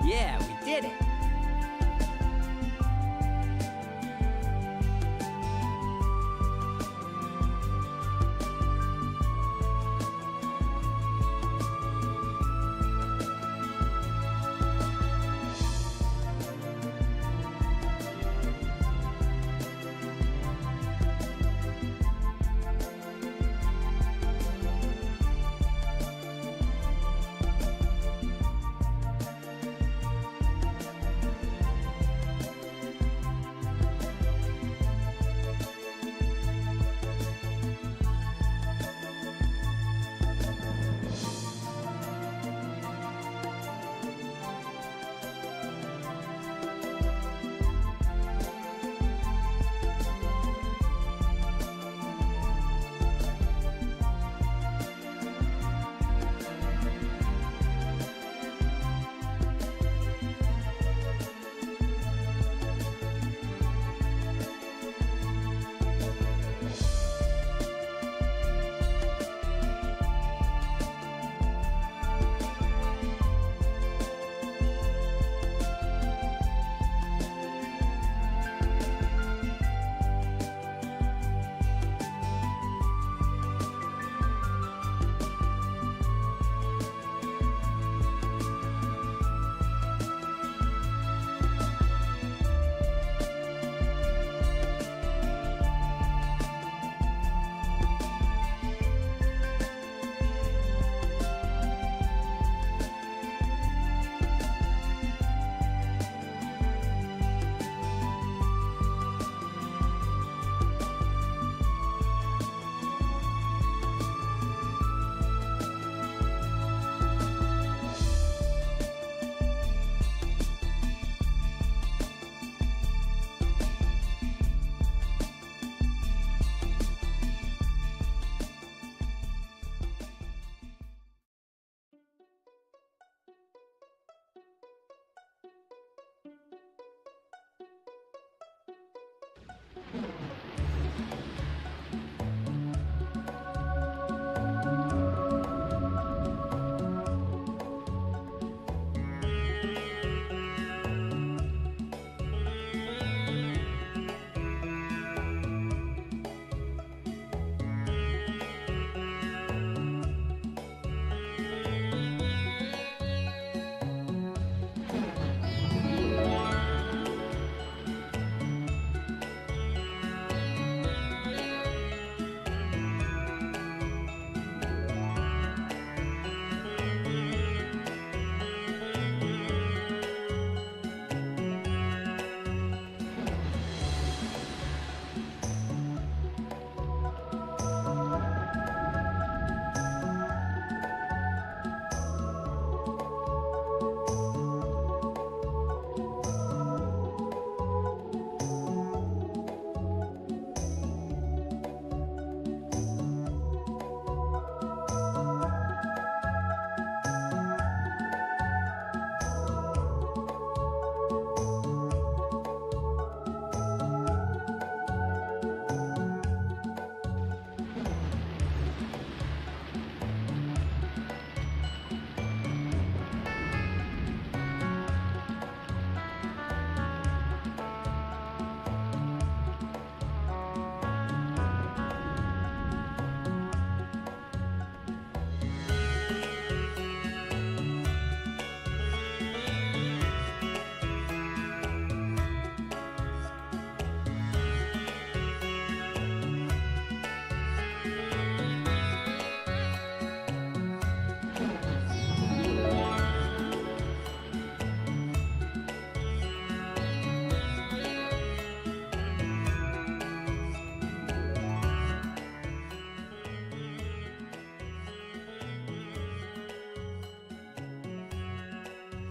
Yeah, we did it.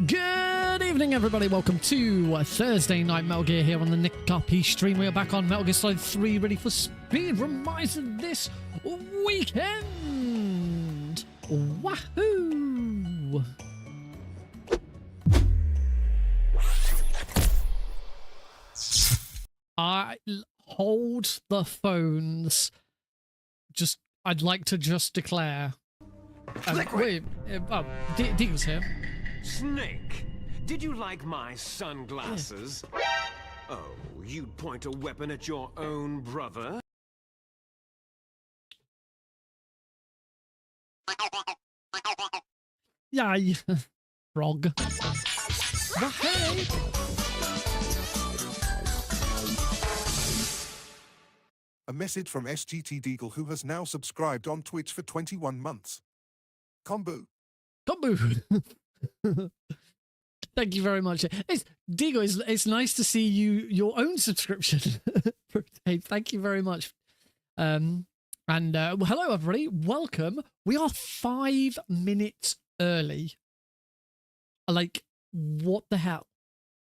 Good evening, everybody. Welcome to Thursday Night Metal Gear here on the Nick RP stream. We are back on Metal Gear Solid 3, ready for Speedromizer this weekend. Wahoo! Hold the phones. I'd like to just declare. Wait, Deagle's here. Snake, Did you like my sunglasses? Oh, you'd point a weapon at your own brother? Yeah, frog. But hey. A message from SGT Deagle, who has now subscribed on Twitch for 21 months. Combo. Thank you very much. Digo, it's nice to see your own subscription. Hey, thank you very much. Well, hello everybody. Welcome. We are 5 minutes early. Like, what the hell?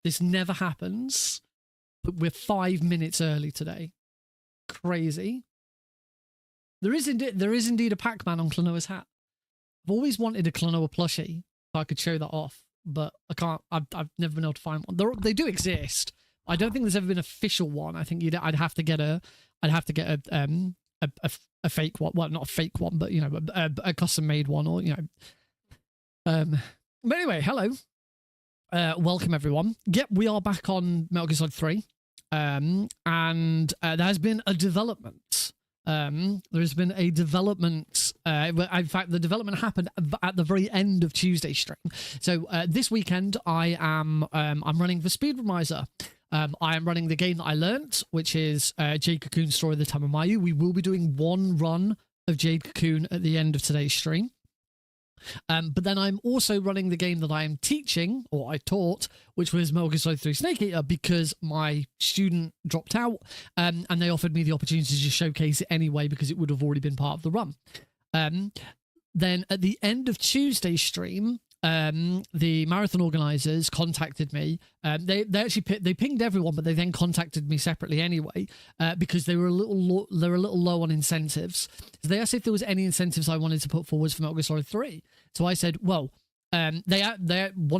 This never happens. But we're 5 minutes early today. Crazy. There is indeed a Pac-Man on Klonoa's hat. I've always wanted a Klonoa plushie, so I could show that off, but I can't. I've never been able to find one. They do exist. I don't think there's ever been an official one. I think I'd have to get a fake one. Well, not a fake one, but you know, a custom made one, or you know. But anyway, hello. Welcome everyone. Yep, we are back on Metal Gear Solid 3. And there has been a development. There has been a development. In fact, the development happened at the very end of Tuesday's stream. So this weekend, I'm running for Speedromizer. I am running the game that I learnt, which is Jade Cocoon Story of the Tamamayu. We will be doing one run of Jade Cocoon at the end of today's stream. But then I'm also running the game that I am teaching, or I taught, which was Metal Gear Solid 3 Snake Eater, because my student dropped out, and they offered me the opportunity to showcase it anyway, because it would have already been part of the run. Then at the end of Tuesday's stream, the marathon organizers contacted me. They actually pinged everyone, but they then contacted me separately anyway, because they were a little low on incentives. So they asked if there was any incentives I wanted to put forward for Metal Gear Solid 3. So I said, well, one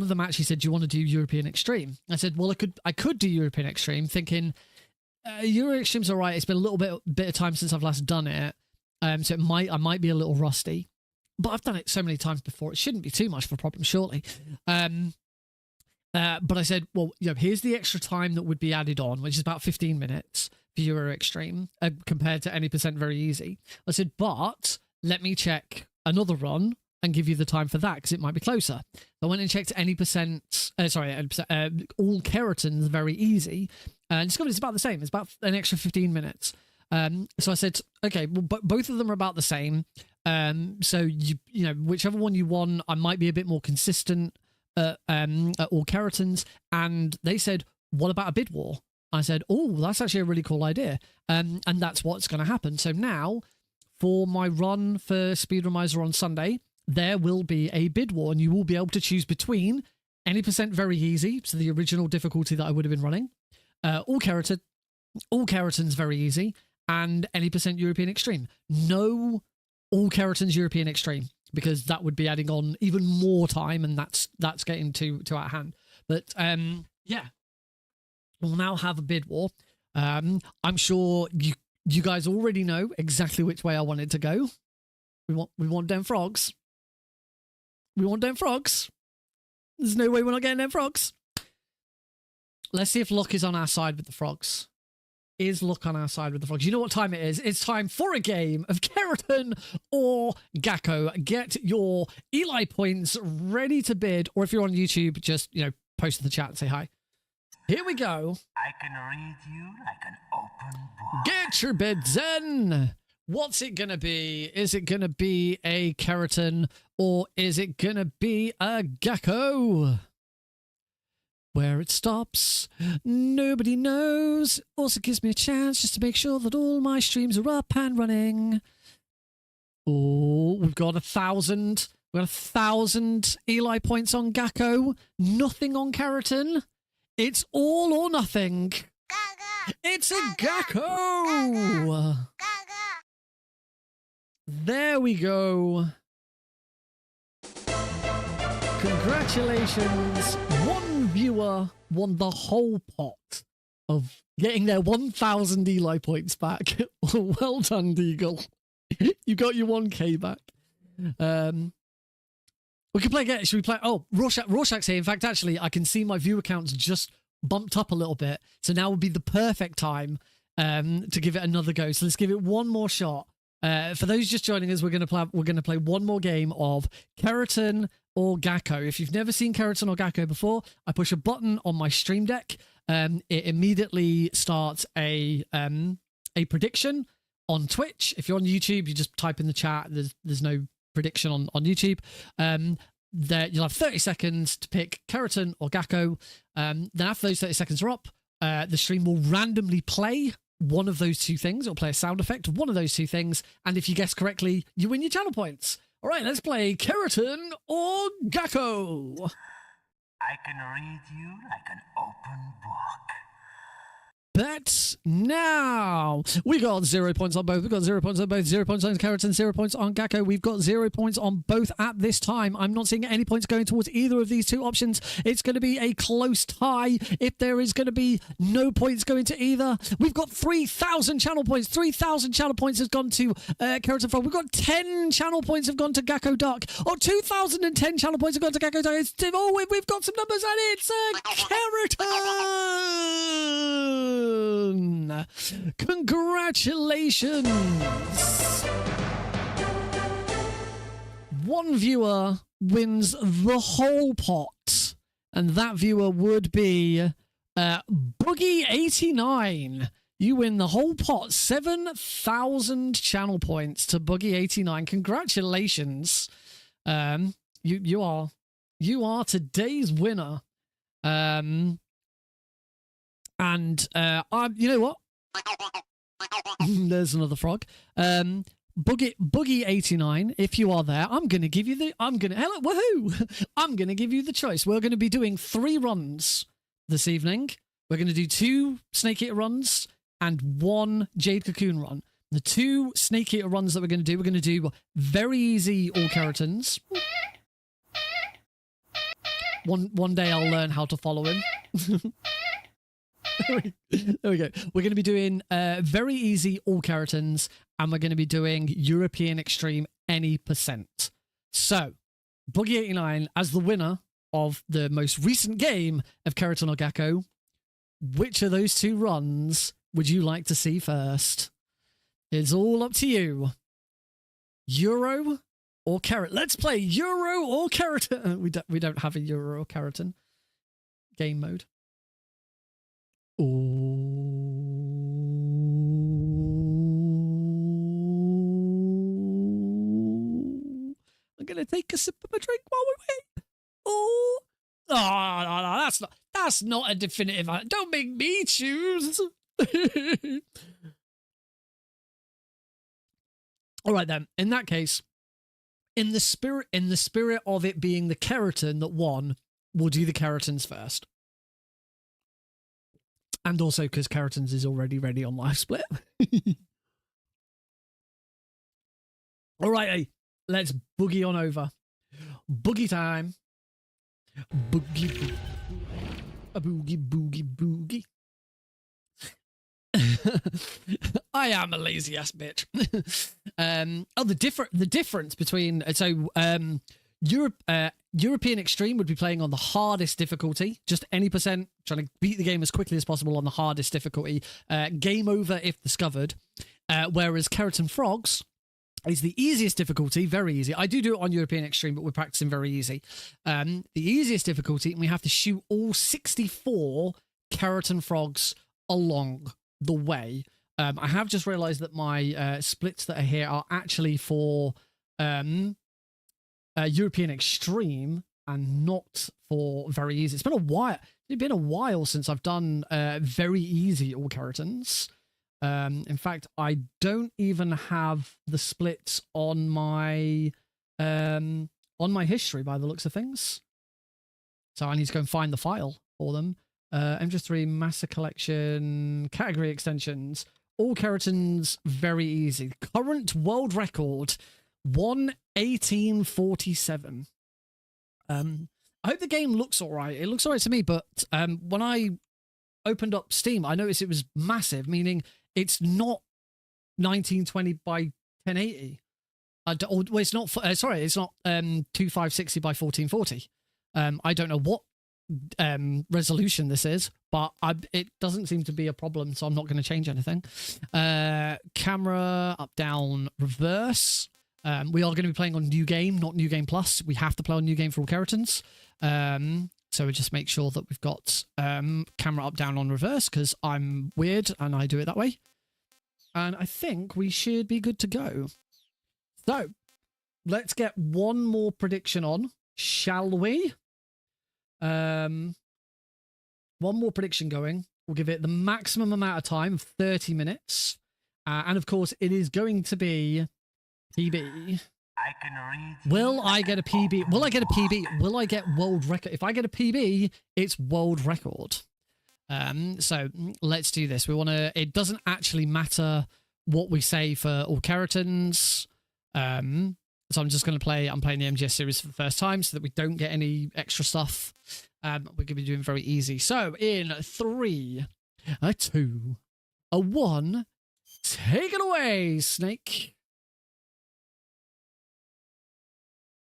of them actually said, do you want to do European Extreme? I said, well, I could do European Extreme, thinking Euro Extreme's all right. It's been a little bit of time since I've last done it, so I might be a little rusty. But I've done it so many times before, it shouldn't be too much of a problem, surely. But I said, well, you know, here's the extra time that would be added on, which is about 15 minutes for Euro Extreme, compared to any percent very easy. I said, but let me check another run and give you the time for that, because it might be closer. I went and checked any percent, all keratins very easy, and discovered it's about the same. It's about an extra 15 minutes. So I said, okay, well, both of them are about the same. So you know, whichever one you want, I might be a bit more consistent at all keratins. And they said, what about a bid war? I said, oh, that's actually a really cool idea. And that's what's going to happen. So now, for my run for Speedromizer on Sunday, there will be a bid war, and you will be able to choose between any percent very easy, so the original difficulty that I would have been running, all keratins very easy, and any percent European Extreme. No all keratins European Extreme, because that would be adding on even more time, and that's getting too out of hand. But yeah, we'll now have a bid war. I'm sure you guys already know exactly which way I want it to go. We want them frogs. We want them frogs. There's no way we're not getting them frogs. Let's see if luck is on our side with the frogs. Is luck on our side with the frogs? You know what time it is? It's time for a game of Keratin or Gakko. Get your Eli points ready to bid, or if you're on YouTube, just, you know, post in the chat and say hi. Here we go. I can read you like an open book. Get your bids in. What's it gonna be? Is it gonna be a Keratin, or is it gonna be a Gakko? Where it stops, nobody knows. Also gives me a chance just to make sure that all my streams are up and running. Oh, we've got 1,000. We've got 1,000 Eli points on Gakko. Nothing on Keratin. It's all or nothing. Gaga. It's a Gakko. There we go. Congratulations. One viewer won the whole pot of getting their 1,000 Eli points back. Well done, Deagle. You got your 1k back. We can play again. Should we play? Oh, Rorschach's here. In fact, actually, I can see my viewer counts just bumped up a little bit. So now would be the perfect time to give it another go. So let's give it one more shot. For those just joining us, we're going to play one more game of Keratin or Gakko. If you've never seen Keratin or Gakko before, I push a button on my stream deck. It immediately starts a prediction on Twitch. If you're on YouTube, you just type in the chat. There's no prediction on YouTube. There you'll have 30 seconds to pick Keratin or Gakko. Then after those 30 seconds are up, the stream will randomly play one of those two things. It'll play a sound effect, one of those two things, and if you guess correctly, you win your channel points. All right, let's play Keratin or Gakko. I can read you like an open book. Bet now. We got 0 points on both. We got 0 points on both. 0 points on Keratin, 0 points on Gakko. We've got 0 points on both at this time. I'm not seeing any points going towards either of these two options. It's going to be a close tie if there is going to be no points going to either. We've got 3,000 channel points. 3,000 channel points has gone to Keratin Frog. We've got 10 channel points have gone to Gakko Duck. Or 2,010 channel points have gone to Gakko Duck. We've got some numbers and it's Keratin. Congratulations. One viewer wins the whole pot, and that viewer would be Boogie89. You win the whole pot. 7,000 channel points to Boogie89. Congratulations. You are today's winner. And you know what? There's another frog. Boogie89, if you are there, I'm gonna give you the choice. We're gonna be doing 3 runs this evening. We're gonna do 2 Snake Eater runs and 1 Jade Cocoon run. The 2 Snake Eater runs that we're gonna do very easy all Keratins. One day I'll learn how to follow him. There we go. We're going to be doing very easy all Keratins, and we're going to be doing European Extreme any percent. So, Boogie89, as the winner of the most recent game of Keratin or Gakko, which of those 2 runs would you like to see first? It's all up to you. Euro or Keratin? Let's play Euro or Keratin. We don't have a Euro or Keratin game mode. Oh, I'm gonna take a sip of a drink while we wait. Oh, no, that's not a definitive. Don't make me choose. All right then. In that case, in the spirit of it being the Keratin that won, we'll do the Keratins first. And also because Keratins is already ready on live split. All right, let's boogie on over. Boogie time. Boogie, boogie. A boogie, boogie, boogie. I am a lazy ass bitch. The difference between European Extreme would be playing on the hardest difficulty, just any percent, trying to beat the game as quickly as possible on the hardest difficulty. Game over if discovered. Whereas Keratin Frogs is the easiest difficulty, very easy. I do it on European Extreme, but we're practicing very easy. The easiest difficulty, and we have to shoot all 64 Keratin Frogs along the way. I have just realized that my splits that are here are actually for European Extreme and not for very easy. It's been a while. It's been a while since I've done very easy all Keratins. In fact, I don't even have the splits on my history by the looks of things. So I need to go and find the file for them. M3 Master Collection category extensions. All Keratins very easy. Current world record 1:18:47. I hope the game looks all right. It looks all right to me, but when I opened up Steam, I noticed it was massive, meaning it's not 1920 by 1080. Well, it's not. Sorry, it's not 2560 by 1440. I don't know what resolution this is, but it doesn't seem to be a problem, so I'm not going to change anything. Camera up, down, reverse. We are going to be playing on New Game, not New Game Plus. We have to play on New Game for all Keratons. So we just make sure that we've got camera up, down, on reverse, because I'm weird and I do it that way. And I think we should be good to go. So let's get one more prediction on, shall we? One more prediction going. We'll give it the maximum amount of time, 30 minutes. And of course, it is going to be PB. I can read you. Will I get a PB? Will I get a PB? Will I get world record? If I get a PB, it's world record. So let's do this. We want to, it doesn't actually matter what we say for all Keratons. So I'm just going to play, I'm playing the MGS series for the first time so that we don't get any extra stuff. We're going to be doing very easy. So in 3, a 2, a 1, take it away, Snake.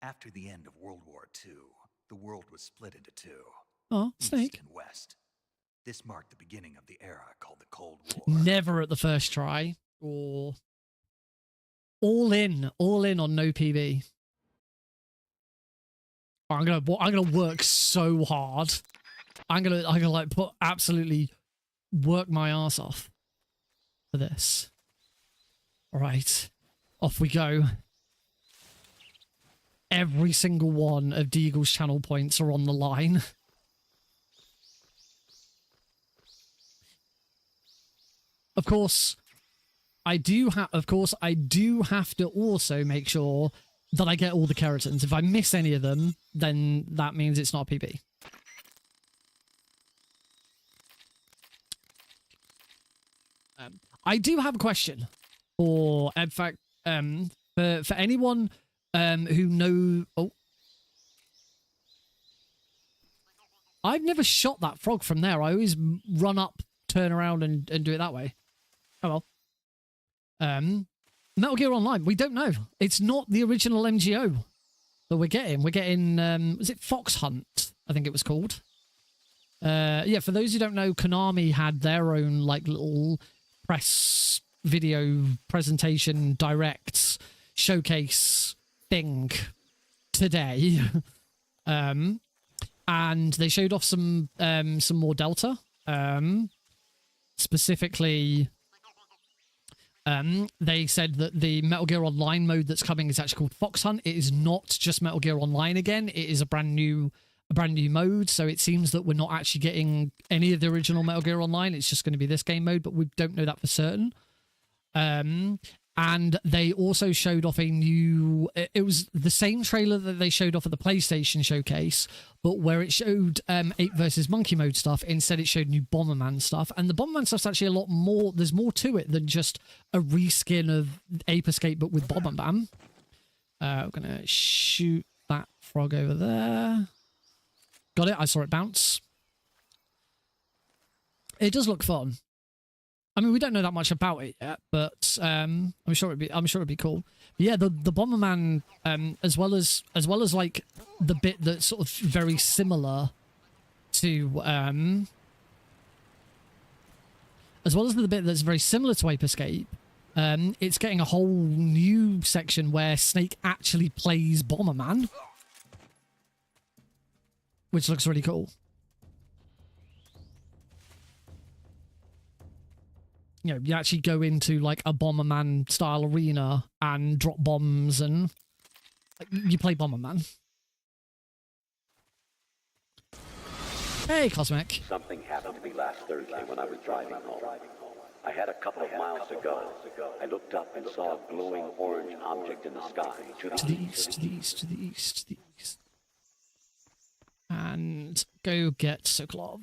After the end of World War II, the world was split into two. Oh, Snake. East and West. This marked the beginning of the era called the Cold War. Never at the first try. Or all in on no PB. I'm gonna work so hard. I'm gonna like absolutely work my ass off for this. All right, off we go. Every single one of Deagle's channel points are on the line. Of course, I do have to also make sure that I get all the Keratons. If I miss any of them, then that means it's not a PB. I do have a question for, in fact, for anyone who know. Oh, I've never shot that frog from there. I always run up, turn around, and do it that way. Oh well. Metal Gear Online, we don't know. It's not the original MGO that we're getting. We're getting, was it Fox Hunt? I think it was called. Yeah, for those who don't know, Konami had their own, like, little press video presentation, direct, showcase thing today. And they showed off some more Delta. Specifically... they said that the Metal Gear Online mode that's coming is actually called Fox Hunt. It is not just Metal Gear Online again. It is a brand new mode. So it seems that we're not actually getting any of the original Metal Gear Online. It's just going to be this game mode, but we don't know that for certain. And they also showed off a new... It was the same trailer that they showed off at the PlayStation showcase, but where it showed Ape versus Monkey mode stuff, instead it showed new Bomberman stuff. And the Bomberman stuff's actually a lot more... There's more to it than just a reskin of Ape Escape, but with Bomberman. We're going to shoot that frog over there. Got it. I saw it bounce. It does look fun. I mean, we don't know that much about it yet, but I'm sure it'd be cool. But yeah, the Bomberman, as well as like the bit that's sort of very similar to as well as the bit that's very similar to Ape Escape, it's getting a whole new section where Snake actually plays Bomberman, which looks really cool. You know, you actually go into like a Bomberman style arena and drop bombs and you play Bomberman. Hey, Cosmic. Something happened to me last Thursday when I was driving home. I had a couple of miles to go. I looked up and saw a glowing orange object in the sky. To the east, to the east, to the east, to the east. And go get Sokolov.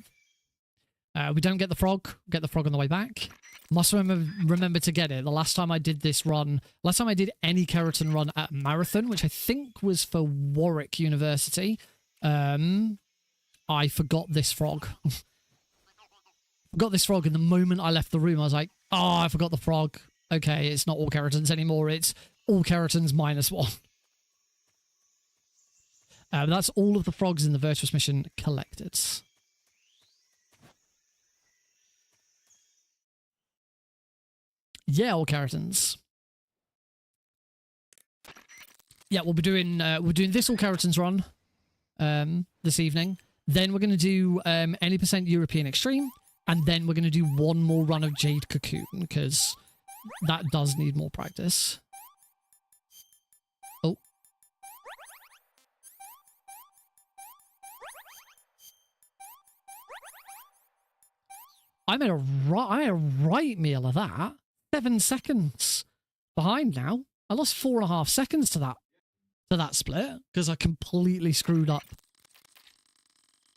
We don't get the frog. Get the frog on the way back. Must remember to get it. The last time I did this run, last time I did any Keratin run at Marathon, which I think was for Warwick University, I forgot this frog. Forgot this frog, and the moment I left the room, I was like, oh, I forgot the frog. Okay, it's not all Keratons anymore. It's all keratins -1. That's all of the frogs in the Virtuous mission collected. Yeah, all keratins. Yeah, we'll be doing this all keratins run this evening. Then we're going to do any % European Extreme, and then we're going to do one more run of Jade Cocoon because that does need more practice. Oh. I made a right meal of that. 7 seconds behind now. I lost 4.5 seconds to that split because I completely screwed up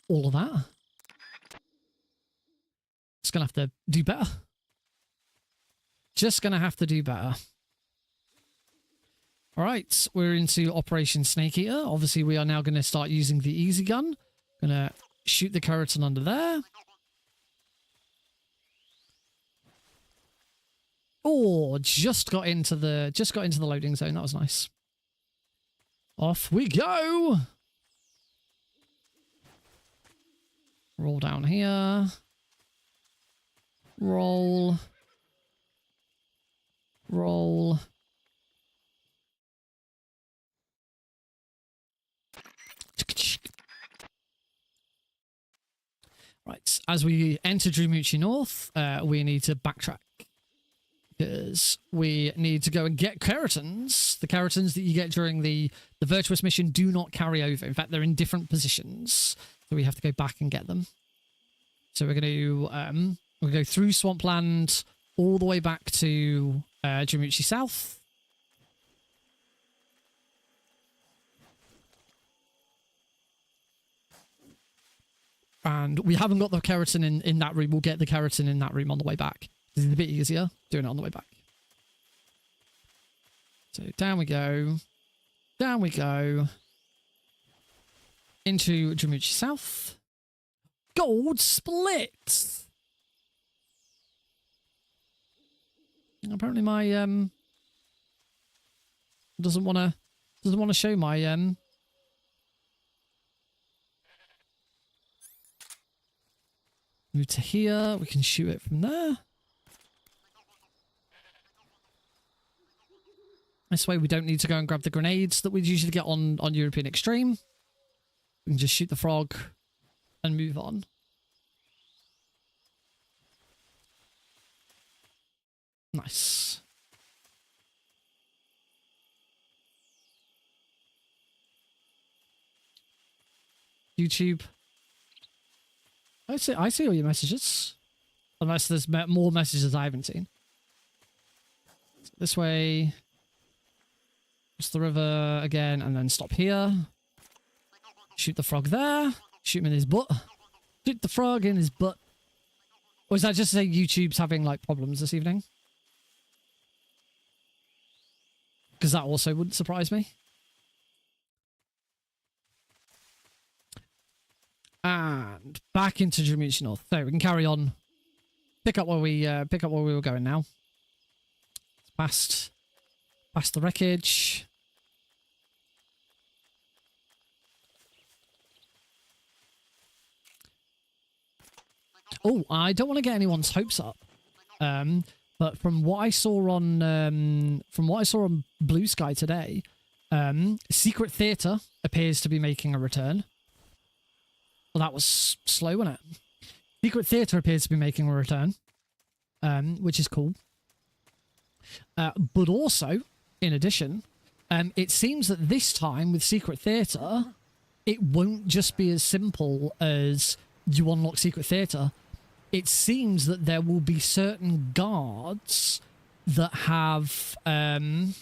all of that. Just gonna have to do better. Just gonna have to do better. All right, we're into Operation Snake Eater. Obviously, we are now going to start using the easy gun. Gonna shoot the keratin under there. Oh, just got into the loading zone. That was nice. Off we go. Roll down here. Roll. Roll. Right, as we enter Drumuchi North, we need to backtrack. Because we need to go and get keratins. The keratins that you get during the Virtuous mission do not carry over. In fact, they're in different positions. So we have to go back and get them. So we're going to go through Swampland all the way back to Drumuchi South. And we haven't got the keratin in that room. We'll get the keratin in that room on the way back. This is a bit easier doing it on the way back. So down we go. Down we go. Into Drumuchi South. Gold split! Apparently my doesn't want to show my move to here. We can shoot it from there. This way we don't need to go and grab the grenades that we'd usually get on European Extreme. We can just shoot the frog and move on. Nice. YouTube. I see all your messages. Unless there's more messages I haven't seen. This way. Cross the river again and then stop here. Shoot the frog there. Shoot him in his butt. Shoot the frog in his butt. Or is that just to say YouTube's having like problems this evening? Because that also wouldn't surprise me. And back into Drumuchi North. So we can carry on. Pick up where we were going now. Past the wreckage. Oh, I don't want to get anyone's hopes up. But from what I saw on Blue Sky today, Secret Theatre appears to be making a return. Well, that was slow, wasn't it? Secret Theatre appears to be making a return, which is cool. But also, in addition, it seems that this time with Secret Theatre, it won't just be as simple as you unlock Secret Theatre. It seems that there will be certain guards that have the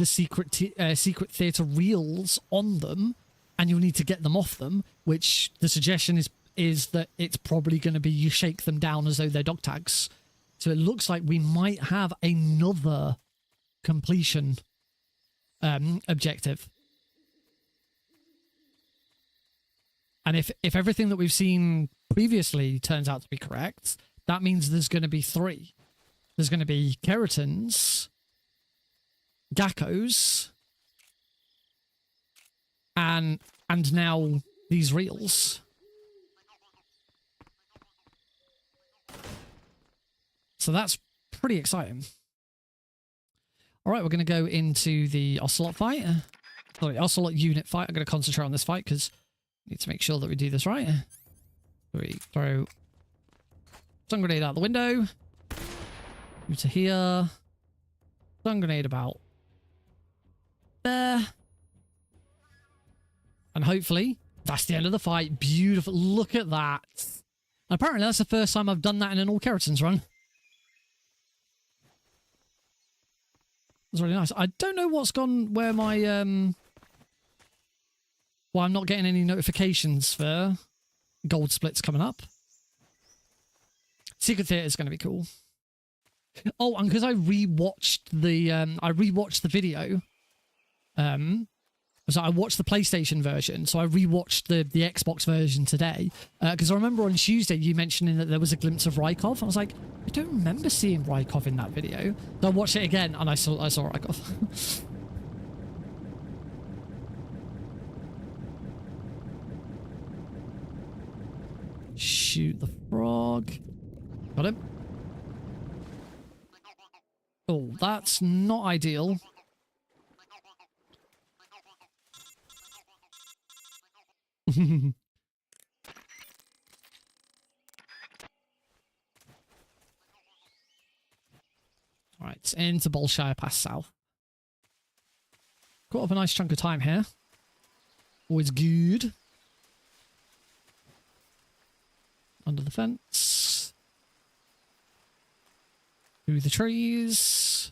Secret Theatre reels on them, and you'll need to get them off them. Which the suggestion is that it's probably going to be you shake them down as though they're dog tags. So it looks like we might have another completion objective. And if everything that we've seen previously turns out to be correct, that means there's going to be 3. There's going to be keratins, geckos and now these reels. So that's pretty exciting. All right, we're going to go into the Ocelot fight. Sorry, Ocelot unit fight. I'm going to concentrate on this fight because I need to make sure that we do this right. We throw stun grenade out the window. Move to here. Stun grenade about there. And hopefully that's the end of the fight. Beautiful. Look at that. Apparently that's the first time I've done that in an all keratins run. It's really nice. I don't know what's gone where my well, I'm not getting any notifications for gold splits coming up. Secret Theater is going to be cool. Oh, and because I rewatched the video. So I watched the PlayStation version, so I rewatched the Xbox version today. Because I remember on Tuesday you mentioning that there was a glimpse of Rykov. I was like, I don't remember seeing Rykov in that video. So I watched it again and I saw Rykov. Shoot the frog. Got him. Oh, that's not ideal. Alright, into Bolshire Pass South. Got up a nice chunk of time here. Always good. Under the fence. Through the trees.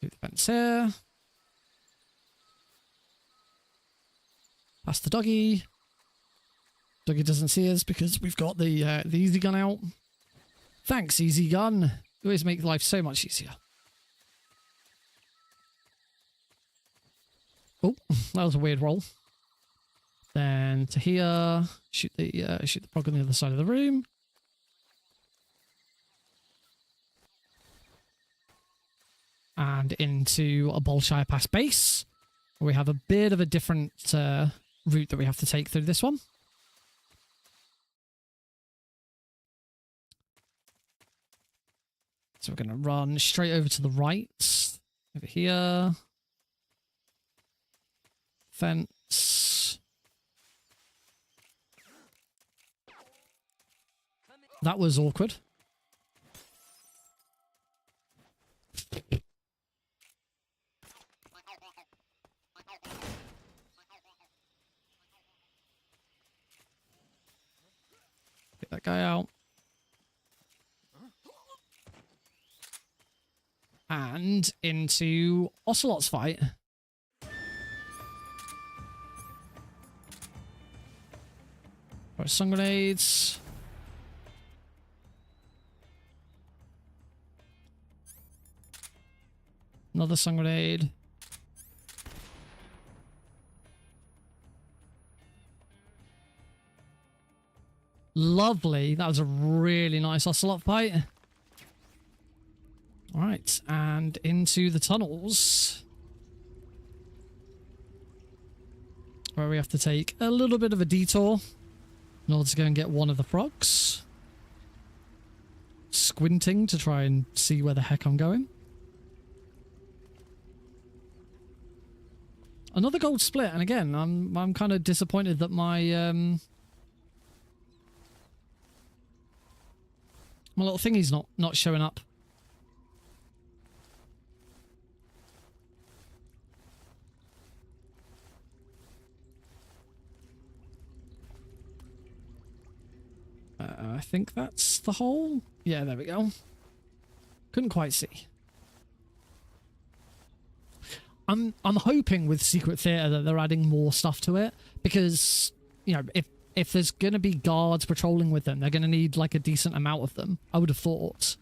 Through the fence here. Past the doggy. Doggy doesn't see us because we've got the easy gun out. Thanks, easy gun. You always make life so much easier. Oh, that was a weird roll. Then to here, shoot the frog on the other side of the room. And into a Bolshire Pass base. We have a bit of a different route that we have to take through this one. So we're going to run straight over to the right. Over here. Fence. That was awkward. Get that guy out. And into Ocelot's fight. Right, stun grenades. Another stun grenade. Lovely. That was a really nice Ocelot fight. All right, and into the tunnels. Where we have to take a little bit of a detour in order to go and get one of the frogs. Squinting to try and see where the heck I'm going. Another gold split, and again, I'm kind of disappointed that my little thingy's not showing up. I think that's the hole. Yeah, there we go. Couldn't quite see. I'm hoping with Secret Theater that they're adding more stuff to it because, you know, if there's going to be guards patrolling with them, they're going to need like a decent amount of them, I would have thought.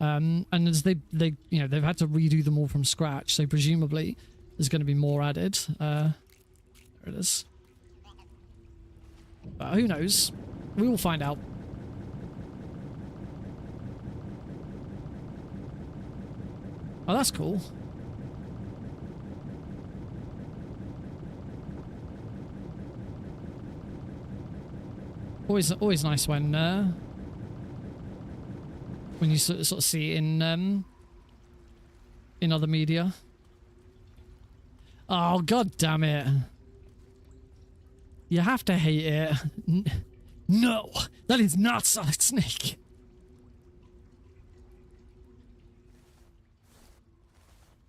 And as they you know, they've had to redo them all from scratch, so presumably there's going to be more added. There it is. But who knows? We will find out. Oh, that's cool. Always nice when you sort of see it in other media. Oh, god damn it. You have to hate it. No, that is not Solid Snake.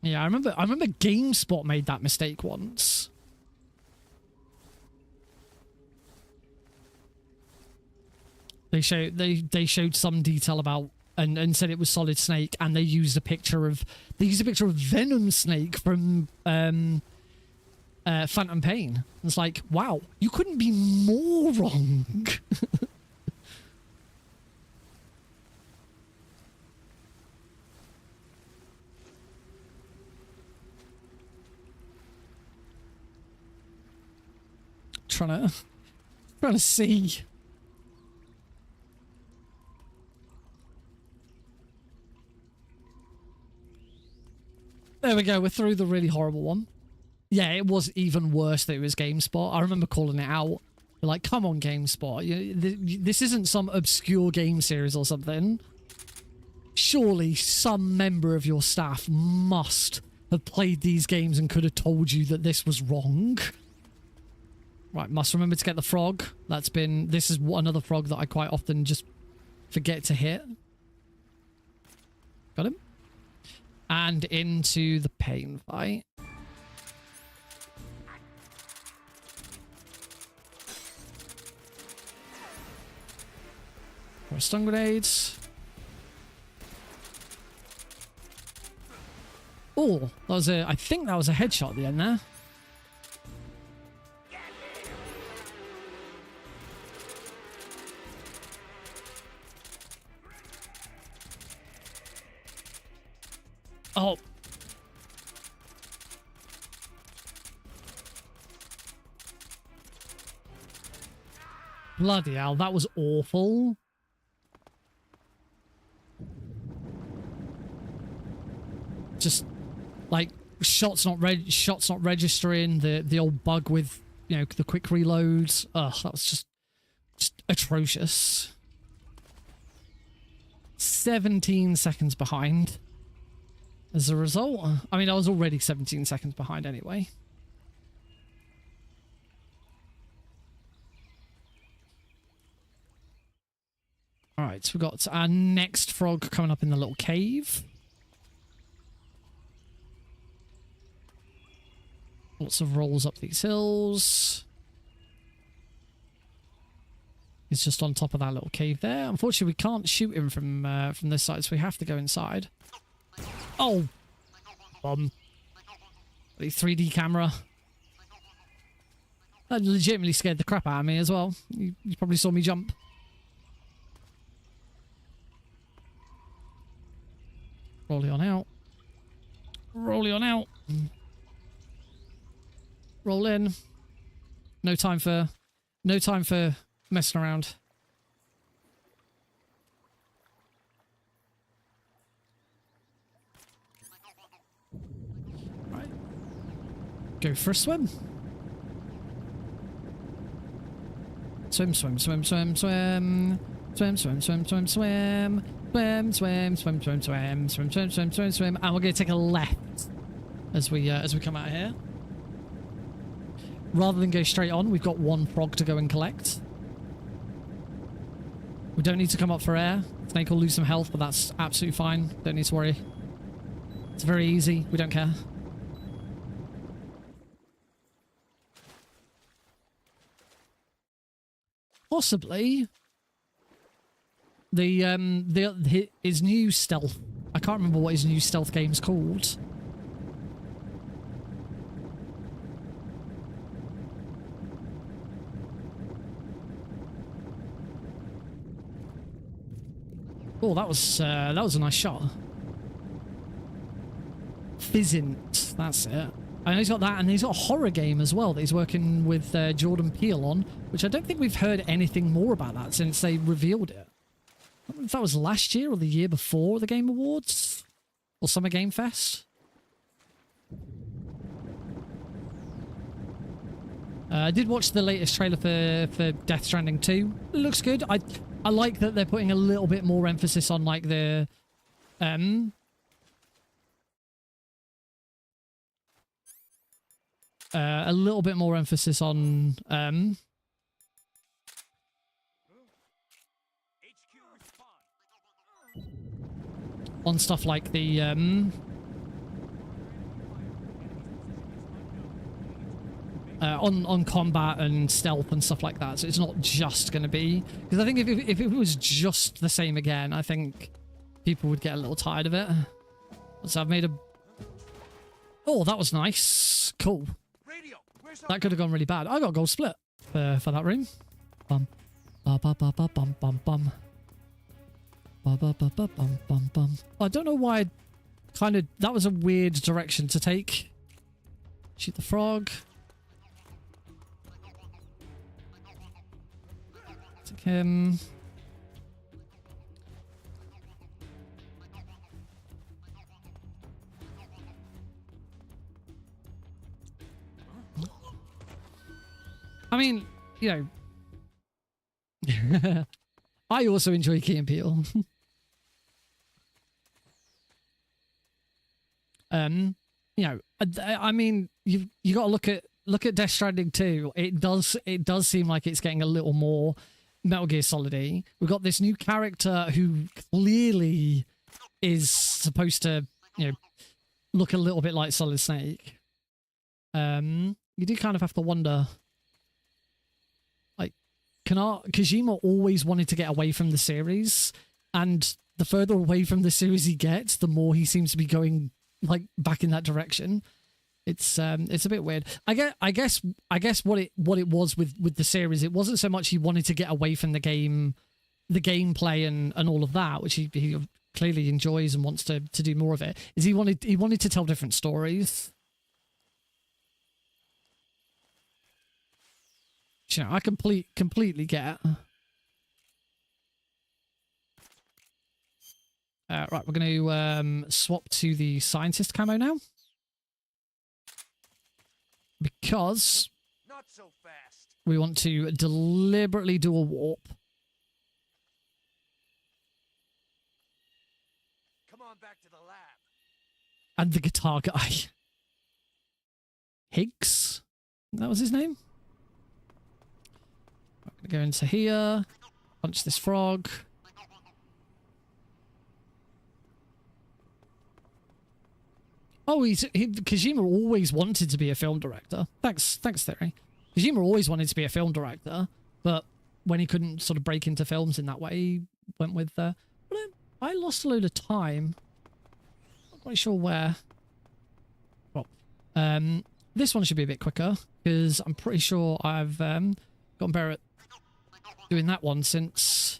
Yeah, I remember GameSpot made that mistake once. They showed some detail about and said it was Solid Snake, and they used a picture of Venom Snake from Phantom Pain. It's like, wow, you couldn't be more wrong. trying to see. There we go, we're through the really horrible one. Yeah, it was even worse that it was GameSpot. I remember calling it out. You're like, come on, GameSpot. This isn't some obscure game series or something. Surely some member of your staff must have played these games and could have told you that this was wrong. Right, must remember to get the frog. This is another frog that I quite often just forget to hit. Got him. And into the pain fight. More stun grenades. Oh, I think that was a headshot at the end there. Oh. Bloody hell, that was awful. Just like shots not registering, the old bug with, you know, the quick reloads. Ugh, that was just atrocious. 17 seconds behind. As a result, I mean, I was already 17 seconds behind anyway. Alright, so we've got our next frog coming up in the little cave. Lots of rolls up these hills. He's just on top of that little cave there. Unfortunately, we can't shoot him from this side, so we have to go inside. Oh! The 3D camera. That legitimately scared the crap out of me as well. You probably saw me jump. Rolling on out. Rolling on out. Roll in. No time for messing around. Right. Go for a swim. Swim, swim, swim, swim, swim. Swim, swim, swim, swim, swim. Swim, swim, swim, swim, swim, swim, swim, swim, swim, swim. And we're going to take a left as we come out here. Rather than go straight on, we've got one frog to go and collect. We don't need to come up for air. Snake will lose some health, but that's absolutely fine. Don't need to worry. It's very easy. We don't care. Possibly his new stealth. I can't remember what his new stealth game's called. Oh, that was a nice shot. Fizzint, that's it. And he's got that, and he's got a horror game as well that he's working with Jordan Peele on, which I don't think we've heard anything more about that since they revealed it. I don't know if that was last year or the year before the Game Awards. or Summer Game Fest. I did watch the latest trailer for Death Stranding 2. It looks good. I like that they're putting a little bit more emphasis on like the a little bit more emphasis on stuff like the on combat and stealth and stuff like that. So it's not just going to be, because I think if it was just the same again, I think people would get a little tired of it. So I've made a... Oh, that was nice. Cool. That could have gone really bad. I got a gold split for that room. Bum. Ba ba ba ba bum bum bum. Ba ba ba ba bum bum bum. I don't know why that was a weird direction to take. Shoot the frog. Take him. I mean, you know, I also enjoy Key and Peele. You know, I mean, you got to look at Death Stranding 2. It does seem like it's getting a little more Metal Gear Solid-y. We've got this new character who clearly is supposed to, you know, look a little bit like Solid Snake. You do kind of have to wonder. Kojima always wanted to get away from the series, and the further away from the series he gets, the more he seems to be going like back in that direction. It's a bit weird. I guess what it was with the series, it wasn't so much he wanted to get away from the gameplay and all of that, which he clearly enjoys and wants to do more of it. Is he wanted to tell different stories. You know, I completely get. Right, we're going to swap to the scientist camo now, because Not so fast. we want to deliberately do a warp. Come on back to the lab. And the guitar guy, Higgs, that was his name. I'm gonna go into here, punch this frog. Oh, Kojima always wanted to be a film director. Thanks, Theory. Kojima always wanted to be a film director, but when he couldn't sort of break into films in that way, he went with... I lost a load of time. Not quite sure where. Well, this one should be a bit quicker, because I'm pretty sure I've gotten better at doing that one since...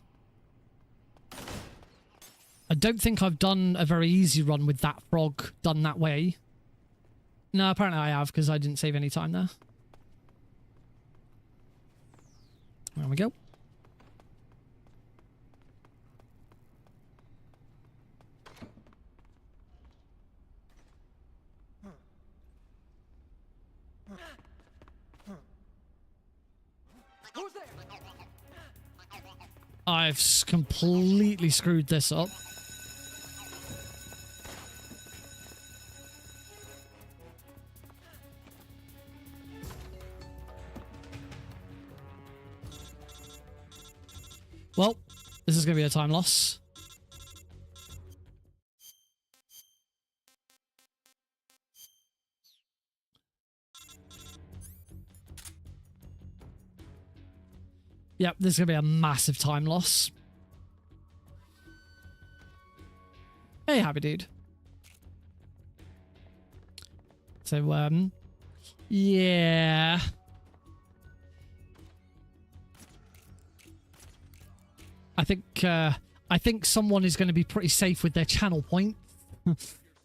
I don't think I've done a very easy run with that frog done that way. No, apparently I have, because I didn't save any time there. There we go. I've completely screwed this up. Well, this is going to be a time loss. Yep, this is going to be a massive time loss. Hey, happy dude. So, yeah. I think someone is going to be pretty safe with their channel point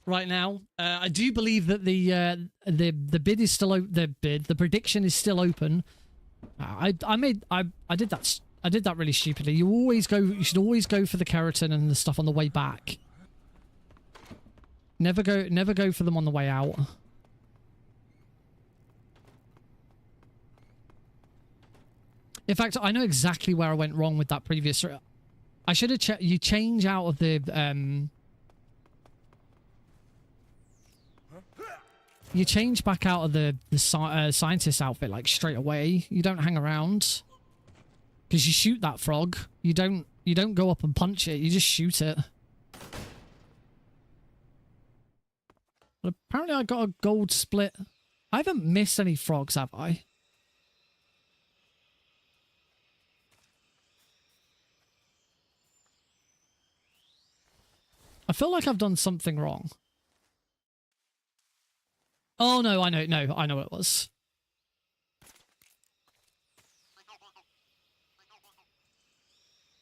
right now. I do believe that the bid is still the prediction is still open. I did that really stupidly. You should always go for the keratin and the stuff on the way back. Never go for them on the way out. In fact, I know exactly where I went wrong with that previous. I should have checked. You change out of the you change back out of the scientist outfit like straight away. You don't hang around because you shoot that frog. You don't go up and punch it. You just shoot it. But apparently, I got a gold split. I haven't missed any frogs, have I? I feel like I've done something wrong. Oh no, I know, no, I know what it was.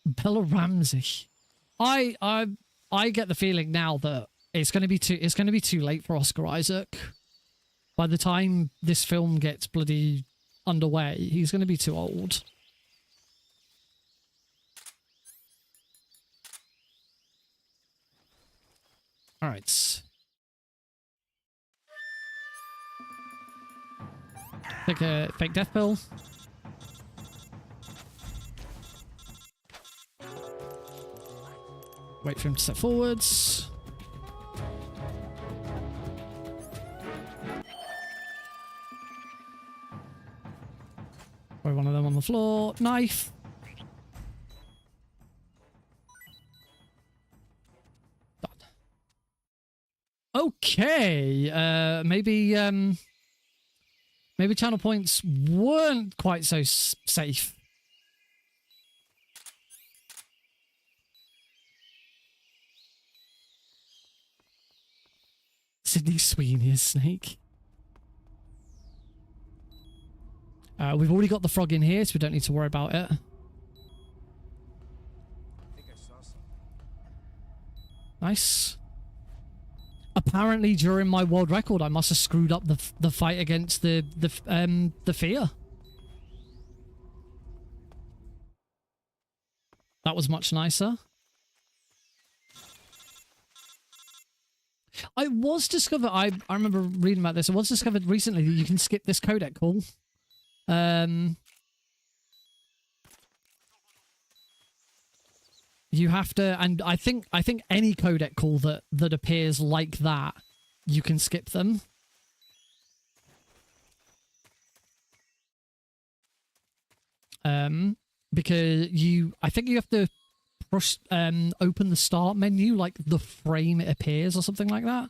Bella Ramsey. I get the feeling now that it's gonna be too late for Oscar Isaac. By the time this film gets bloody underway, he's gonna be too old. All right. Take a fake death pill. Wait for him to step forwards. Throw one of them on the floor. Knife. Done. Okay. Maybe channel points weren't quite so safe. Sydney Sweeney is Snake. We've already got the frog in here, so we don't need to worry about it. Nice. Apparently, during my world record, I must have screwed up the fight against the fear. That was much nicer. I remember reading about this. I was discovered recently that you can skip this codec call. You have to, and I think any codec call that appears like that, you can skip them. Because I think you have to push, open the start menu like the frame it appears or something like that.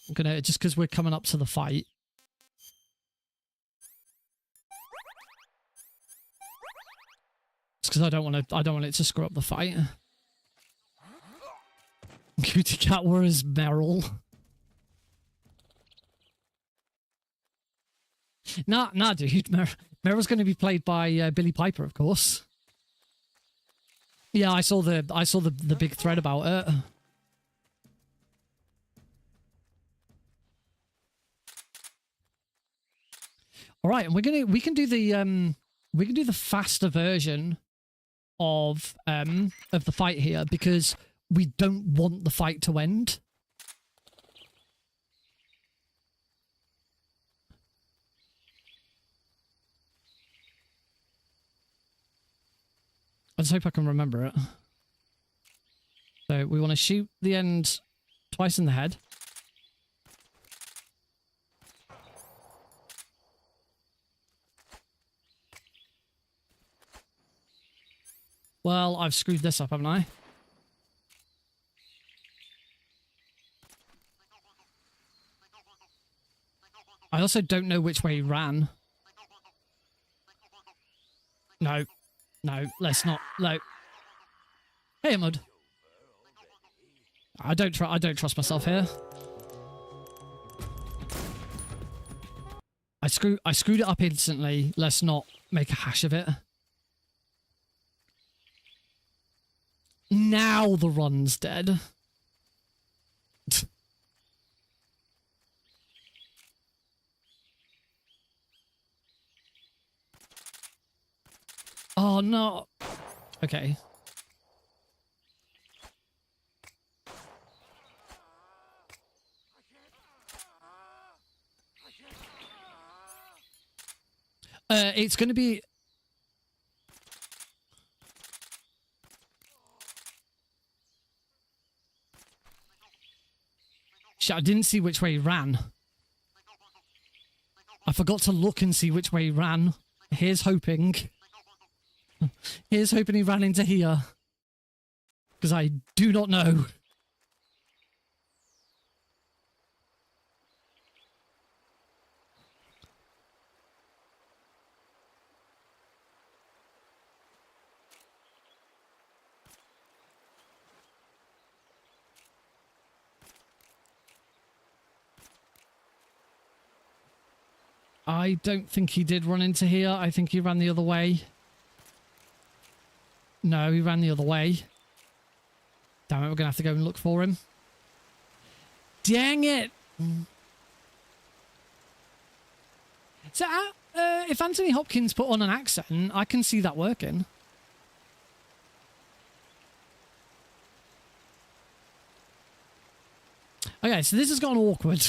I'm gonna, just because we're coming up to the fight. Because I don't want it to screw up the fight. Cootie Cat were as Meryl. Nah, dude. Meryl's going to be played by Billy Piper, of course. Yeah, I saw the big thread about it. All right, and we can do the faster version of the fight here because we don't want the fight to end. I just hope I can remember it. So we want to shoot the end twice in the head. Well, I've screwed this up, haven't I? I also don't know which way he ran. No. No, let's not. No. Hey, Mud. I don't trust myself here. I screwed it up instantly. Let's not make a hash of it. Now the run's dead. Oh no. Okay. It's going to be... Shit, I didn't see which way he ran. I forgot to look and see which way he ran. Here's hoping. Here's hoping he ran into here. Because I do not know. I don't think he did run into here. I think he ran the other way. No, he ran the other way. Damn it, we're going to have to go and look for him. Dang it! So, if Anthony Hopkins put on an accent, I can see that working. Okay, so this has gone awkward.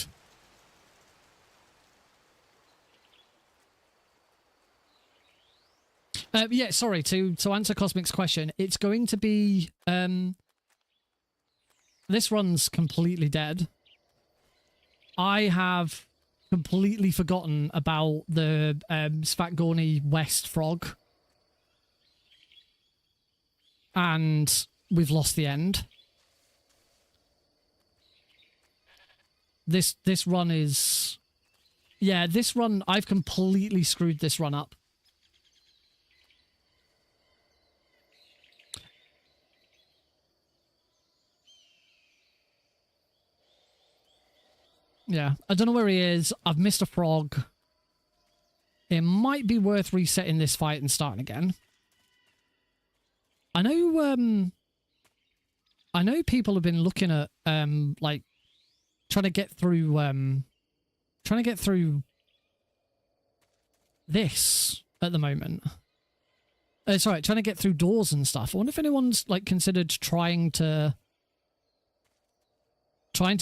Yeah, sorry, to answer Cosmic's question, it's going to be... this run's completely dead. I have completely forgotten about the Svatgorny West frog. And we've lost the end. This run is... Yeah, this run, I've completely screwed this run up. Yeah, I don't know where he is. I've missed a frog. It might be worth resetting this fight and starting again. I know people have been looking at like trying to get through this at the moment. Sorry, trying to get through doors and stuff. I wonder if anyone's like considered trying to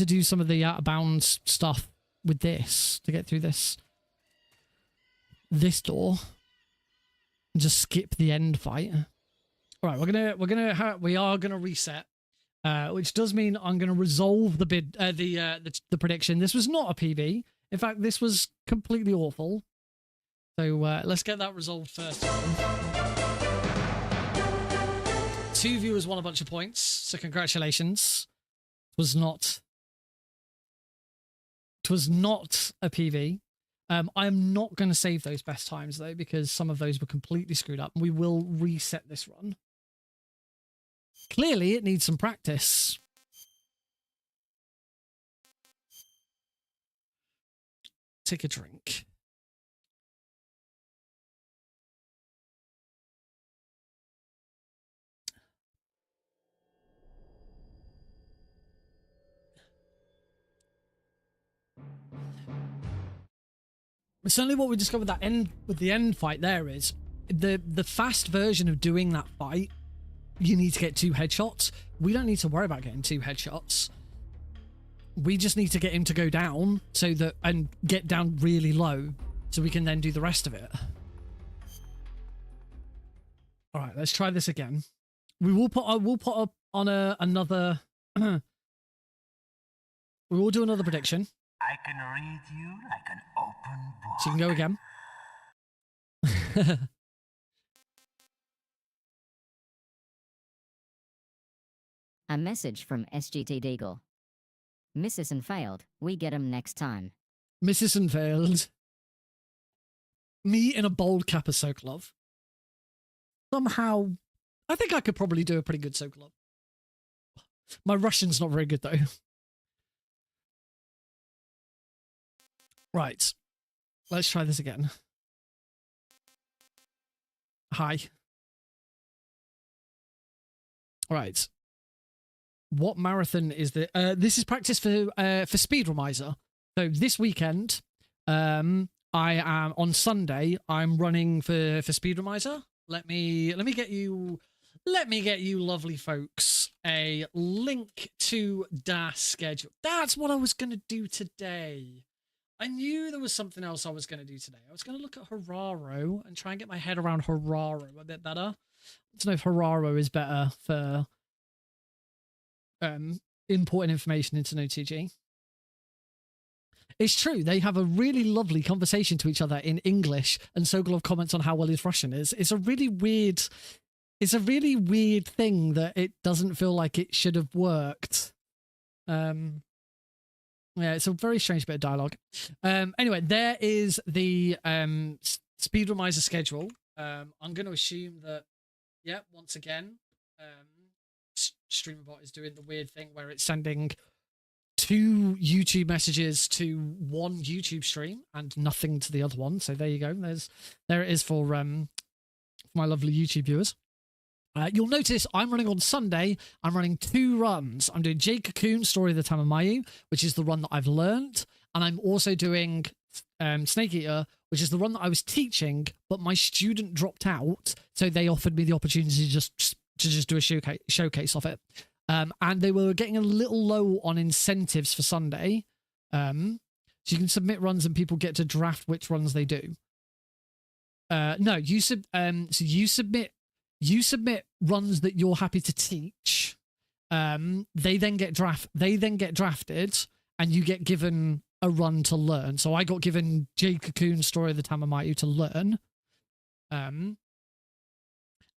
do some of the out of bounds stuff with this to get through this door and just skip the end fight. All right, we are gonna reset, which does mean I'm gonna resolve the the prediction. This was not a PB. In fact, this was completely awful. So let's get that resolved first. 2 viewers won a bunch of points, so congratulations. It was not a PV. I'm not going to save those best times, though, because some of those were completely screwed up. We will reset this run. Clearly, it needs some practice. Take a drink. Certainly what we discovered with the end fight there is the fast version of doing that fight, you need to get 2 headshots. We don't need to worry about getting 2 headshots. We just need to get him to go down and get down really low so we can then do the rest of it. All right, let's try this again. We'll put up on another we will do another prediction. I can read you like an open book. So you can go again. A message from SGT Deagle. Misses and failed. We get 'em next time. Misses and failed. Me in a bold Kappa Sokolov. Somehow, I think I could probably do a pretty good Sokolov. My Russian's not very good, though. Right. Let's try this again. Hi. All right. What marathon is the... this is practice for Speedromizer. So this weekend, I am... On Sunday, I'm running for Speedromizer. Let me get you let me get you lovely folks a link to that schedule. That's what I was going to do today. I knew there was something else I was going to do today. I was going to look at Hararo and try and get my head around Hararo a bit better. I don't know if Hararo is better for importing information into NoTG. It's true. They have a really lovely conversation to each other in English, and Sogolov comments on how well his Russian is. It's a really weird thing that it doesn't feel like it should have worked. Yeah, it's a very strange bit of dialogue. Anyway, there is the Speedromizer schedule. I'm going to assume that, yeah, once again, StreamerBot is doing the weird thing where it's sending 2 YouTube messages to one YouTube stream and nothing to the other one. So there you go. There it is for my lovely YouTube viewers. You'll notice I'm running on Sunday. I'm running 2 runs. I'm doing Jade Cocoon, Story of the Tamamayu, which is the run that I've learnt. And I'm also doing Snake Eater, which is the run that I was teaching, but my student dropped out. So they offered me the opportunity to just do a showcase of it. And they were getting a little low on incentives for Sunday. So you can submit runs and people get to draft which runs they do. No, you submit runs that you're happy to teach. They then get drafted, and you get given a run to learn. So I got given Jade Cocoon, Story of the Tamamayu to learn.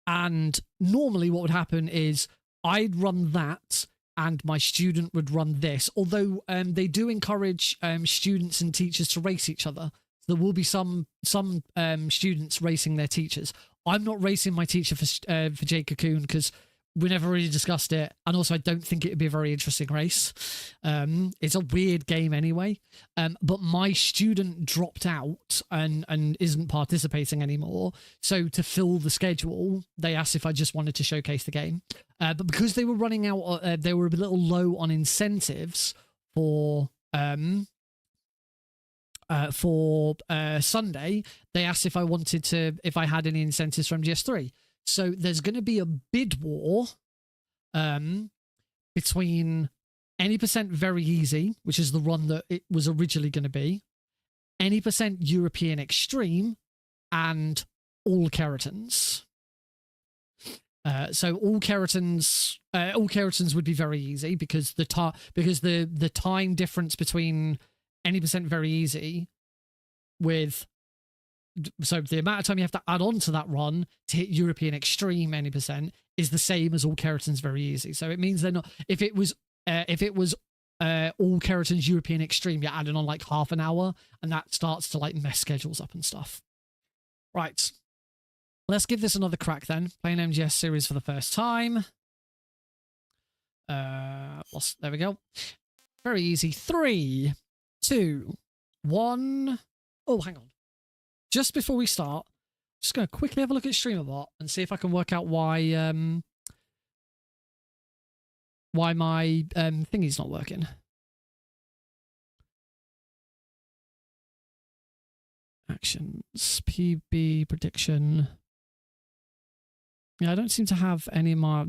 And normally what would happen is I'd run that and my student would run this, although they do encourage students and teachers to race each other. There will be some students racing their teachers. I'm not racing my teacher for Jade Cocoon because we never really discussed it, and also I don't think it would be a very interesting race. It's a weird game anyway, but my student dropped out and isn't participating anymore, so to fill the schedule they asked if I just wanted to showcase the game, but because they were running out, they were a little low on incentives for Sunday. They asked if I had any incentives from GS3. So there's going to be a bid war between any percent very easy, which is the run that it was originally going to be, any percent European extreme, and all keratins. So all keratins would be very easy because the time difference between any percent very easy so the amount of time you have to add on to that run to hit European extreme any percent is the same as all keratins very easy. So it means they're not, if it was all keratins European extreme, you're adding on like half an hour, and that starts to like mess schedules up and stuff. Right. Let's give this another crack then. Playing MGS series for the first time. There we go. Very easy. 3, 2, 1. Oh, hang on. Just before we start, just going to quickly have a look at StreamerBot and see if I can work out why my thingy's not working. Actions, PB prediction. Yeah, I don't seem to have any of my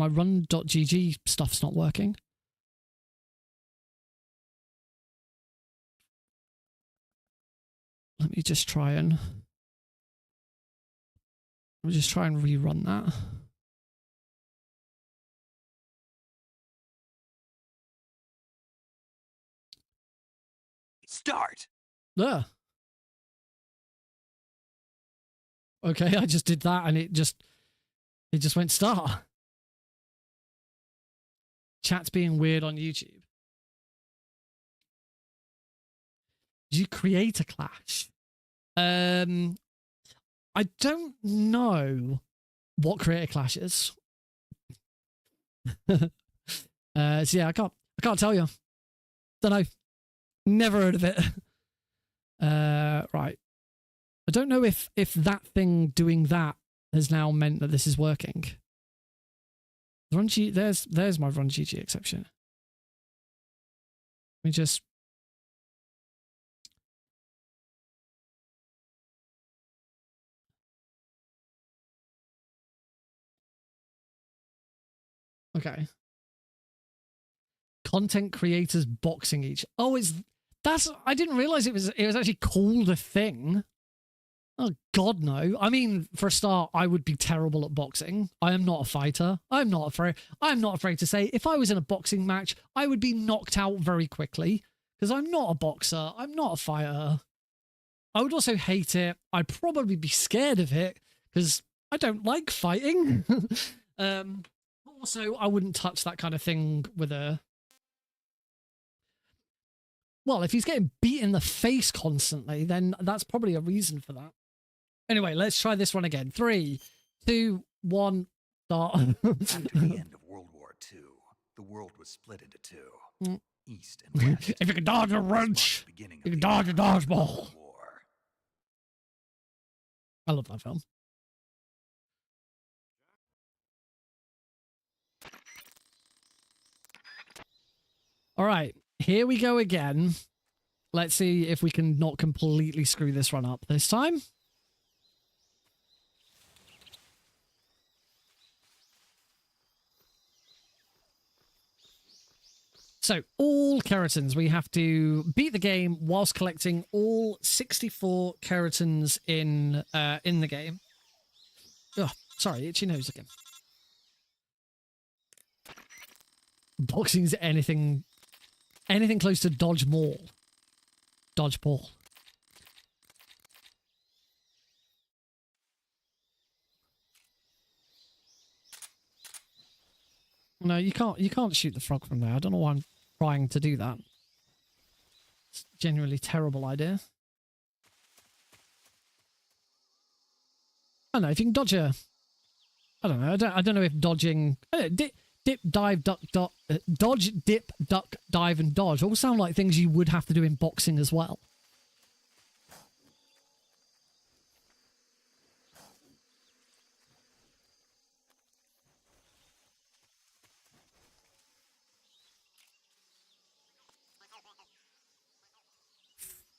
run.gg stuff's not working. Let me just try and rerun that. Start. There. Okay, I just did that and it just went start. Chat's being weird on YouTube. Did you create a clash? I don't know what create a clash is. So yeah, I can't tell you. Don't know. Never heard of it. Right. I don't know if that thing doing that has now meant that this is working. There's my run GG exception. Let me just. Okay. Content creators boxing each. Oh, I didn't realize it was actually called a thing. Oh God, no. I mean, for a start, I would be terrible at boxing. I am not a fighter. I'm not afraid to say if I was in a boxing match, I would be knocked out very quickly because I'm not a boxer. I'm not a fighter. I would also hate it. I'd probably be scared of it because I don't like fighting. Also, I wouldn't touch that kind of thing with a... Well, if he's getting beat in the face constantly, then that's probably a reason for that. Anyway, let's try this one again. 3, 2, 1, start. After the end of World War II, the world was split into two, east and west. If you can dodge a wrench, you can dodge a dodgeball. War. I love that film. All right, here we go again. Let's see if we can not completely screw this one up this time. So, all keratins. We have to beat the game whilst collecting all 64 keratins in the game. Oh, sorry, itchy nose again. Boxing's anything close to dodge ball. No, you can't shoot the frog from there. I don't know why I'm trying to do that. It's a genuinely terrible idea. I don't know if you can dodge a... I don't know. I don't know if dodging... Dip, dive, duck, dodge, dip, duck, dive, and dodge all sound like things you would have to do in boxing as well.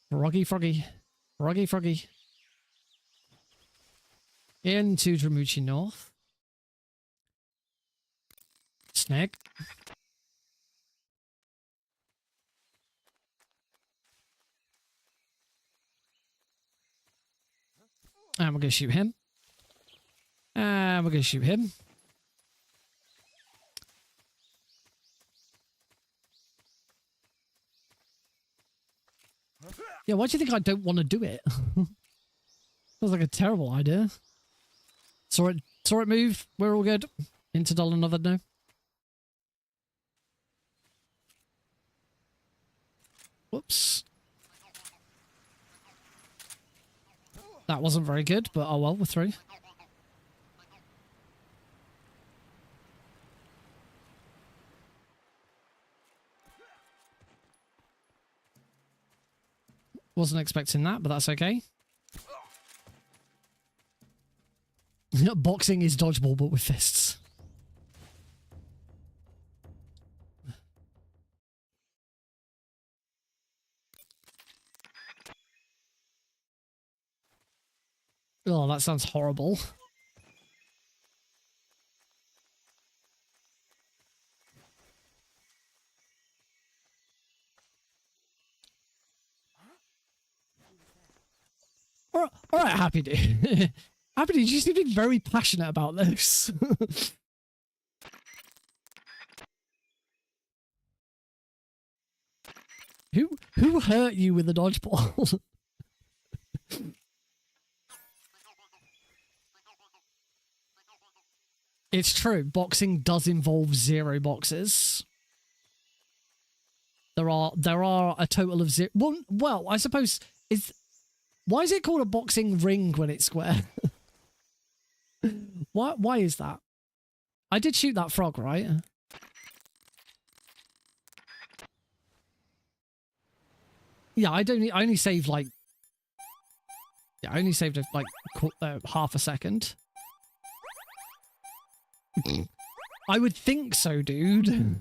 Froggy, froggy. Froggy, froggy. Into Dramuchi North. Snag. And we're going to shoot him. And we're going to shoot him. Yeah, why do you think I don't want to do it? Sounds like a terrible idea. Saw it move. We're all good. Into dollar another no. Whoops. That wasn't very good, but oh well, we're through. Wasn't expecting that, but that's okay. Boxing is dodgeball, but with fists. Oh, that sounds horrible. All right, Happy Dude. Happy Dude, you seem to be very passionate about this. Who hurt you with the dodgeball? It's true. Boxing does involve 0 boxes. There are a total of 0. Well, I suppose why is it called a boxing ring when it's square? Why is that? I did shoot that frog, right? Yeah, I only saved like... Yeah, I only saved like half a second. I would think so, dude.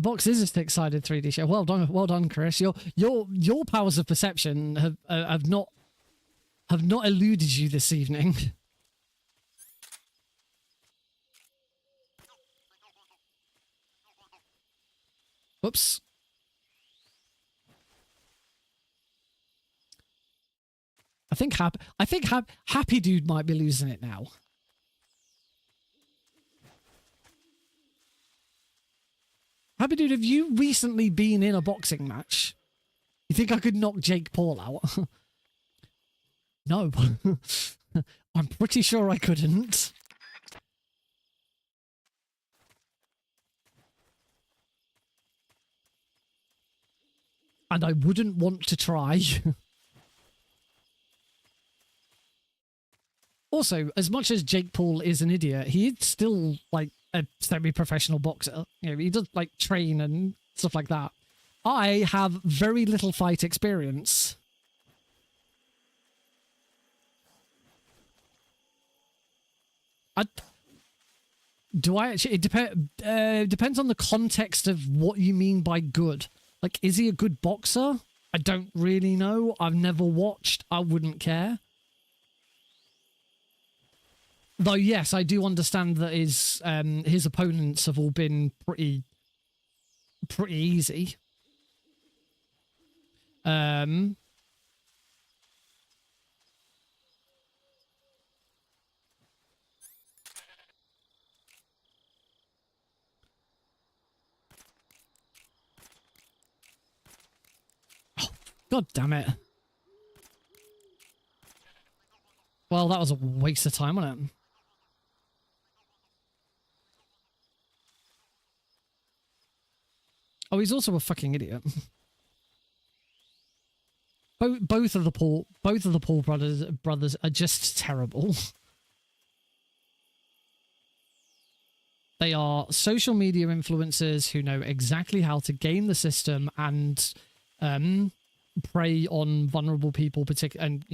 box is a six-sided 3D show. Well done, Chris. Your powers of perception have not eluded you this evening. Whoops. I think Happy Dude might be losing it now. Happy Dude, have you recently been in a boxing match? You think I could knock Jake Paul out? No. I'm pretty sure I couldn't. And I wouldn't want to try. Also, as much as Jake Paul is an idiot, he is still like a semi-professional boxer. You know, he does like train and stuff like that. I have very little fight experience. Do I actually? It depends on the context of what you mean by good. Like, is he a good boxer? I don't really know. I've never watched. I wouldn't care. Though, yes, I do understand that his opponents have all been pretty easy. God damn it. Well, that was a waste of time, wasn't it? Oh, he's also a fucking idiot. Both of the Paul brothers are just terrible. They are social media influencers who know exactly how to game the system and prey on vulnerable people, and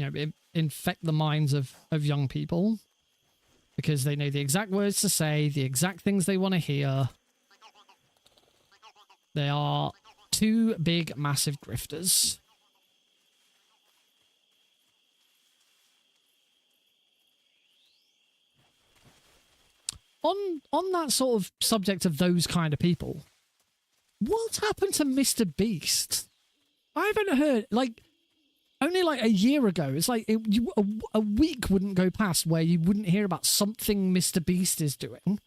infect the minds of young people because they know the exact words to say, the exact things they want to hear. They are two big, massive grifters. On that sort of subject of those kind of people, what happened to Mr. Beast? I haven't heard, like, only like a year ago. It's like a week wouldn't go past where you wouldn't hear about something Mr. Beast is doing.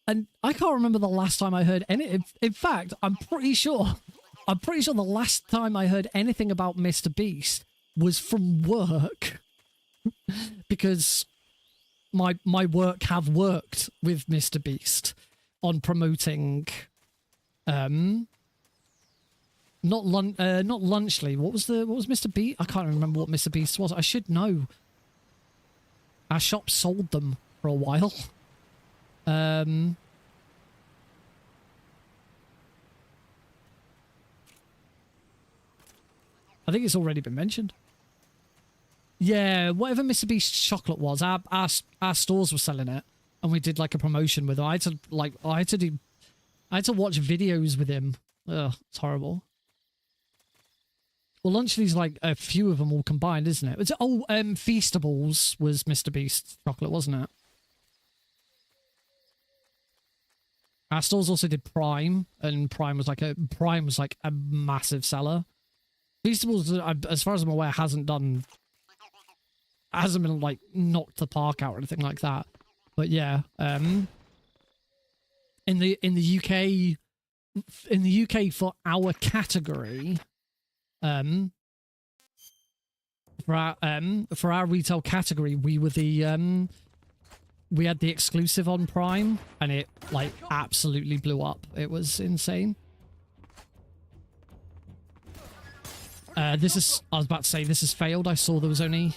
And I can't remember the last time I heard any. In fact, I'm pretty sure the last time I heard anything about Mr. Beast was from work, because my work have worked with Mr. Beast on promoting, not Lunchly. What was Mr. Beast? I can't remember what Mr. Beast was. I should know. Our shop sold them for a while. I think it's already been mentioned. Yeah, whatever Mr. Beast's chocolate was, our stores were selling it, and we did like a promotion with it. I had to watch videos with him. Ugh, it's horrible. Well, Lunchly's like a few of them all combined, isn't it? Feastables was Mr. Beast's chocolate, wasn't it? Our stores also did Prime, and Prime was like a massive seller. Feastables, as far as I'm aware, hasn't been like knocked the park out or anything like that. But yeah, in the UK for our category, for our retail category, we were we had the exclusive on Prime, and it like absolutely blew up. It was insane. I was about to say this has failed. I saw there was only...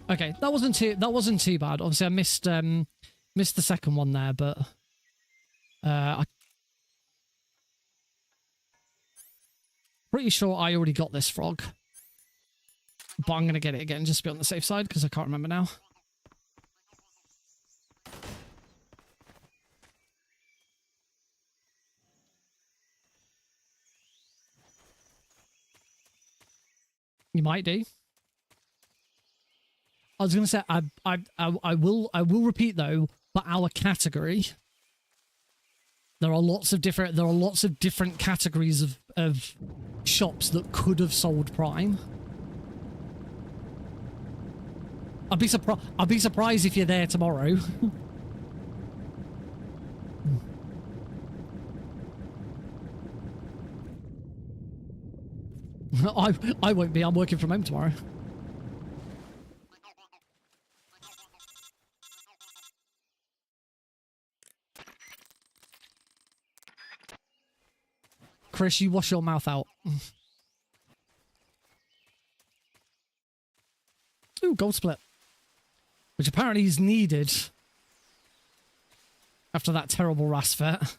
Okay, that wasn't too bad. Obviously, I missed the second one there, but I'm pretty sure I already got this frog. But I'm going to get it again just to be on the safe side because I can't remember now. You might do. I was going to say, I will repeat though, for our category, there are lots of different categories of shops that could have sold Prime. I'd be surprised if you're there tomorrow. I won't be. I'm working from home tomorrow. Chris, you wash your mouth out. Ooh, gold split. Which apparently is needed after that terrible Rasfet.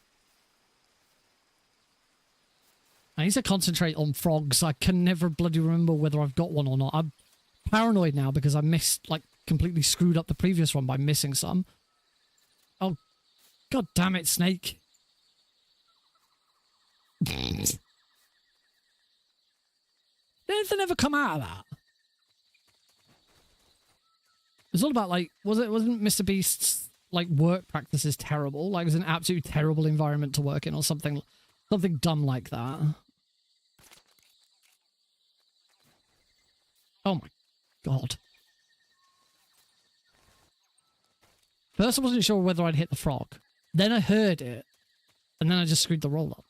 I need to concentrate on frogs. I can never bloody remember whether I've got one or not. I'm paranoid now because I missed, like, completely screwed up the previous one by missing some. Oh, god damn it, Snake. Did anything ever come out of that? It was all about, like, wasn't Mr. Beast's, like, work practices terrible? Like, it was an absolutely terrible environment to work in or something dumb like that. Oh my god. First I wasn't sure whether I'd hit the frog. Then I heard it. And then I just screwed the roll up.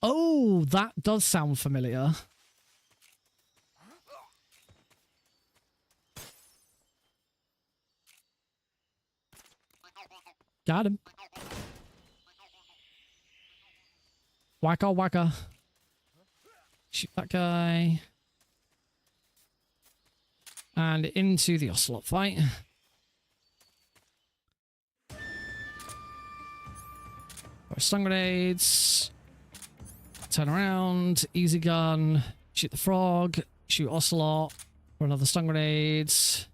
Oh, that does sound familiar. Got him. Wacka wacka. Shoot that guy. And into the ocelot fight. Stun grenades. Turn around. Easy gun. Shoot the frog. Shoot ocelot. For another stun grenades.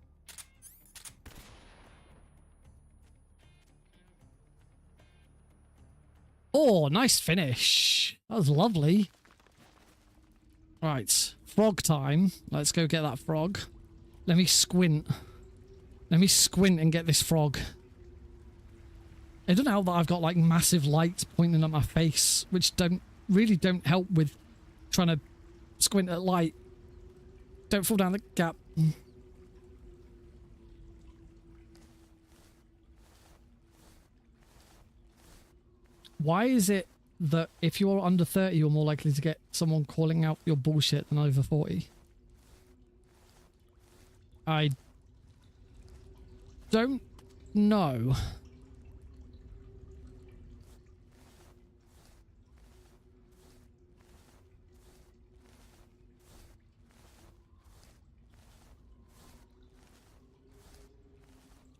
Oh, nice finish. That was lovely. Right. Frog time. Let's go get that frog. Let me squint. Let me squint and get this frog. It doesn't help that I've got like massive lights pointing at my face, which really don't help with trying to squint at light. Don't fall down the gap. Why is it that if you're under 30, you're more likely to get someone calling out your bullshit than over 40? I don't know.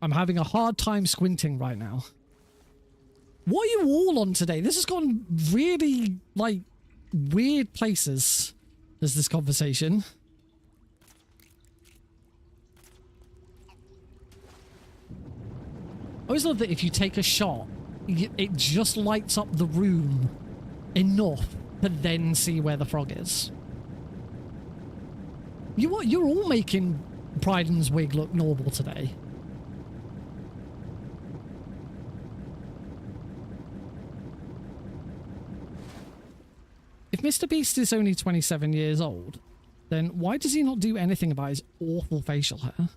I'm having a hard time squinting right now. What are you all on today? This has gone really, like, weird places as this conversation. I always love that if you take a shot, it just lights up the room enough to then see where the frog is. You're all making Bryden's wig look normal today. If Mr. Beast is only 27 years old, then why does he not do anything about his awful facial hair?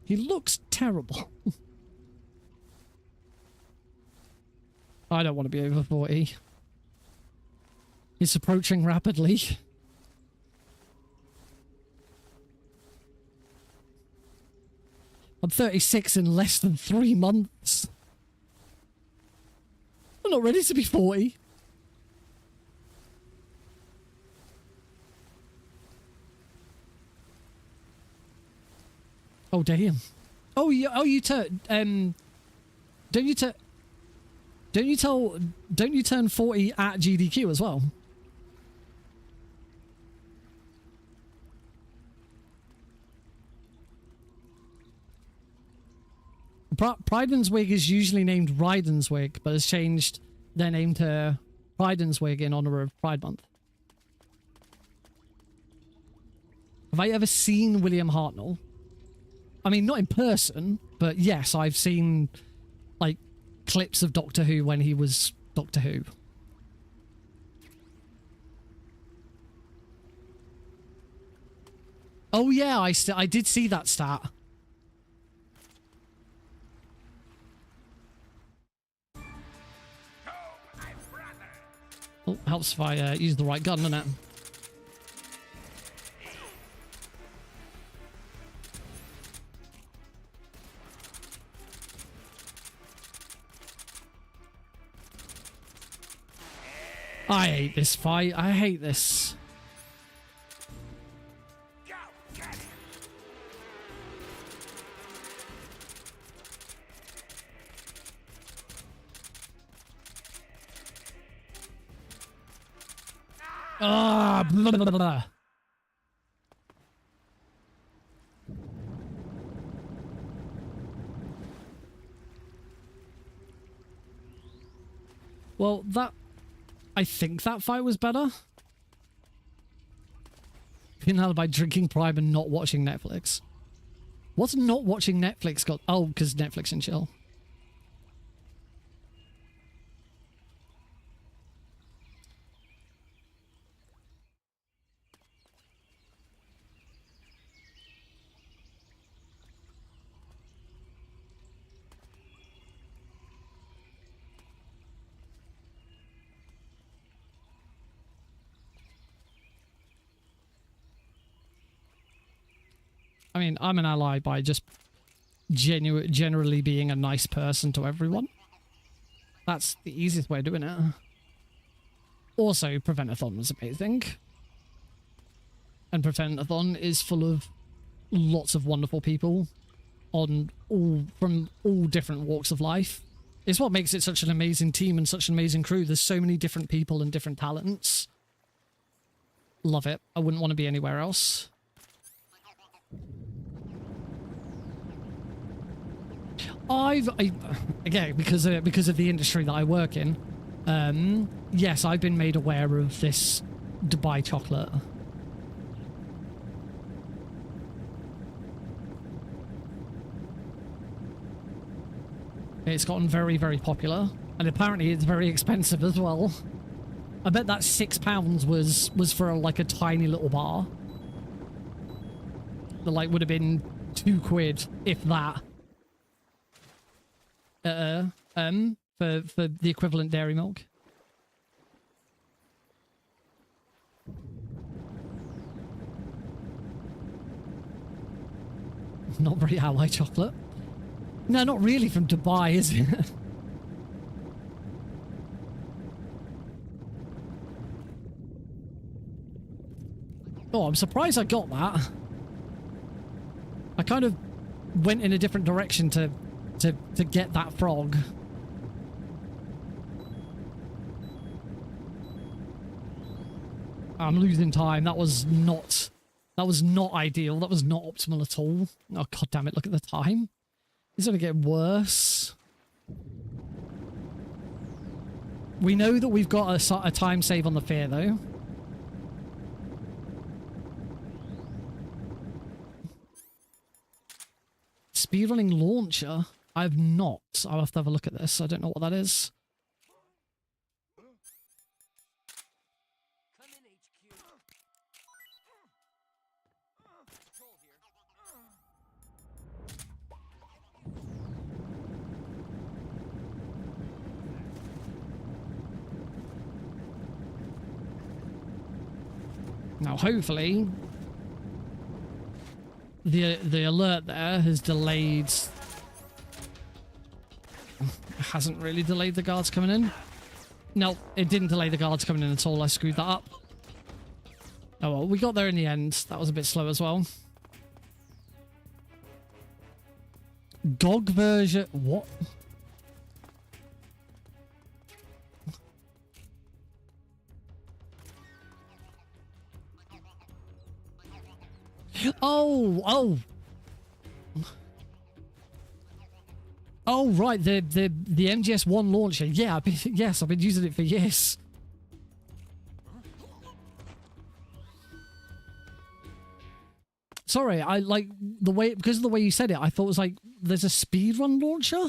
He looks terrible. I don't want to be over 40. It's approaching rapidly. I'm 36 in less than 3 months. I'm not ready to be 40. Oh damn. Oh yeah. Oh, you turn. Don't you turn? Don't you turn 40 at GDQ as well? Prydenswig is usually named Rydenswig, but has changed their name to Prydenswig in honor of Pride Month. Have I ever seen William Hartnell? I mean, not in person, but yes, I've seen, like, clips of Doctor Who when he was Doctor Who. Oh yeah, I did see that stat. Oh, helps if I use the right gun, doesn't it? I hate this fight. I hate this. Ah, blah, blah, blah, blah. Well, I think that fight was better. Being held by drinking Prime and not watching Netflix. What's not watching Netflix got? Oh, because Netflix and chill. I mean, I'm an ally by just generally being a nice person to everyone. That's the easiest way of doing it. Also, Preventathon was amazing. And Preventathon is full of lots of wonderful people from all different walks of life. It's what makes it such an amazing team and such an amazing crew. There's so many different people and different talents. Love it. I wouldn't want to be anywhere else. Again, because of the industry that I work in, yes, I've been made aware of this Dubai chocolate. It's gotten very, very popular, and apparently it's very expensive as well. I bet that £6 was for like a tiny little bar. The like would have been £2, if that. For the equivalent dairy milk. Not very ally chocolate. No, not really from Dubai, is it? Oh, I'm surprised I got that. I kind of went in a different direction to get that frog. I'm losing time. That was not ideal. That was not optimal at all. Oh, god damn it, look at the time. It's going to get worse. We know that we've got a time save on the fear, though. Speedrunning launcher? I have not. I'll have to have a look at this. I don't know what that is. Now, hopefully, the alert there has delayed. Hasn't really delayed the guards coming in. No, it didn't delay the guards coming in at all. I screwed that up. Oh well, we got there in the end. That was a bit slow as well. GOG version. What? Oh. Oh, right, the MGS1 launcher. Yeah, yes, I've been using it for years. Sorry, I like the way, because of the way you said it, I thought it was like, there's a speedrun launcher?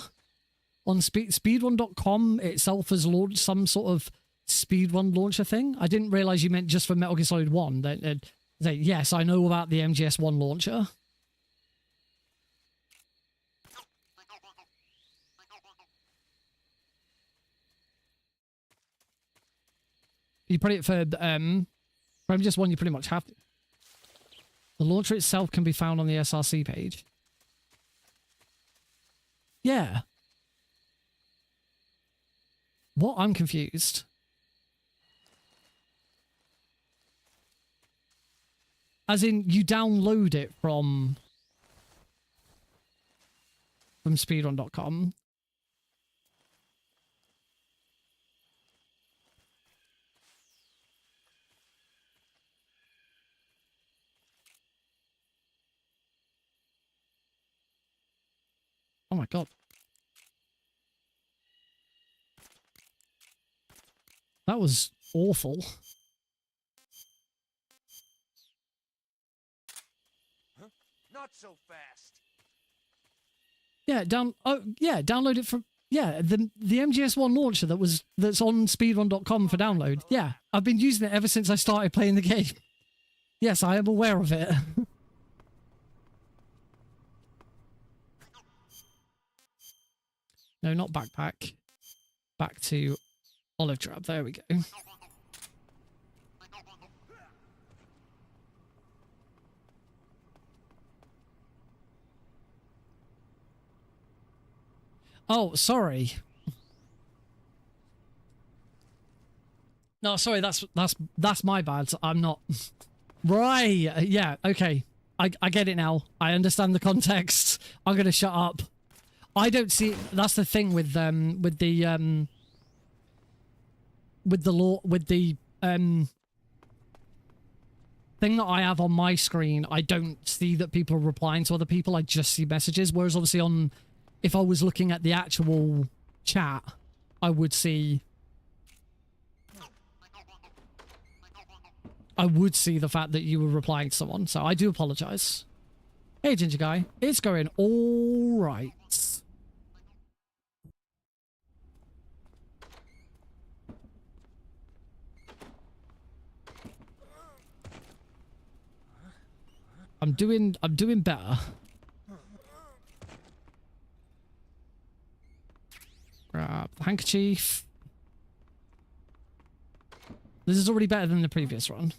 On speedrun.com itself has launched some sort of speedrun launcher thing. I didn't realize you meant just for Metal Gear Solid 1. Yes, I know about the MGS1 launcher. You put it for MGS1, you pretty much have to. The launcher itself can be found on the SRC page. Yeah. What? I'm confused. As in, you download it from speedrun.com. Oh my god. That was awful. Huh? Not so fast. Yeah, download it from the MGS1 launcher that's on speedrun.com for download. Yeah, I've been using it ever since I started playing the game. Yes, I am aware of it. No, not backpack. Back to olive drab. There we go. Oh, sorry. No, sorry. That's my bad. I'm not. Right. Yeah. Okay. I get it now. I understand the context. I'm gonna shut up. I don't see. That's the thing with the thing that I have on my screen. I don't see that people are replying to other people. I just see messages. Whereas obviously on, if I was looking at the actual chat, I would see the fact that you were replying to someone. So I do apologize. Hey, Ginger Guy. It's going all right. I'm doing better. Grab the handkerchief. This is already better than the previous run.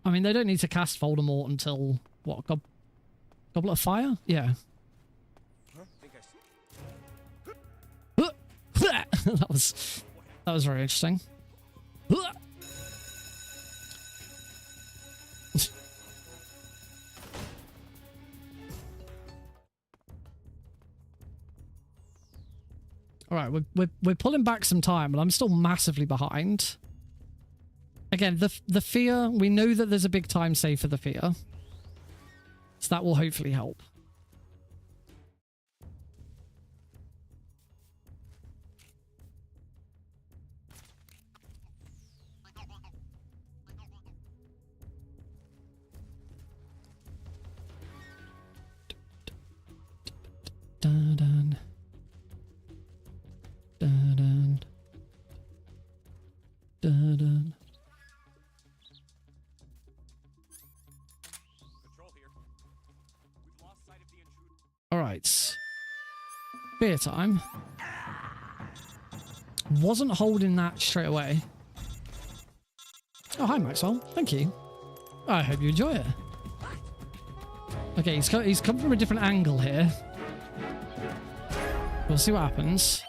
I mean, they don't need to cast Voldemort until what? Goblet of Fire? Yeah. That was very interesting. All right, we're pulling back some time, but I'm still massively behind. Again, the fear, we know that there's a big time save for the fear, so that will hopefully help. Dun, dun. Dun, dun. Dun, dun. All right. Beer time. Wasn't holding that straight away. Oh, hi, Maxwell. Thank you. I hope you enjoy it. Okay, he's come from a different angle here. We'll see what happens.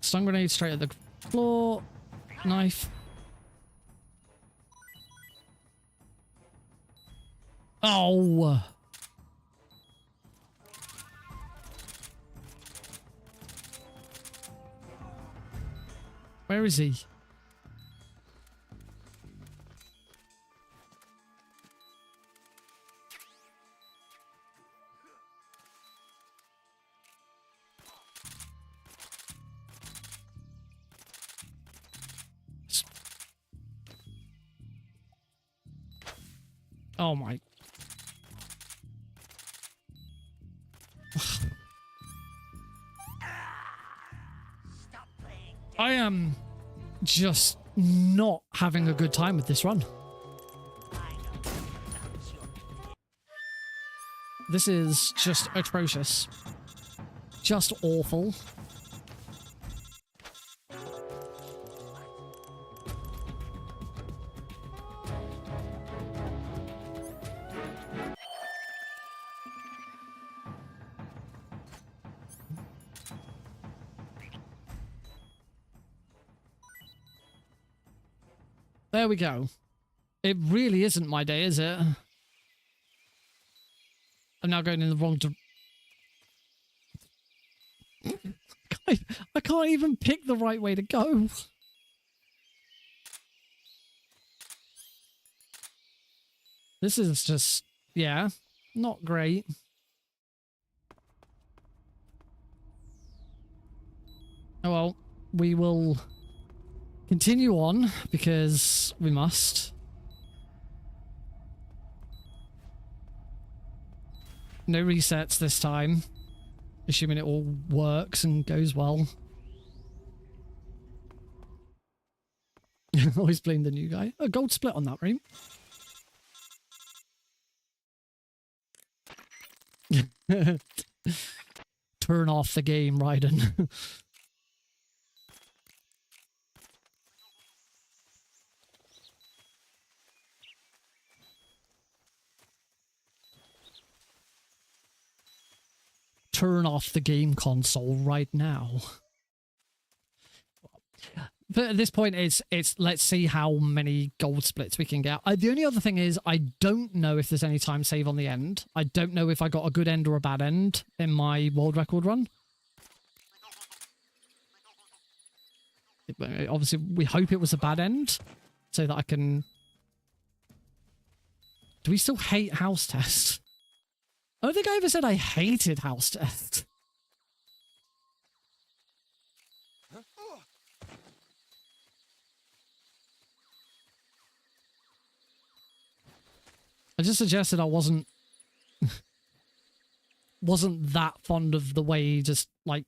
Stun grenade straight at the floor. Knife. Oh. Where is he? Oh my. I am just not having a good time with this run. This is just atrocious. Just awful. There we go. It really isn't my day, is it? I'm now going in the wrong direction. I can't even pick the right way to go. This is just, yeah, not great. Oh well, we will continue on because we must. No resets this time, assuming it all works and goes well. Always blame the new guy. A gold split on that room. Turn off the game, Raiden. Turn off the game console right now. But at this point, it's let's see how many gold splits we can get. The only other thing is I don't know if there's any time save on the end. I don't know if I got a good end or a bad end in my world record run. Obviously, we hope it was a bad end so that I can... Do we still hate house test? I don't think I ever said I hated house test. I just suggested I wasn't that fond of the way he just like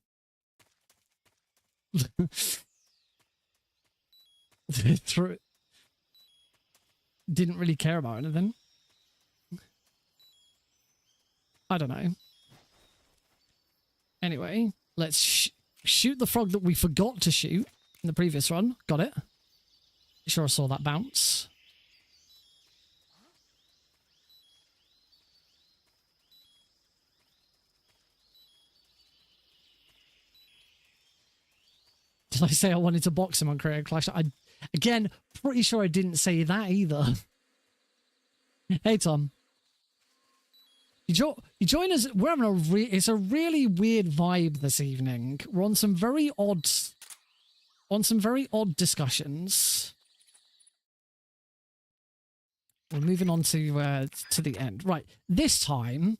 through didn't really care about anything. I don't know. Anyway, let's shoot the frog that we forgot to shoot in the previous run. Got it. Sure I saw that bounce. Did I say I wanted to box him on Creative Clash? Again, pretty sure I didn't say that either. Hey, Tom. You join us. We're having it's a really weird vibe this evening. We're on some very odd discussions. We're moving on to the end. Right. This time,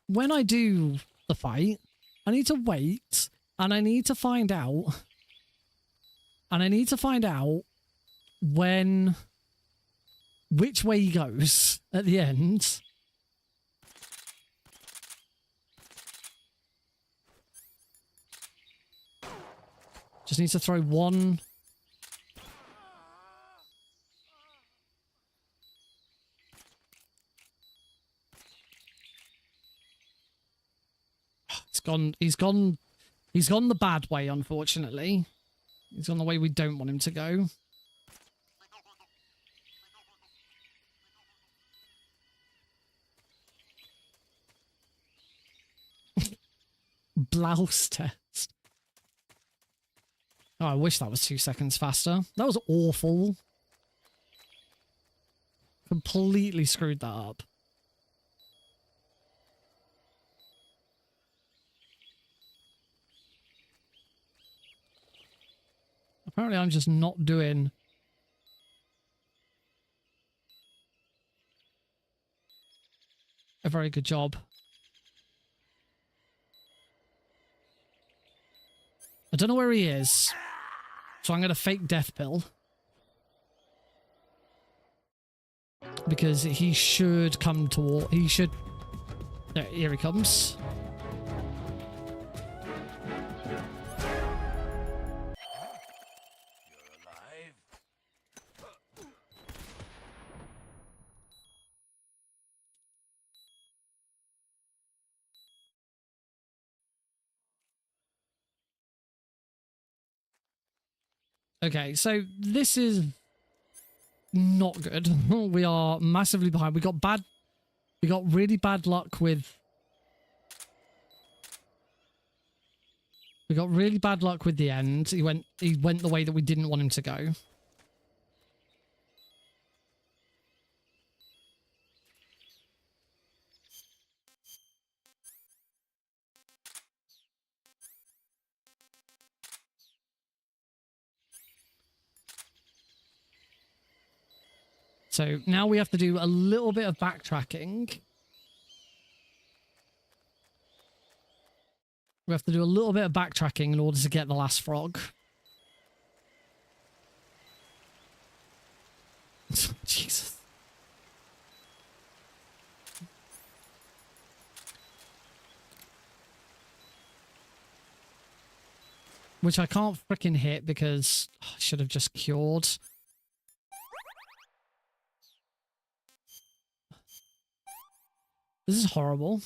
when I do the fight, I need to wait and I need to find out. And I need to find out which way he goes at the end. Just need to throw one. He's gone the bad way, unfortunately. He's gone the way we don't want him to go. Blouse test. Oh, I wish that was 2 seconds faster. That was awful. Completely screwed that up. Apparently I'm just not doing a very good job. I don't know where he is, so I'm going to fake death pill. Because he should come toward... He should... There, here he comes. Okay, so this is not good. We are massively behind. We got really bad luck with... We got really bad luck with the end. He went the way that we didn't want him to go. So now we have to do a little bit of backtracking. We have to do a little bit of backtracking in order to get the last frog. Jesus. Which I can't freaking hit because I should have just cured. This is horrible.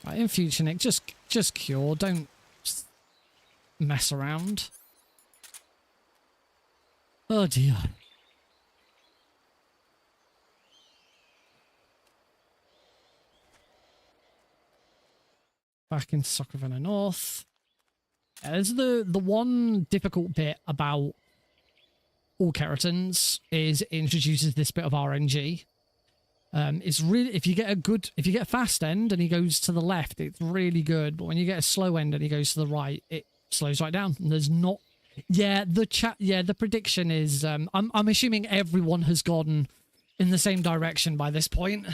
Right, in future, Nick, just cure. Don't mess around. Oh dear. Back in Soccervina North. There's the one difficult bit about all keratins is it introduces this bit of RNG. It's really, if you get a fast end and he goes to the left, it's really good. But when you get a slow end and he goes to the right, it slows right down. And there's not, the prediction is, I'm assuming everyone has gone in the same direction by this point.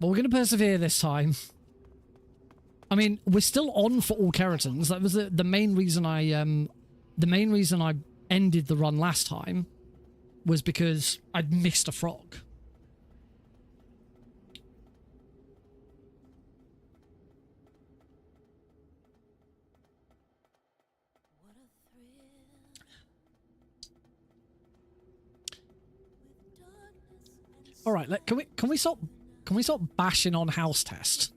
But we're going to persevere this time. I mean, we're still on for all keratins. That was the main reason I ended the run last time, was because I'd missed a frog. All right, can we stop bashing on house test?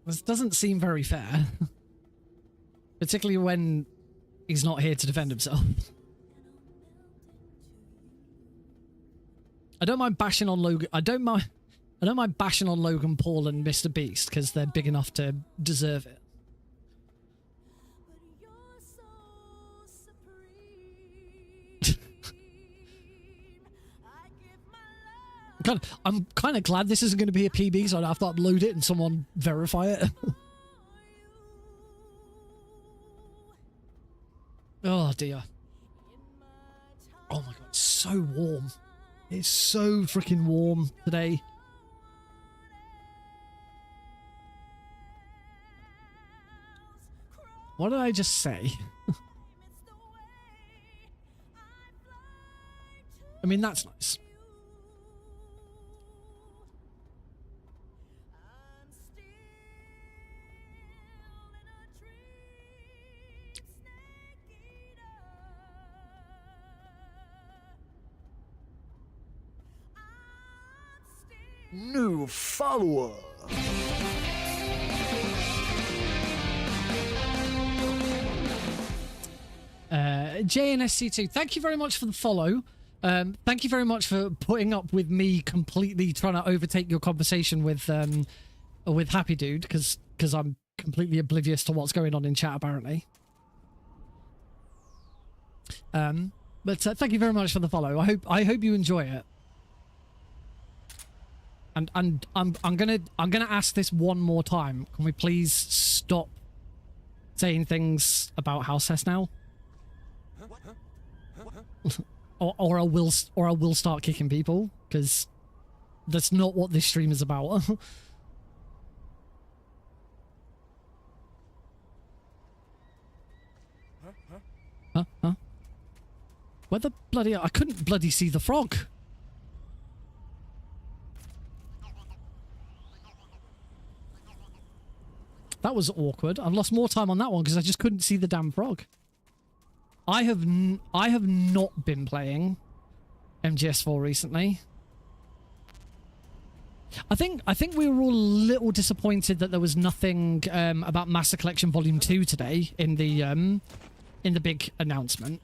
This doesn't seem very fair. Particularly when he's not here to defend himself. I don't mind bashing on Logan. I don't mind bashing on Logan Paul and Mr. Beast because they're big enough to deserve it. I'm kind of glad this isn't going to be a PB, so I don't have to upload it and someone verify it. Oh dear. Oh my god, it's so warm. It's so freaking warm today. What did I just say? I mean, that's nice. New follower. JNSC2, thank you very much for the follow. Thank you very much for putting up with me completely trying to overtake your conversation with Happy Dude, because I'm completely oblivious to what's going on in chat apparently. But thank you very much for the follow. I hope you enjoy it. And I'm gonna ask this one more time. Can we please stop saying things about house test now? or I will start kicking people, because that's not what this stream is about. Huh? Where the bloody... I couldn't bloody see the frog. That was awkward. I've lost more time on that one because I just couldn't see the damn frog. I have not been playing MGS4 recently. I think we were all a little disappointed that there was nothing about Master Collection Volume 2 today in the big announcement.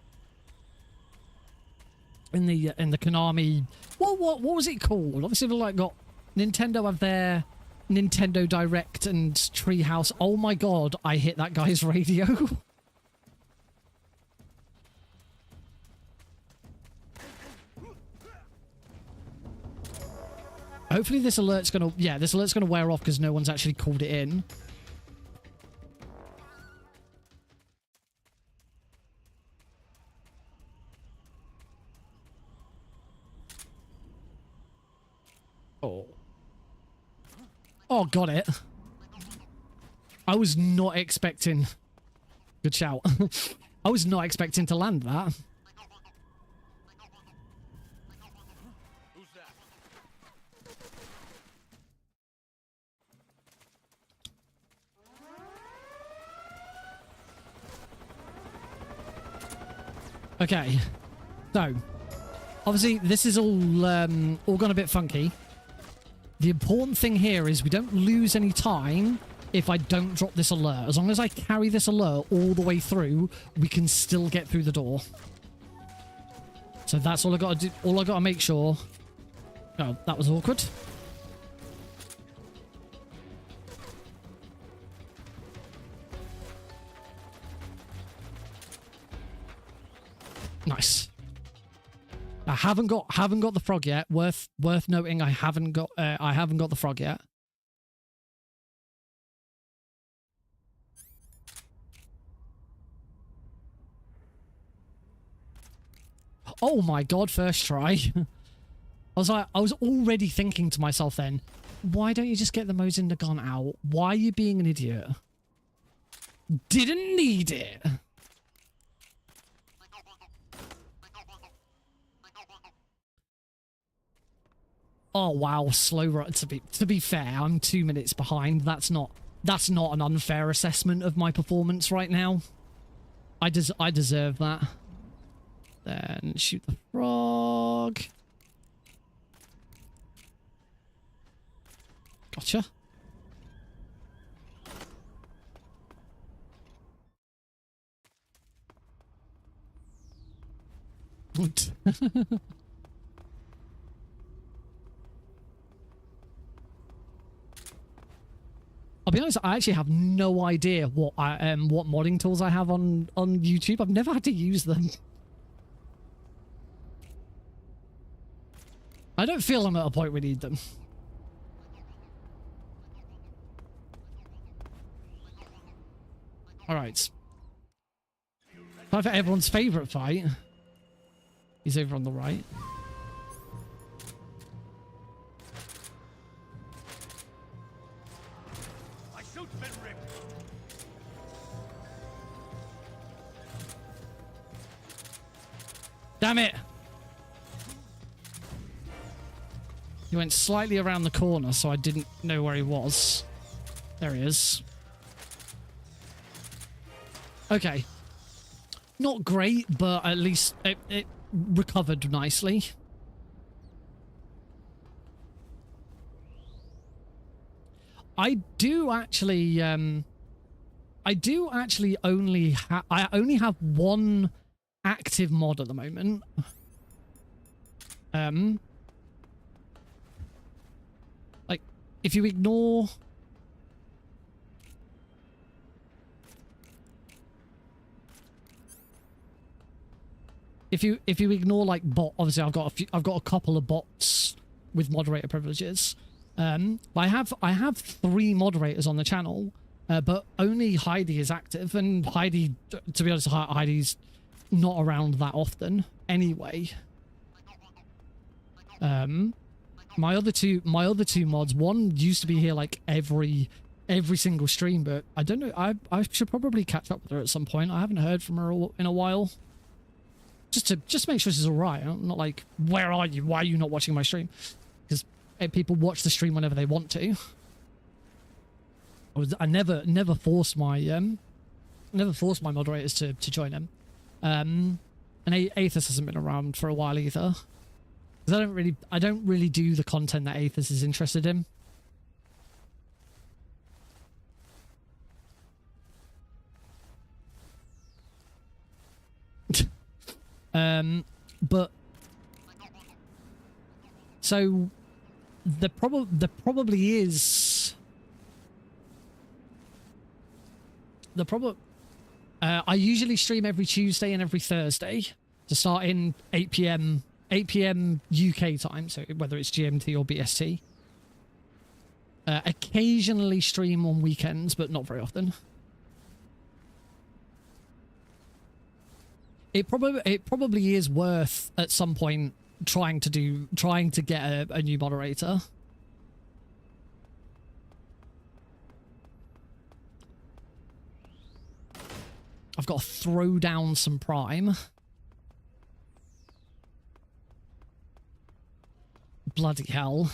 In the Konami, what was it called? Obviously, they like got Nintendo have their Nintendo Direct and Treehouse. Oh my god! I hit that guy's radio. Hopefully, this alert's gonna wear off because no one's actually called it in. Oh, got it. I was not expecting... Good shout. I was not expecting to land that. Who's that? Okay. So, obviously, this is all gone a bit funky. The important thing here is we don't lose any time if I don't drop this alert. As long as I carry this alert all the way through, we can still get through the door. So that's all I got to do. All I got to make sure... Oh, that was awkward. Nice. I haven't got the frog yet. Worth noting, I haven't got the frog yet. Oh my god! First try. I was already thinking to myself then, why don't you just get the Mosinda gun out? Why are you being an idiot? Didn't need it. Oh wow, slow run. To be fair, I'm 2 minutes behind. That's not an unfair assessment of my performance right now. I deserve that. Then shoot the frog. Gotcha. I'll be honest, I actually have no idea what modding tools I have on YouTube. I've never had to use them. I don't feel I'm at a point we need them. Alright. Time for everyone's favourite fight. He's over on the right. Damn it! He went slightly around the corner, so I didn't know where he was. There he is. Okay. Not great, but at least it recovered nicely. I only have one active mod at the moment. Like, if you ignore... if you ignore like bot, obviously I've got a couple of bots with moderator privileges. But I have 3 moderators on the channel, but only Heidi is active, and Heidi, to be honest, Heidi's not around that often anyway. My other two mods, one used to be here like every single stream, but I don't know. I should probably catch up with her at some point. I haven't heard from her in a while. Just to make sure she's all right. I'm not like, where are you? Why are you not watching my stream? Because people watch the stream whenever they want to. I never forced my moderators to join them. And Aethys hasn't been around for a while either. Because I don't really do the content that Aethys is interested in. But so there probably is the problem. I usually stream every Tuesday and every Thursday to start in 8 p.m. UK time, so whether it's GMT or BST. Occasionally stream on weekends, but not very often. It probably is worth at some point trying to get a new moderator. I've got to throw down some Prime. Bloody hell.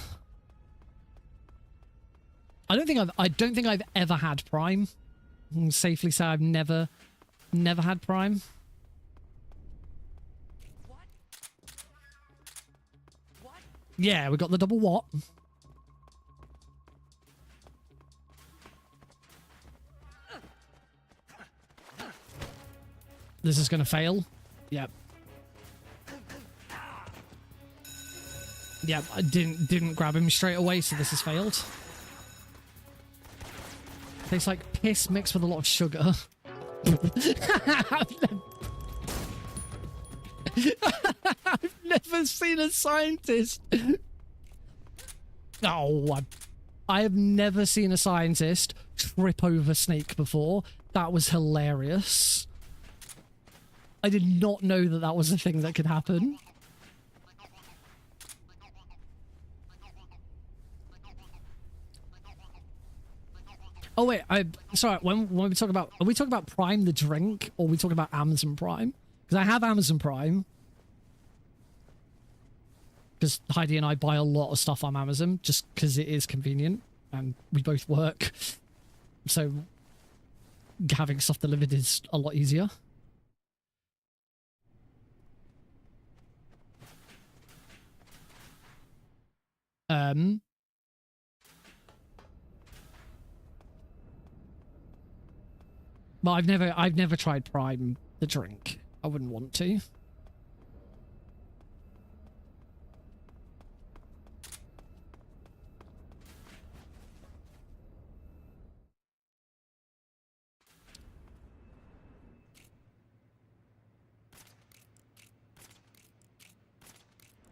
I don't think I've ever had Prime. I can safely say I've never had Prime. Yeah, we got the double what? This is going to fail. Yep. Yep, I didn't grab him straight away, so this has failed. Tastes like piss mixed with a lot of sugar. I've never seen a scientist. Oh, I have never seen a scientist trip over Snake before. That was hilarious. I did not know that that was a thing that could happen. Oh wait, sorry. When we talk about, are we talking about Prime the drink, or are we talking about Amazon Prime? Because I have Amazon Prime. Because Heidi and I buy a lot of stuff on Amazon, just because it is convenient, and we both work, so having stuff delivered is a lot easier. But I've never tried Prime the drink. I wouldn't want to.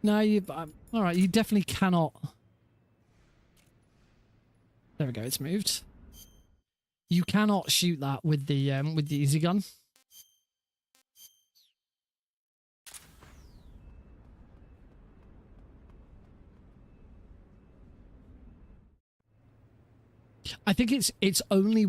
No, all right. You definitely cannot. There we go. It's moved. You cannot shoot that with the easy gun. I think it's only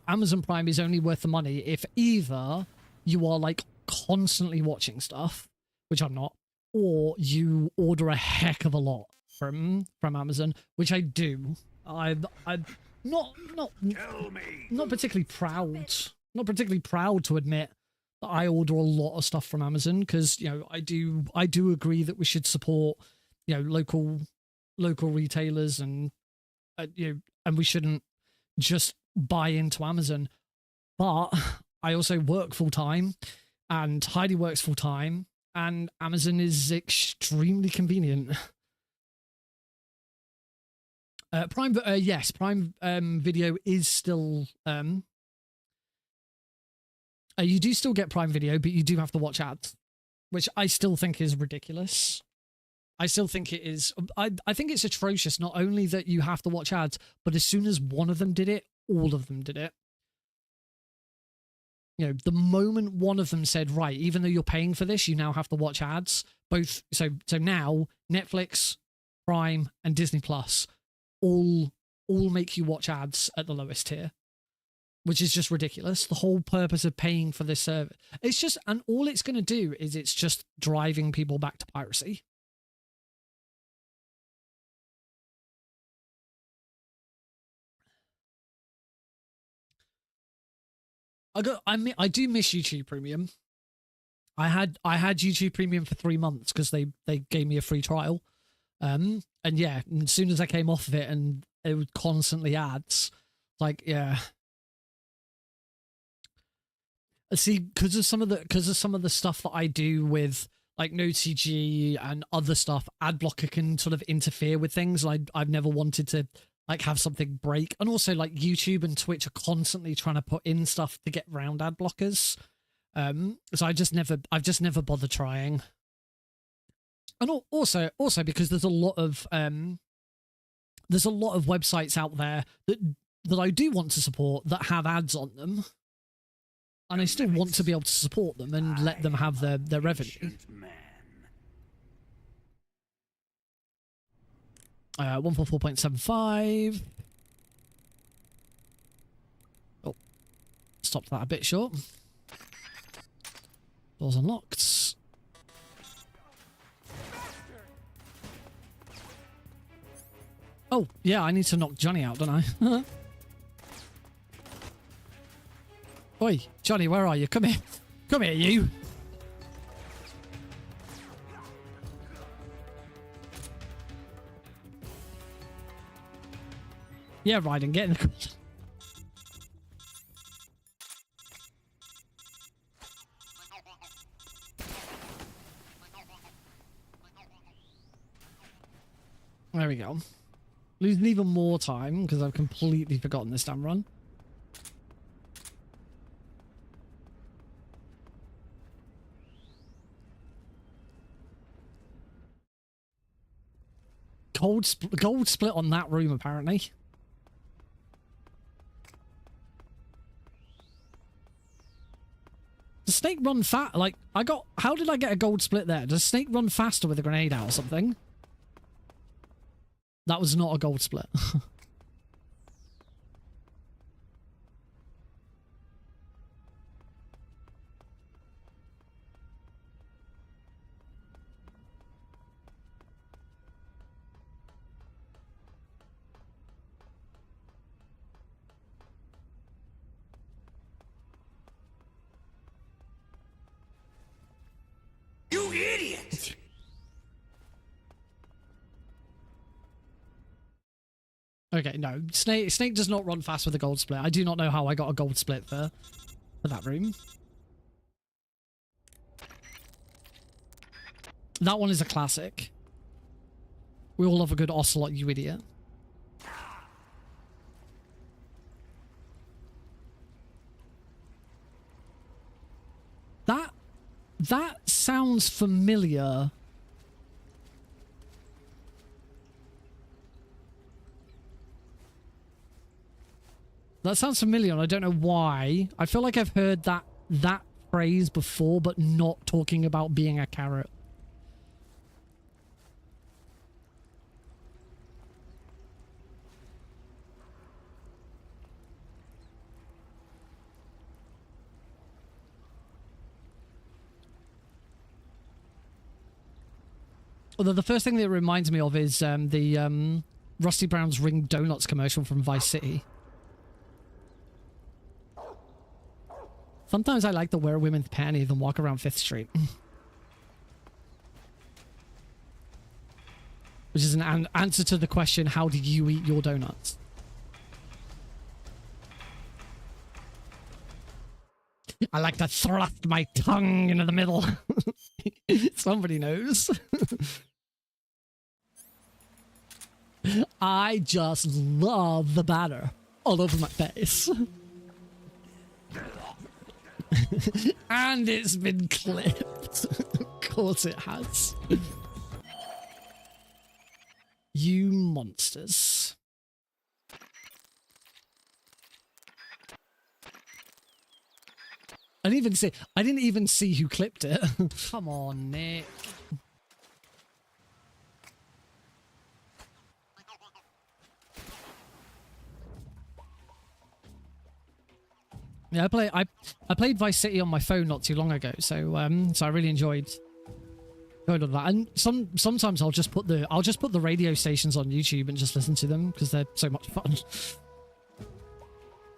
Amazon Prime is only worth the money if either you are like constantly watching stuff, which I'm not, or you order a heck of a lot from Amazon, which I do. I'm not particularly proud. Not particularly proud to admit that I order a lot of stuff from Amazon, because you know I do agree that we should support, you know, local retailers, and you know, and we shouldn't just buy into Amazon. But I also work full time, and Heidi works full time, and Amazon is extremely convenient. Prime, yes, Prime Video is still. You do still get Prime Video, but you do have to watch ads, which I still think is ridiculous. I still think it is. I think it's atrocious, not only that you have to watch ads, but as soon as one of them did it, all of them did it. You know, the moment one of them said, right, even though you're paying for this, you now have to watch ads. Both, so now Netflix, Prime, and Disney Plus all make you watch ads at the lowest tier, which is just ridiculous. The whole purpose of paying for this service, it's just, and all it's going to do is it's just driving people back to piracy. I do miss YouTube Premium. I had YouTube Premium for 3 months because they gave me a free trial. And yeah, as soon as I came off of it and it would constantly ads, like, yeah. See, because of some of the stuff that I do with like NoTG and other stuff, ad blocker can sort of interfere with things. I've never wanted to like have something break, and also like YouTube and Twitch are constantly trying to put in stuff to get around ad blockers. So I've just never bothered trying. And also because there's a lot of websites out there that I do want to support that have ads on them, and I still want to be able to support them and let them have their revenue. 144.75. Oh, stopped that a bit short. Doors unlocked. Oh, yeah, I need to knock Johnny out, don't I? Oi, Johnny, where are you? Come here. Come here, you. Yeah, Ryden, get in the car. There we go. Losing even more time because I've completely forgotten this damn run. Gold split on that room, apparently. Does Snake run fast? Like, how did I get a gold split there? Does Snake run faster with a grenade out or something? That was not a gold split. You idiot! Okay, no. Snake does not run fast with a gold split. I do not know how I got a gold split for that room. That one is a classic. We all love a good Ocelot, you idiot. That sounds familiar. That sounds familiar, and I don't know why. I feel like I've heard that phrase before, but not talking about being a carrot. Although the first thing that it reminds me of is the Rusty Brown's Ring Donuts commercial from Vice City. Sometimes I like to wear women's panties and walk around 5th Street. Which is an answer to the question, how do you eat your donuts? I like to thrust my tongue into the middle. Somebody knows. I just love the batter all over my face. And it's been clipped. course it has. You monsters. I didn't even see who clipped it. Come on, Nick. Yeah, I played Vice City on my phone not too long ago, so I really enjoyed all that. And sometimes I'll just put the radio stations on YouTube and just listen to them because they're so much fun.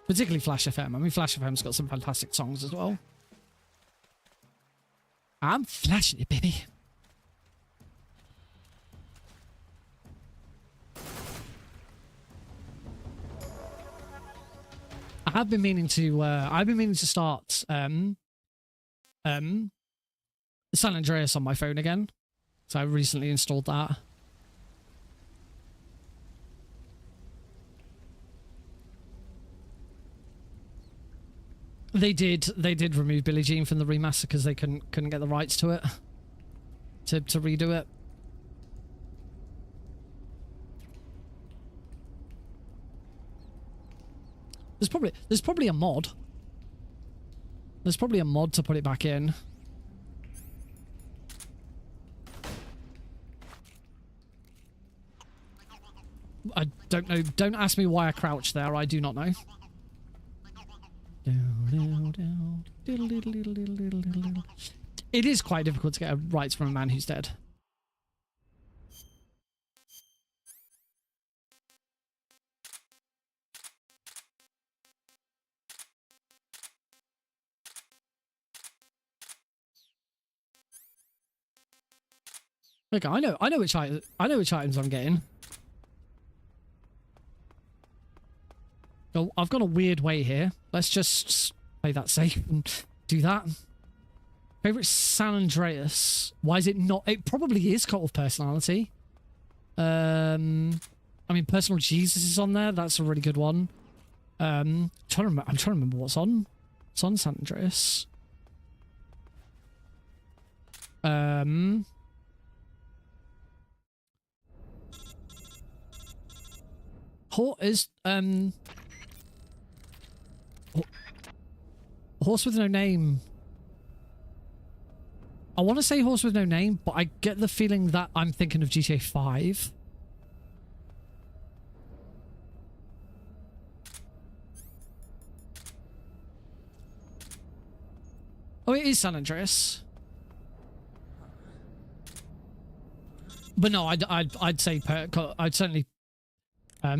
Particularly Flash FM. I mean, Flash FM's got some fantastic songs as well. I'm flashing it, baby. I've been meaning to start San Andreas on my phone again. So I recently installed that. They did remove Billie Jean from the remaster because they couldn't get the rights to it. To redo it. There's probably a mod. There's probably a mod to put it back in. I don't know. Don't ask me why I crouched there. I do not know. It is quite difficult to get rights from a man who's dead. Okay, I know which items I'm getting. Oh, I've got a weird way here. Let's just play that safe and do that. Favorite San Andreas. Why is it not? It probably is Cult of Personality. I mean, Personal Jesus is on there. That's a really good one. I'm trying to remember what's on. It's on San Andreas. Horse with No Name. I want to say Horse with No Name, but I get the feeling that I'm thinking of GTA 5. Oh, it is San Andreas. But no, I'd say I'd certainly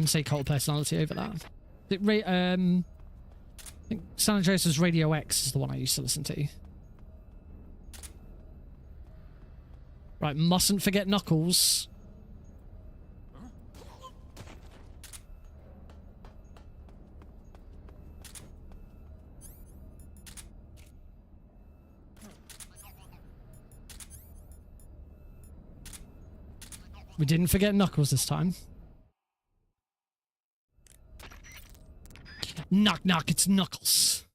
say Cult of Personality over that. I think San Andreas' Radio X is the one I used to listen to. Right, mustn't forget Knuckles. We didn't forget Knuckles this time. Knock, knock, it's Knuckles.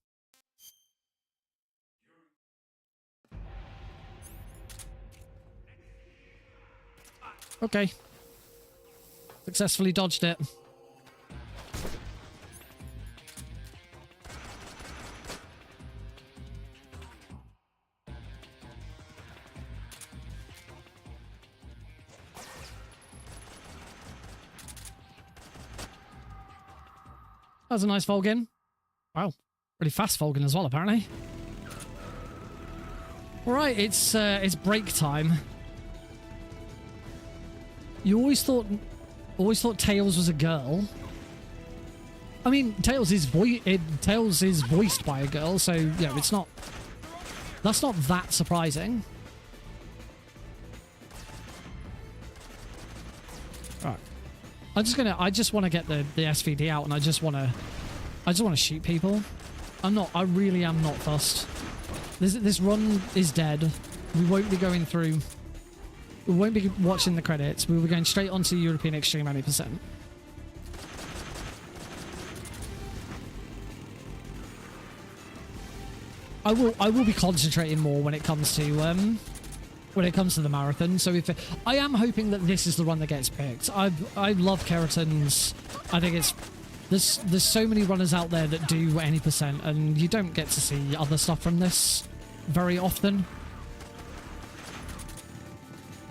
Okay. Successfully dodged it. That was a nice Volgin. Wow. Really fast Volgin as well, apparently. Alright, it's break time. You always thought Tails was a girl. I mean, Tails is voiced by a girl, so yeah, that's not that surprising. Right. I just want to get the SVD out, and I just want to shoot people. I really am not fussed. This run is dead. We won't be going through. We won't be watching the credits. We were going straight onto European Extreme 90%. I will be concentrating more when it comes to when it comes to the marathon. So I am hoping that this is the run that gets picked. I love Keratin's. I think there's so many runners out there that do any percent, and you don't get to see other stuff from this very often.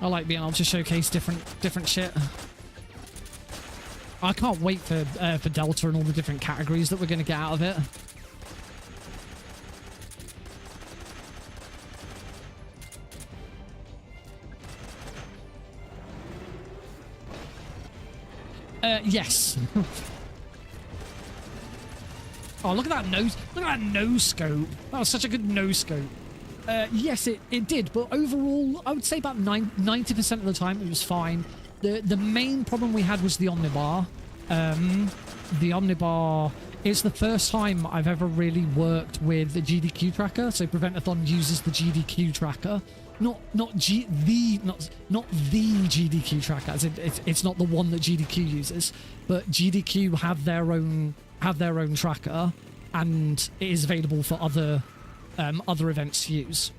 I like being able to showcase different shit. I can't wait for Delta and all the different categories that we're going to get out of it. Yes. Oh, look at that nose! Look at that nose scope. That was such a good nose scope. Yes, it did, but overall, I would say about 90% of the time it was fine. The main problem we had was the Omnibar. The Omnibar is the first time I've ever really worked with the GDQ tracker. So Preventathon uses the GDQ tracker, not the GDQ tracker. As it's not the one that GDQ uses, but GDQ have their own tracker, and it is available for other events to use.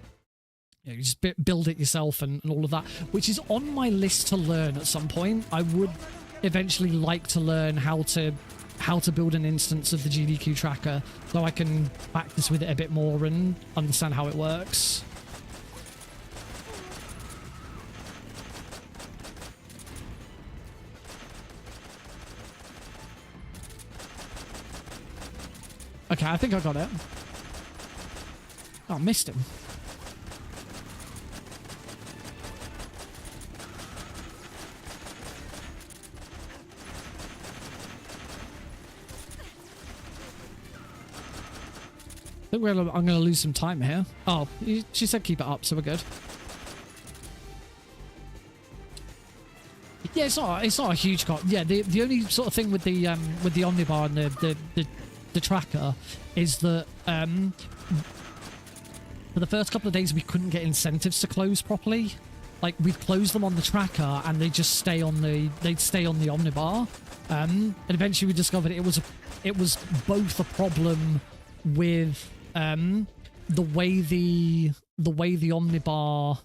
You just build it yourself and all of that, which is on my list to learn at some point. I would eventually like to learn how to build an instance of the GDQ tracker so I can practice with it a bit more and understand how it works. Okay, I think I got it. Oh, I missed him. I think I'm going to lose some time here. Oh, she said keep it up, so we're good. Yeah, it's not a huge cost. Yeah, the only sort of thing with the Omnibar and the tracker is that for the first couple of days we couldn't get incentives to close properly. Like, we'd close them on the tracker and they'd stay on the Omnibar. And eventually we discovered it was both a problem with the way the Omnibar,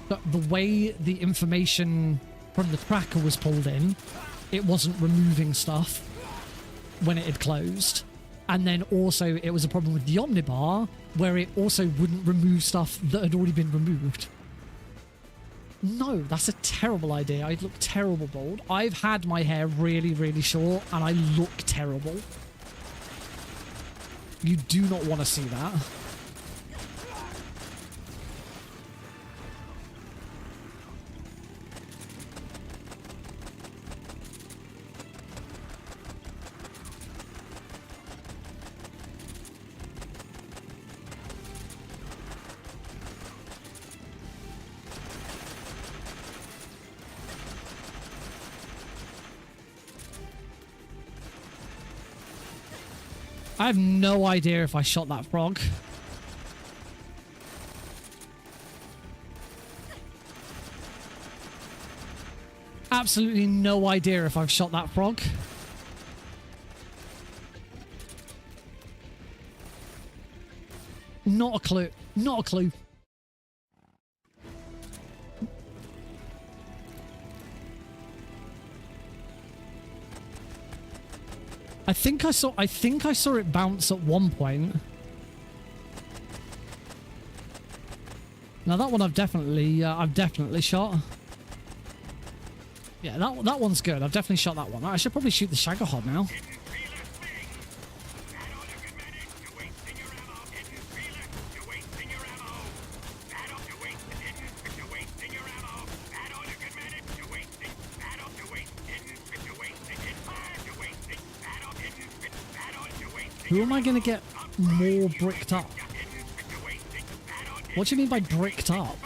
the way the information from the tracker was pulled in, it wasn't removing stuff when it had closed. And then also it was a problem with the Omnibar, where it also wouldn't remove stuff that had already been removed. No, that's a terrible idea. I look terrible bald. I've had my hair really, really short, and I look terrible. You do not want to see that. I have no idea if I shot that frog. Absolutely no idea if I've shot that frog. Not a clue. Not a clue. I think I saw it bounce at one point. Now that one I've definitely shot. Yeah, that one's good. I've definitely shot that one. I should probably shoot the Shagahod now. Who am I going to get more bricked up? What do you mean by bricked up?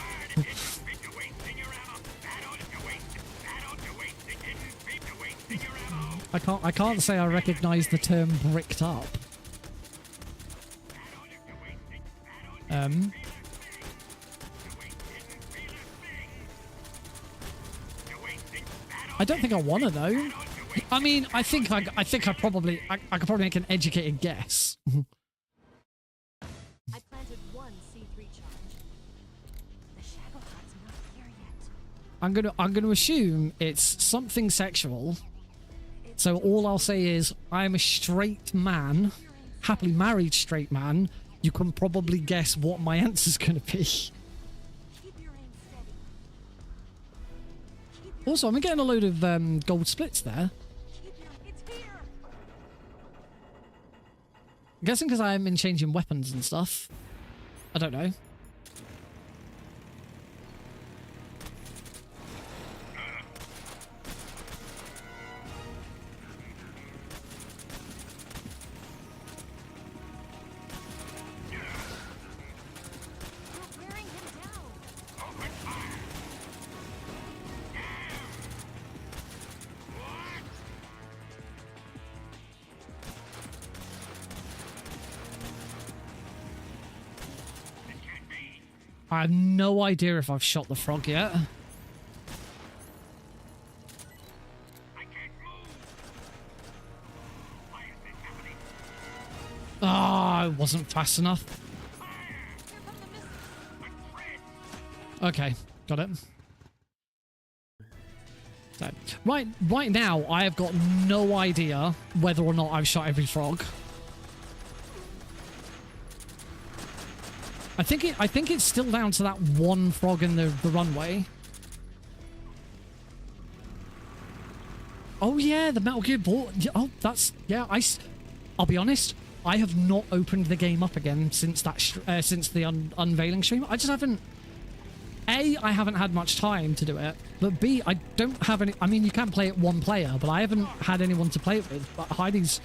I can't say I recognize the term bricked up. I don't think I want to though. I mean, I think I could probably make an educated guess. I planted one C3 charge. The Shagahot's not I'm gonna assume it's something sexual. So all I'll say is I'm a straight man, happily married straight man. You can probably guess what my answer's gonna be. Also, I'm getting a load of gold splits there. I'm guessing because I haven't been changing weapons and stuff. I don't know. I have no idea if I've shot the frog yet. Ah, it wasn't fast enough. Okay, got it. So, right now, I have got no idea whether or not I've shot every frog. I think it's still down to that one frog in the runway. Oh yeah, the Metal Gear board. Oh, that's yeah. I'll be honest. I have not opened the game up again since that since the unveiling stream. I just haven't. A, I haven't had much time to do it, but B, I don't have any. I mean, you can play it one player, but I haven't had anyone to play it with. But Heidi's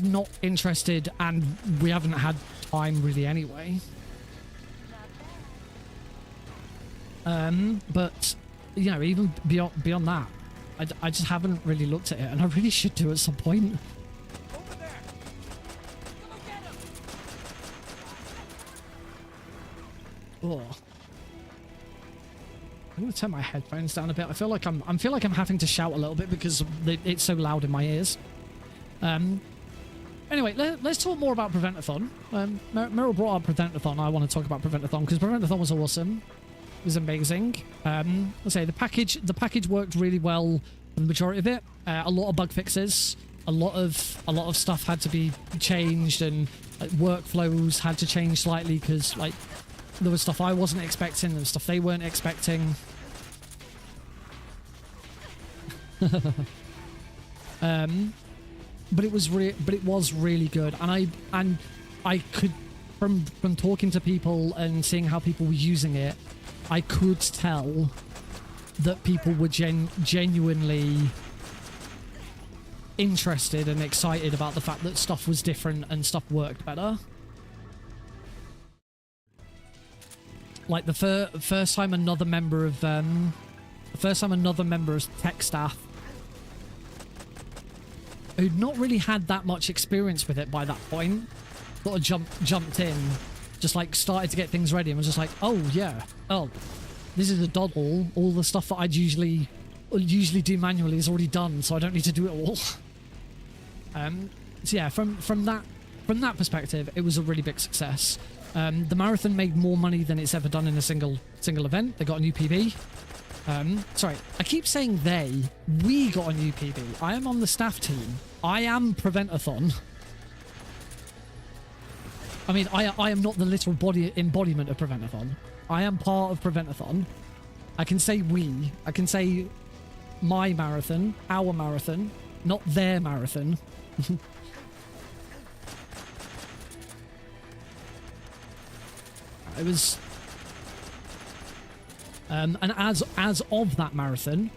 not interested, and we haven't had time really anyway. But you know, even beyond that, I just haven't really looked at it, and I really should do at some point. Over there. Look at him. Oh. I'm gonna turn my headphones down a bit. I feel like I'm having to shout a little bit because it's so loud in my ears. Anyway, let's talk more about Preventathon. Meryl brought up Preventathon. I want to talk about Preventathon because Preventathon was awesome. It was amazing. Let's say the package worked really well for the majority of it. A lot of bug fixes. A lot of stuff had to be changed, and like, workflows had to change slightly because like there was stuff I wasn't expecting. There was stuff they weren't expecting. But it was really good, and I could from talking to people and seeing how people were using it, I could tell that people were genuinely interested and excited about the fact that stuff was different and stuff worked better. Like the first time another member of tech staff who'd not really had that much experience with it by that point sort of jumped in, just like started to get things ready and was just like, oh yeah, oh, this is a doddle. All the stuff that I'd usually do manually is already done, so I don't need to do it all. So yeah, from that perspective, it was a really big success. The marathon made more money than it's ever done in a single event. They got a new PB. Sorry, I keep saying they. We got a new PB. I am on the staff team. I am Preventathon. I mean, I am not the literal body embodiment of Preventathon. I am part of Preventathon. I can say we. I can say my marathon, our marathon, not their marathon. It was... and as of that marathon,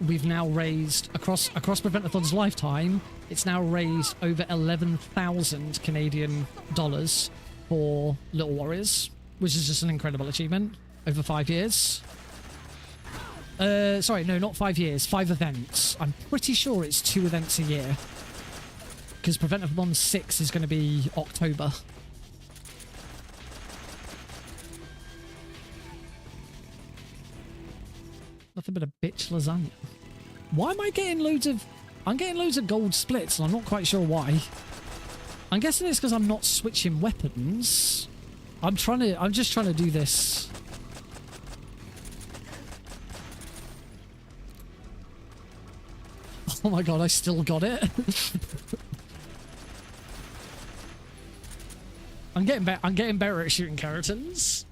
we've now raised, across Preventathon's lifetime, it's now raised over 11,000 Canadian dollars for Little Warriors, which is just an incredible achievement over 5 years. Sorry, no, not 5 years, 5 events. I'm pretty sure it's 2 events a year, because Preventathon 6 is going to be October. Nothing but a bitch lasagna. Why am I getting loads of... I'm getting loads of gold splits, and I'm not quite sure why. I'm guessing it's because I'm not switching weapons. I'm just trying to do this Oh my god, I still got it. I'm getting better at shooting keratin's.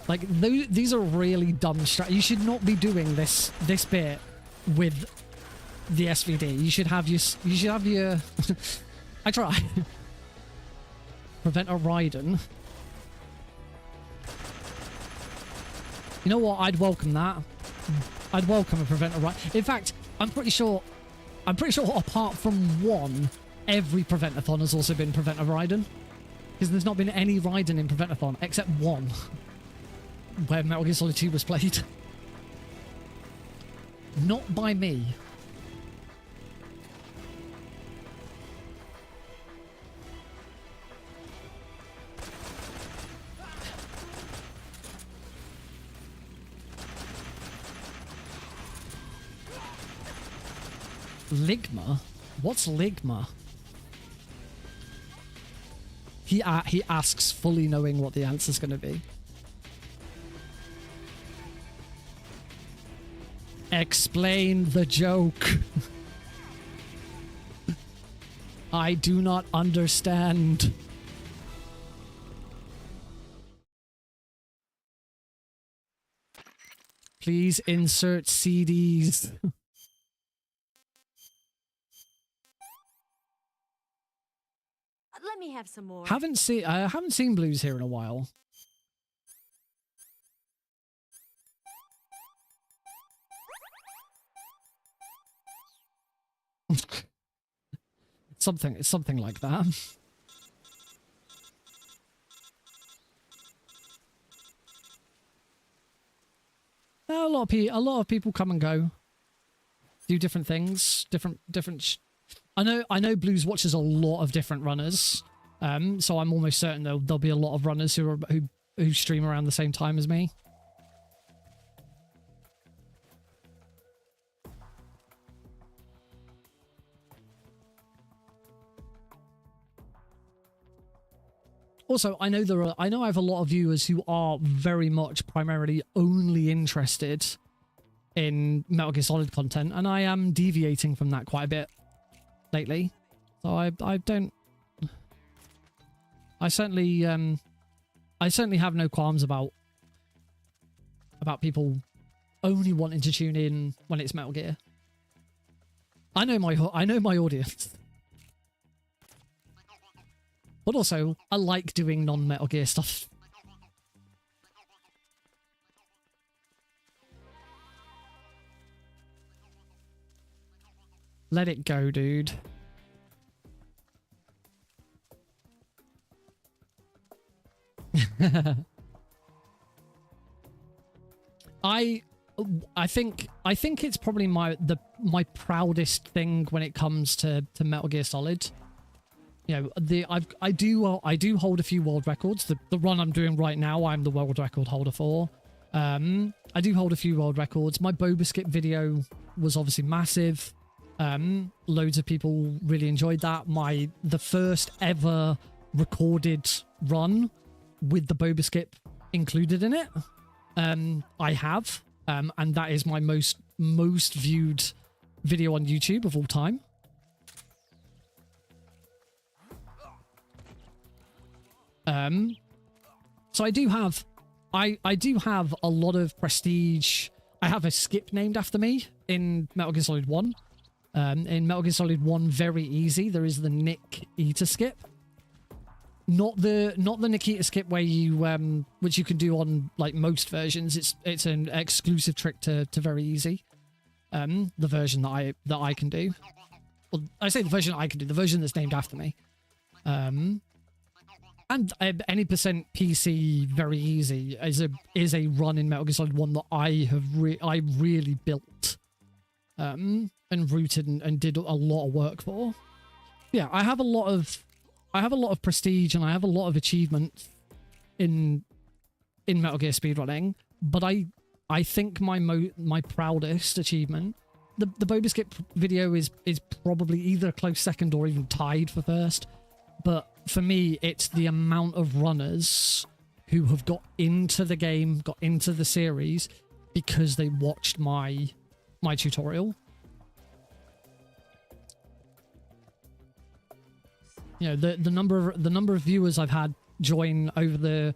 Like these are really dumb strat. You should not be doing this bit with the SVD. You should have your I try. Prevent a Raiden. You know what? I'd welcome that. I'd welcome a Prevent a Raiden. In fact, I'm pretty sure apart from one, every Preventathon has also been Prevent a Raiden. Because there's not been any Raiden in Preventathon except one. Where Metal Gear Solid 2 was played. Not by me. Ligma? What's Ligma? He asks, fully knowing what the answer's going to be. Explain the joke. I do not understand. Please insert CDs. Let me have some more. I haven't seen Blues here in a while. It's something like that. A lot of people come and go, do different things, I know Blues watches a lot of different runners, so I'm almost certain there'll be a lot of runners who stream around the same time as me. Also, I know I have a lot of viewers who are very much primarily only interested in Metal Gear Solid content, and I am deviating from that quite a bit lately. So I certainly have no qualms about people only wanting to tune in when it's Metal Gear. I know my audience. But also, I like doing non-Metal Gear stuff. Let it go, dude. I think it's probably my proudest thing when it comes to Metal Gear Solid. You know, I do hold a few world records. The run I'm doing right now, I'm the world record holder for. I do hold a few world records. My Boba Skip video was obviously massive. Loads of people really enjoyed that. The first ever recorded run with the Boba Skip included in it. I have, and that is my most viewed video on YouTube of all time. So I do have a lot of prestige. I have a skip named after me in Metal Gear Solid 1. In Metal Gear Solid 1, very easy, there is the Nick Eater skip. Not the Nick Eater skip where you which you can do on like most versions. It's an exclusive trick to very easy. The version that I can do. Well, I say the version I can do, the version that's named after me. And any percent PC very easy is a run in Metal Gear Solid 1 that I really built and rooted and did a lot of work for. Yeah, I have a lot of prestige and I have a lot of achievements in Metal Gear speedrunning, but I think my proudest achievement, the Boba Skip video is probably either a close second or even tied for first. But for me, it's the amount of runners who have got into the game, got into the series because they watched my tutorial. You know, the number of viewers I've had join over the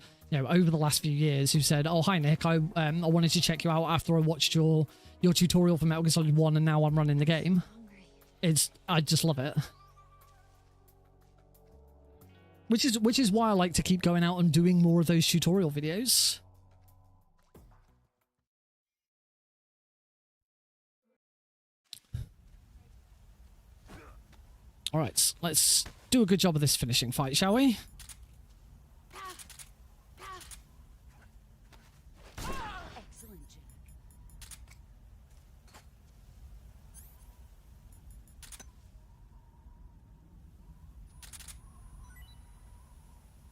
last few years who said, "Oh, hi Nick, I wanted to check you out after I watched your tutorial for Metal Gear Solid 1 and now I'm running the game." I just love it. Which is why I like to keep going out and doing more of those tutorial videos. All right, let's do a good job of this finishing fight, shall we? Excellent, Jack.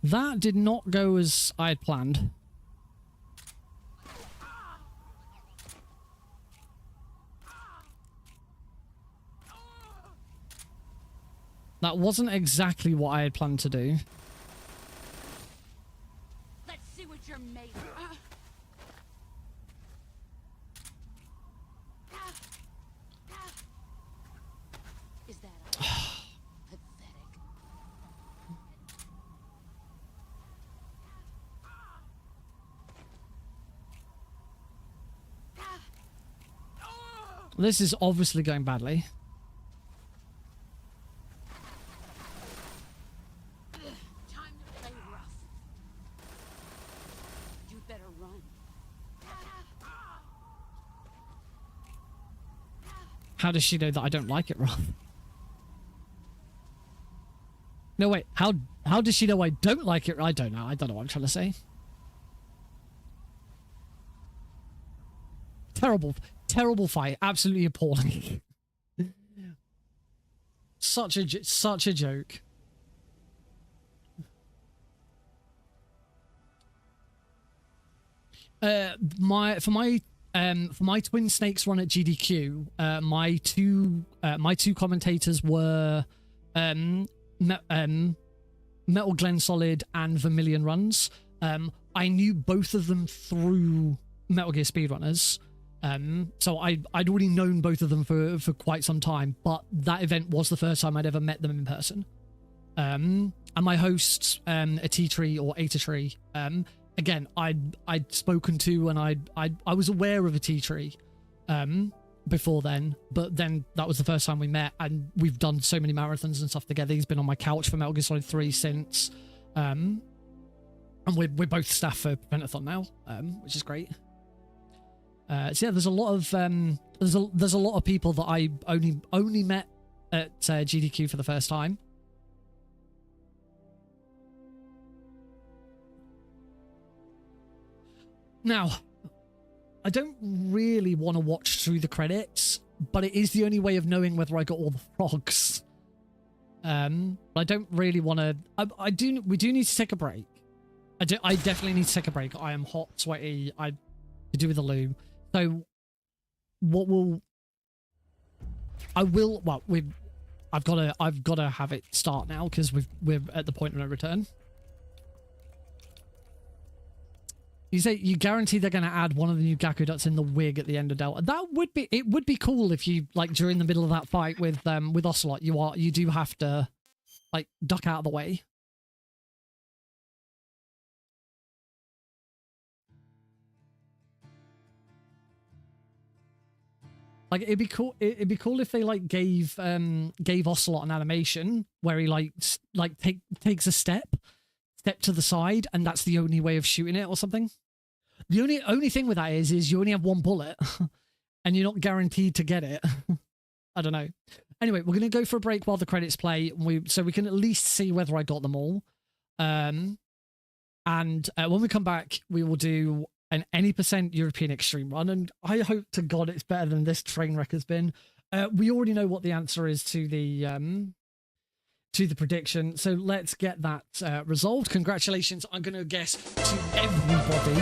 That did not go as I had planned. That wasn't exactly what I had planned to do. Let's see what you're made of. Is that pathetic? This is obviously going badly. Time to play rough. You better run. How does she know that I don't like it, Rob? No, wait. How does she know I don't like it? I don't know. I don't know what I'm trying to say. Terrible fight. Absolutely appalling. Such a joke. For my Twin Snakes run at GDQ, my two commentators were Metal Glen Solid and Vermilion runs. I knew both of them through Metal Gear Speedrunners. So I'd already known both of them for quite some time, but that event was the first time I'd ever met them in person. And my hosts, Atitree or Atatree, again, I'd spoken to and I was aware of Atitree before then, but then that was the first time we met, and we've done so many marathons and stuff together. He's been on my couch for Metal Gear Solid 3 since, and we're both staff for Pentathon now, which is great. So yeah, there's a lot of there's a lot of people that I only met at GDQ for the first time. Now, I don't really want to watch through the credits, but it is the only way of knowing whether I got all the frogs. I don't really want to. We do need to take a break. I definitely need to take a break. I am hot, sweaty. I could do with a loo. So, I've got to have it start now because we're at the point of no return. You say you guarantee they're going to add one of the new Gaku Ducks in the wig at the end of Delta. It would be cool if you, like, during the middle of that fight with Ocelot, you do have to, like, duck out of the way. Like, it'd be cool if they, like, gave Ocelot an animation where he takes a step to the side, and that's the only way of shooting it or something. The only thing with that is you only have one bullet and you're not guaranteed to get it. I don't know. Anyway, we're going to go for a break while the credits play, so we can at least see whether I got them all. And when we come back, we will do an any % European Extreme run, and I hope to God it's better than this train wreck has been. We already know what the answer is to the prediction, so let's get that resolved. Congratulations, I'm going to guess to everybody.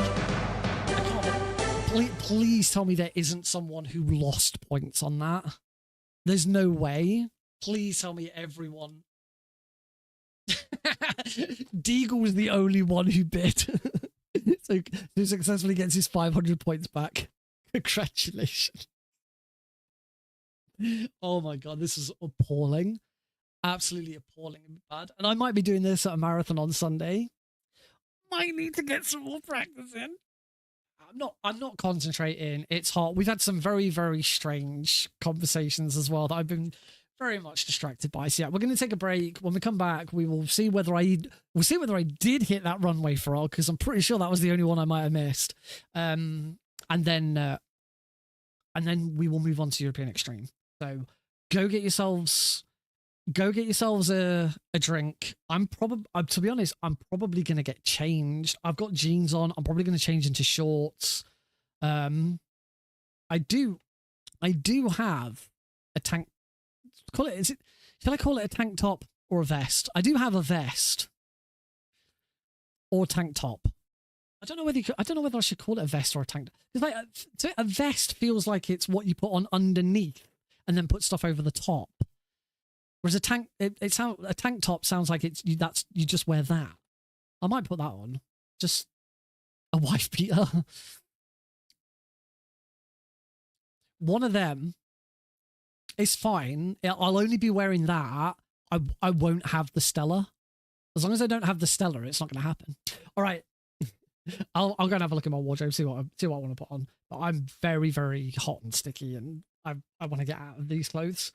Please tell me there isn't someone who lost points on that. There's no way. Please tell me everyone. Deagle was the only one who bid. So who successfully gets his 500 points back. Congratulations. Oh my god, this is appalling. Absolutely appalling and bad. And I might be doing this at a marathon on Sunday. Might need to get some more practice in. I'm not concentrating. It's hot. We've had some very, very strange conversations as well that I've been very much distracted by. So yeah, we're going to take a break. When we come back, we will see whether I did hit that runway frog, because I'm pretty sure that was the only one I might have missed. And then we will move on to European Extreme. So go get yourselves a drink. To be honest, I'm probably going to get changed. I've got jeans on. I'm probably going to change into shorts. I do have a tank. Shall I call it a tank top or a vest? I do have a vest or tank top. I don't know whether I should call it a vest or a tank top. Because a vest feels like it's what you put on underneath and then put stuff over the top. Whereas a tank top sounds like you just wear that. I might put that on. Just a wife beater. One of them is fine. I'll only be wearing that. I won't have the Stella. As long as I don't have the Stella, it's not going to happen. All right. I'll go and have a look at my wardrobe, see what I want to put on. But I'm very, very hot and sticky, and I want to get out of these clothes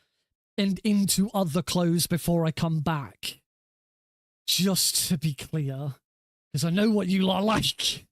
and into other clothes before I come back. Just to be clear, because I know what you lot like.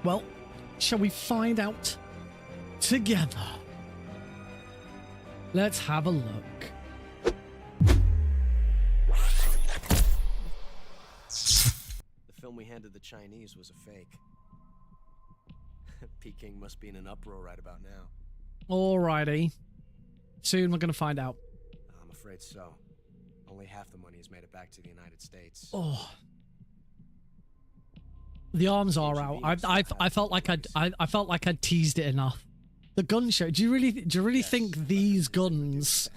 Well, shall we find out together? Let's have a look. The film we handed the Chinese was a fake. Peking must be in an uproar right about now. Alrighty. Soon we're going to find out. I'm afraid so. Only half the money has made it back to the United States. Oh. The arms are out. I felt like I felt like I'd teased it enough. The gun show. Do you really think these guns,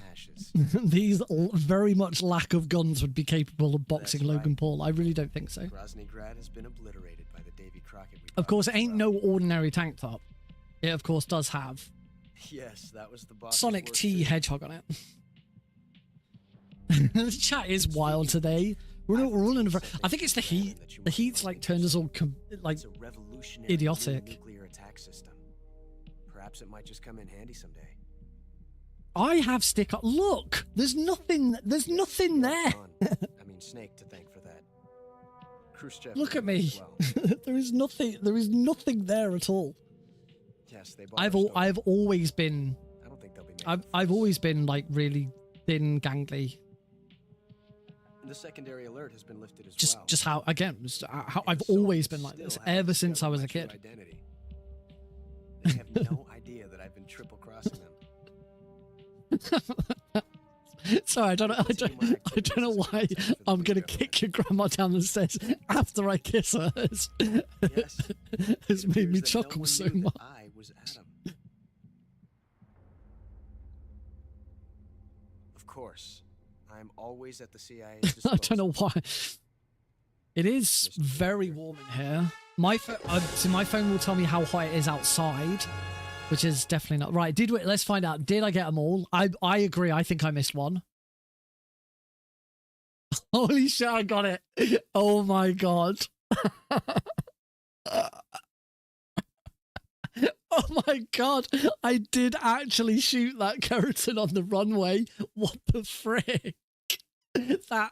these very much lack of guns, would be capable of boxing Logan Paul? I really don't think so. Groznygrad has been obliterated by the Davy Crockett. Of course, it ain't no ordinary tank top. It of course does have Yes, that was the boss. Sonic T Hedgehog on it. The chat is wild today. We're all in a I think it's the heat. The heat's like turned us all like idiotic. Nuclear attack system. Perhaps it might just come in handy someday. I have stick up. Look, there's nothing there. I mean, Snake to thank for that. Khrushchev. Look at me. Well. There is nothing there at all. Yes, they I've always been. I don't think they'll be. I've always been like really thin, gangly. The secondary alert has been lifted as well. Just how again? How I've always been like this ever since I was a kid. Identity. They have no idea that I've been triple crossing them. Sorry, I don't know why I'm gonna kick your grandma down the stairs after I kiss her. It's made me chuckle so much. I was Adam. Of course, I'm always at the CIA's disposal. I don't know why. It is very warm in here. My phone will tell me how hot it is outside, which is definitely not right. Let's find out. Did I get them all? I agree. I think I missed one. Holy shit! I got it. Oh my god. Oh my god! I did actually shoot that keratin on the runway. What the frick? That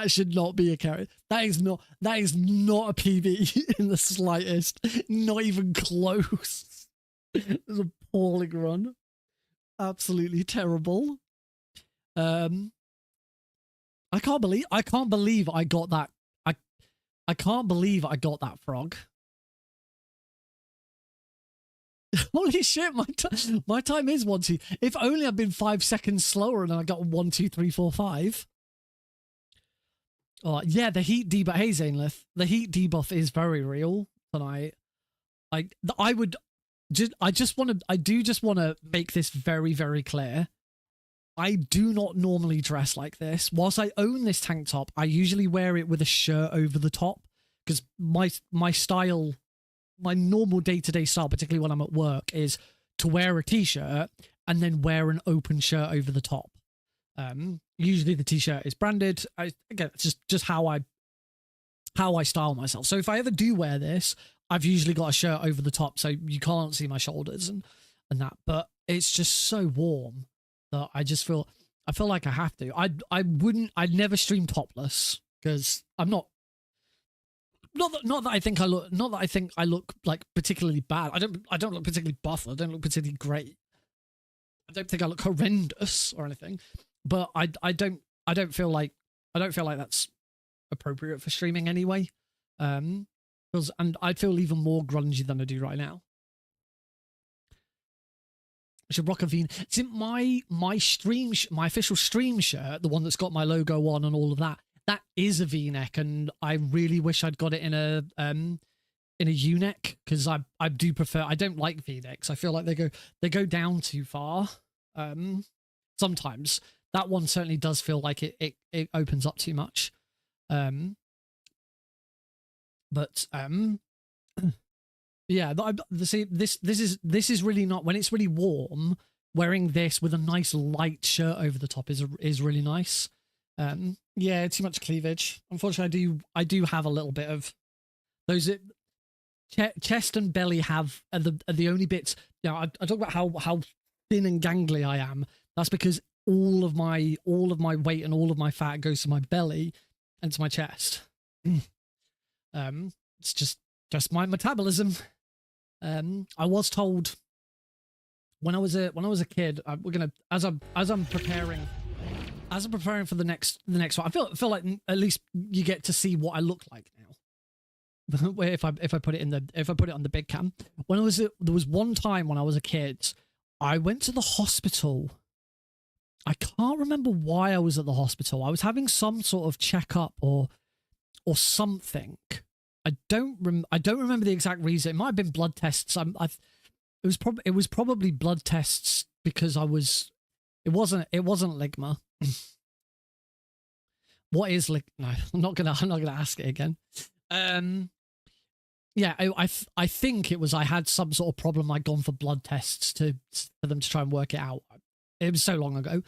should not be a carrot. That is not a PB in the slightest. Not even close. It was an appalling run. Absolutely terrible. I can't believe I got that. I can't believe I got that frog. Holy shit, my time is 1, 2. If only I'd been 5 seconds slower and I got 1, 2, 3, 4, 5. Oh yeah, the heat debuff. Hey Zainlith, the heat debuff is very real tonight. I do just want to make this very, very clear. I do not normally dress like this. Whilst I own this tank top, I usually wear it with a shirt over the top because my style. My normal day-to-day style, particularly when I'm at work, is to wear a t-shirt and then wear an open shirt over the top. Usually the t-shirt is branded. Again, it's just how I style myself. So if I ever do wear this, I've usually got a shirt over the top, so you can't see my shoulders and that. But it's just so warm that I feel like I have to. I'd never stream topless because I'm not. Not that I think I look like particularly bad. I don't look particularly buff. I don't look particularly great. I don't think I look horrendous or anything. But I don't feel like that's appropriate for streaming anyway. And I'd feel even more grungy than I do right now. I should rock a V. See, my official stream shirt, the one that's got my logo on and all of that. That is a V-neck, and I really wish I'd got it in a U-neck because I do prefer. I don't like V-necks. I feel like they go down too far. Sometimes that one certainly does feel like it opens up too much. Yeah. See, this is really not when it's really warm. Wearing this with a nice light shirt over the top is really nice. Yeah, too much cleavage. Unfortunately, I do have a little bit of those. Chest and belly are the only bits. You know, I talk about how thin and gangly I am. That's because all of my weight and all of my fat goes to my belly and to my chest. It's just Just my metabolism. I was told when I was a kid, we're gonna as I'm preparing for the next one. I feel like at least you get to see what I look like now. if I put it on the big cam. There was one time when I was a kid, I went to the hospital. I can't remember why I was at the hospital. I was having some sort of checkup or something. I don't remember the exact reason. It might have been blood tests. It was probably blood tests because it wasn't ligma. What is ligma? No, I'm not gonna ask it again. Yeah, I think it was I had some sort of problem. I'd gone for blood tests for them to try and work it out. It was so long ago.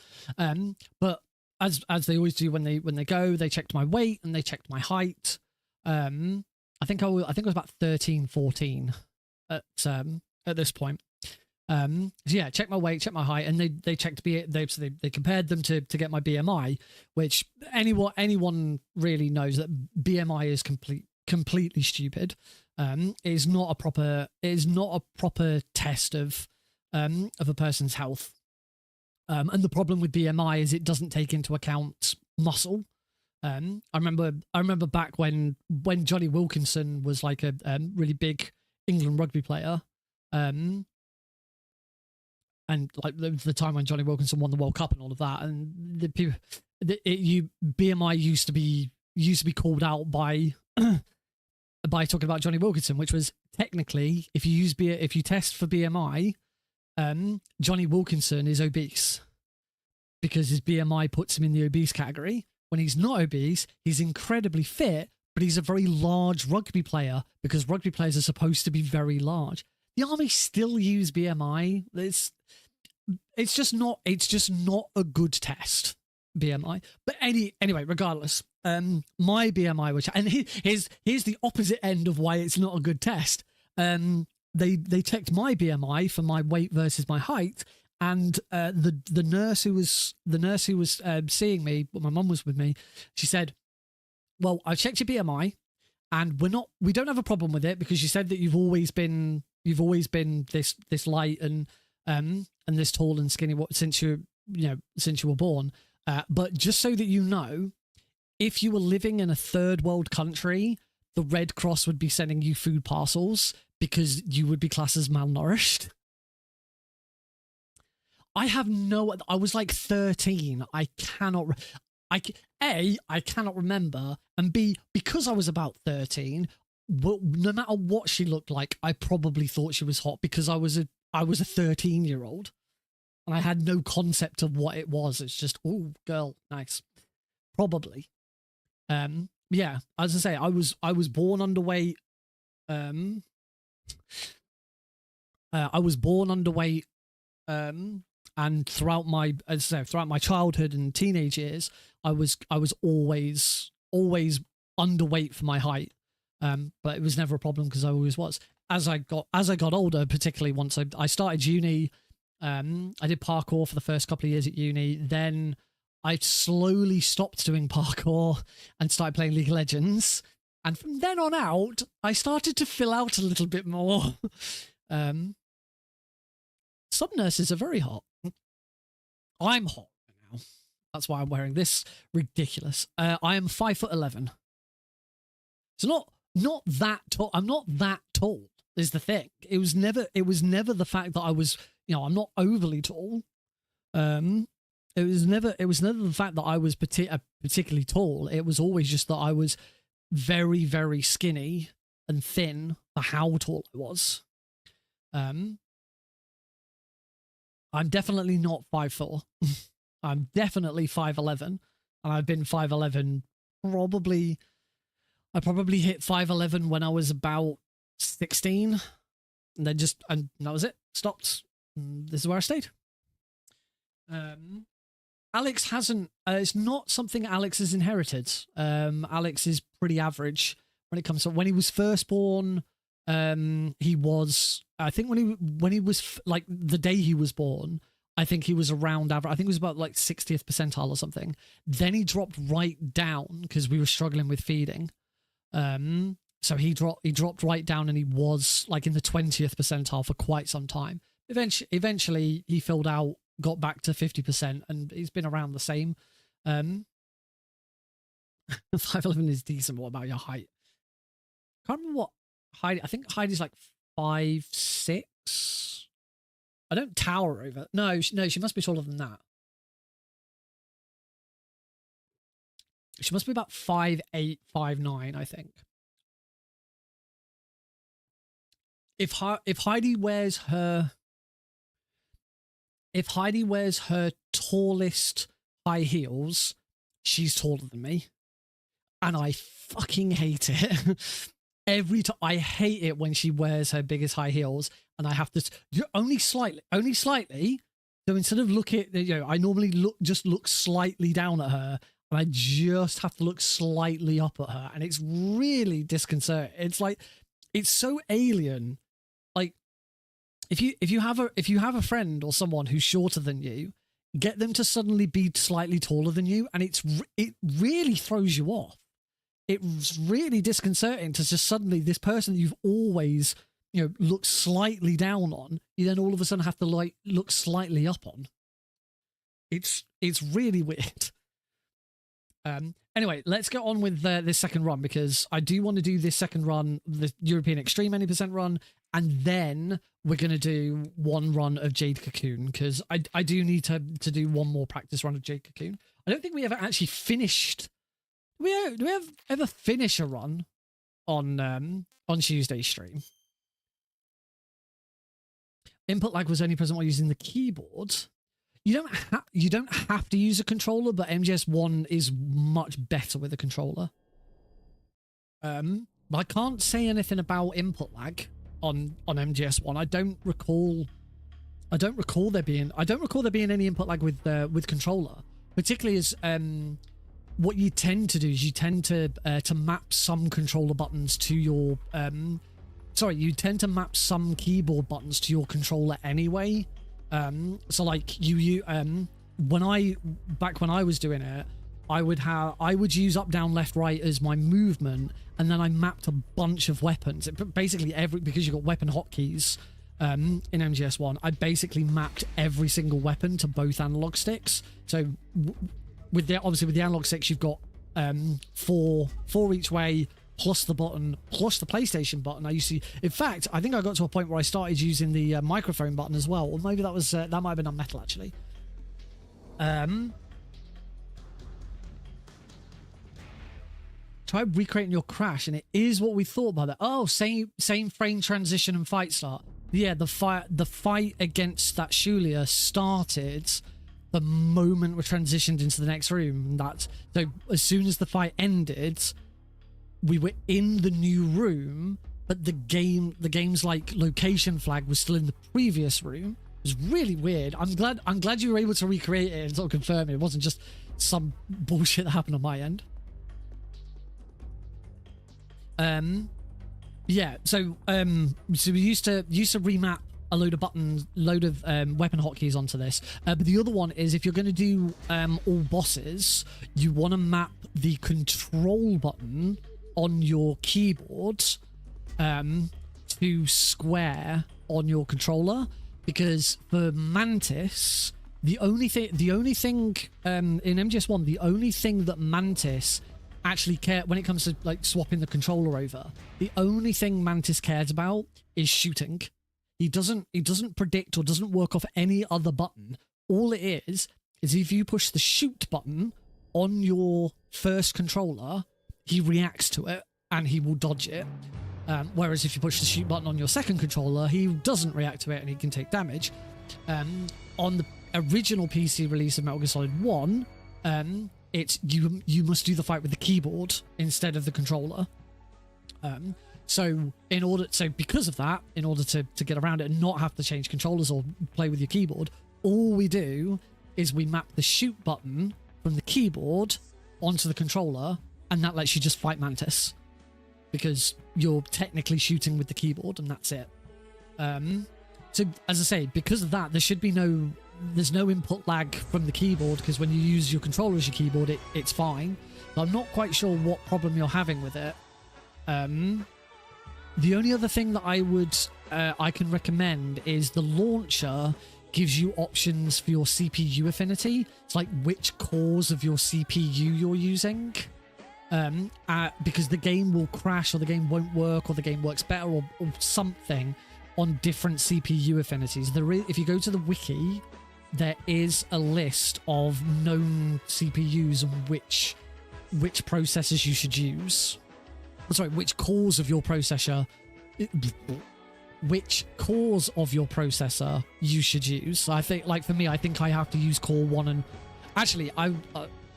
But as they always do when they go, they checked my weight and they checked my height. I think I was about 13, 14 at this point. So yeah, check my weight, check my height, and they checked they compared them to get my BMI, which anyone really knows that BMI is completely stupid. It is not a proper test of a person's health. And the problem with BMI is it doesn't take into account muscle. I remember back when Johnny Wilkinson was like a really big England rugby player, and like the time when Johnny Wilkinson won the World Cup and all of that, and the people, BMI used to be called out by by talking about Johnny Wilkinson, which was technically if you test for BMI, Johnny Wilkinson is obese because his BMI puts him in the obese category. When he's not obese, he's incredibly fit, but he's a very large rugby player because rugby players are supposed to be very large. The army still use BMI. It's just not a good test, BMI. But anyway, regardless, my BMI, here's the opposite end of why it's not a good test. They checked my BMI for my weight versus my height. And the nurse who was seeing me, but my mum was with me, she said, "Well, I checked your BMI, and we don't have a problem with it because you said that you've always been this light and this tall and skinny since you were born. But just so that you know, if you were living in a third world country, the Red Cross would be sending you food parcels because you would be classed as malnourished." I was like 13. I cannot remember, and B, because I was about 13, no matter what she looked like, I probably thought she was hot because I was a 13-year-old and I had no concept of what it was. It's just, oh, girl, nice. Probably. Yeah, as I say, I was born underweight. I was born underweight. And throughout my childhood and teenage years, I was always underweight for my height. But it was never a problem because I always was. As I got older, particularly once I started uni, I did parkour for the first couple of years at uni. Then I slowly stopped doing parkour and started playing League of Legends. And from then on out, I started to fill out a little bit more. Some nurses are very hot. I'm hot now. That's why I'm wearing this ridiculous. I am 5'11". So not that tall. I'm not that tall. Is the thing. It was never the fact that I was. I'm not overly tall. It was never the fact that I was particularly tall. It was always just that I was very, very skinny and thin for how tall I was. I'm definitely not 5'4". I'm definitely 5'11", and I've been 5'11" probably. I probably hit 5'11" when I was about 16, and then and that was it. Stopped. This is where I stayed. Alex hasn't. It's not something Alex has inherited. Alex is pretty average when it comes to when he was first born. He was. I think when he was like the day he was born, I think he was around average. I think it was about like 60th percentile or something. Then he dropped right down because we were struggling with feeding. And So he dropped right down, and he was like in the 20th percentile for quite some time. Eventually he filled out, got back to 50%, and he's been around the same. 5'11" is decent. What about your height? Can't remember what Heidi. I think Heidi's like 5'6". I don't tower over. No, she must be taller than that. She must be about 5'8", 5'9", I think. If Heidi wears her tallest high heels, she's taller than me, and I fucking hate it. Every time I hate it when she wears her biggest high heels, and I have to only slightly. So instead of I normally look slightly down at her, and I just have to look slightly up at her, and it's really disconcerting. It's like, it's so alien. Like, if you have a friend or someone who's shorter than you, get them to suddenly be slightly taller than you, and it really throws you off. It's really disconcerting to just suddenly, this person that you've always looked slightly down on, you then all of a sudden have to like look slightly up on. It's really weird. Anyway, let's get on with this second run, because I do want to do this second run, the European Extreme any percent run, and then we're going to do one run of Jade Cocoon, because I do need to do one more practice run of Jade Cocoon. I don't think we ever actually finished. Do we ever finish a run on Tuesday's stream? Input lag was only present while using the keyboard. You don't have to use a controller, but MGS1 is much better with a controller. But I can't say anything about input lag on MGS1. I don't recall there being any input lag with controller, particularly as what you tend to do is you tend to map some controller buttons to your you tend to map some keyboard buttons to your controller anyway. So like when I was doing it, I would use up, down, left, right as my movement, and then I mapped a bunch of weapons. Basically because you've got weapon hotkeys in MGS1, I basically mapped every single weapon to both analog sticks. So with the analog sticks, you've got 4 each way, plus the button, plus the PlayStation button. In fact, I think I got to a point where I started using the microphone button as well, or maybe that was that might have been on metal actually. Try recreating your crash, and it is what we thought about that. Oh, same frame transition and fight start. Yeah, the fight against that Shulia started the moment we transitioned into the next room. So as soon as the fight ended, we were in the new room, but the game's like location flag was still in the previous room. It was really weird. I'm glad you were able to recreate it and sort of confirm it. It wasn't just some bullshit that happened on my end. Yeah, so we used to remap a load of buttons, weapon hotkeys onto this. But the other one is, if you're going to do all bosses, you want to map the control button on your keyboard to square on your controller, because for Mantis, the only thing in MGS1, the only thing that Mantis actually care when it comes to like swapping the controller over, the only thing Mantis cares about is shooting. He doesn't predict or doesn't work off any other button. All it is if you push the shoot button on your first controller, he reacts to it and he will dodge it. Whereas if you push the shoot button on your second controller, he doesn't react to it and he can take damage. On the original PC release of Metal Gear Solid 1, it's you must do the fight with the keyboard instead of the controller. So because of that, in order to get around it and not have to change controllers or play with your keyboard, all we do is we map the shoot button from the keyboard onto the controller, and that lets you just fight Mantis, because you're technically shooting with the keyboard, and that's it. So as I say, because of that, there's no input lag from the keyboard, because when you use your controller as your keyboard, it's fine. But I'm not quite sure what problem you're having with it. The only other thing that I can recommend is the launcher gives you options for your CPU affinity. It's like which cores of your CPU you're using. Because the game will crash or the game won't work or the game works better or something on different CPU affinities. If you go to the wiki, there is a list of known CPUs and which processors you should use. Sorry, which cores of your processor you should use. So I think, like for me, I think I have to use core 1 and... Actually, I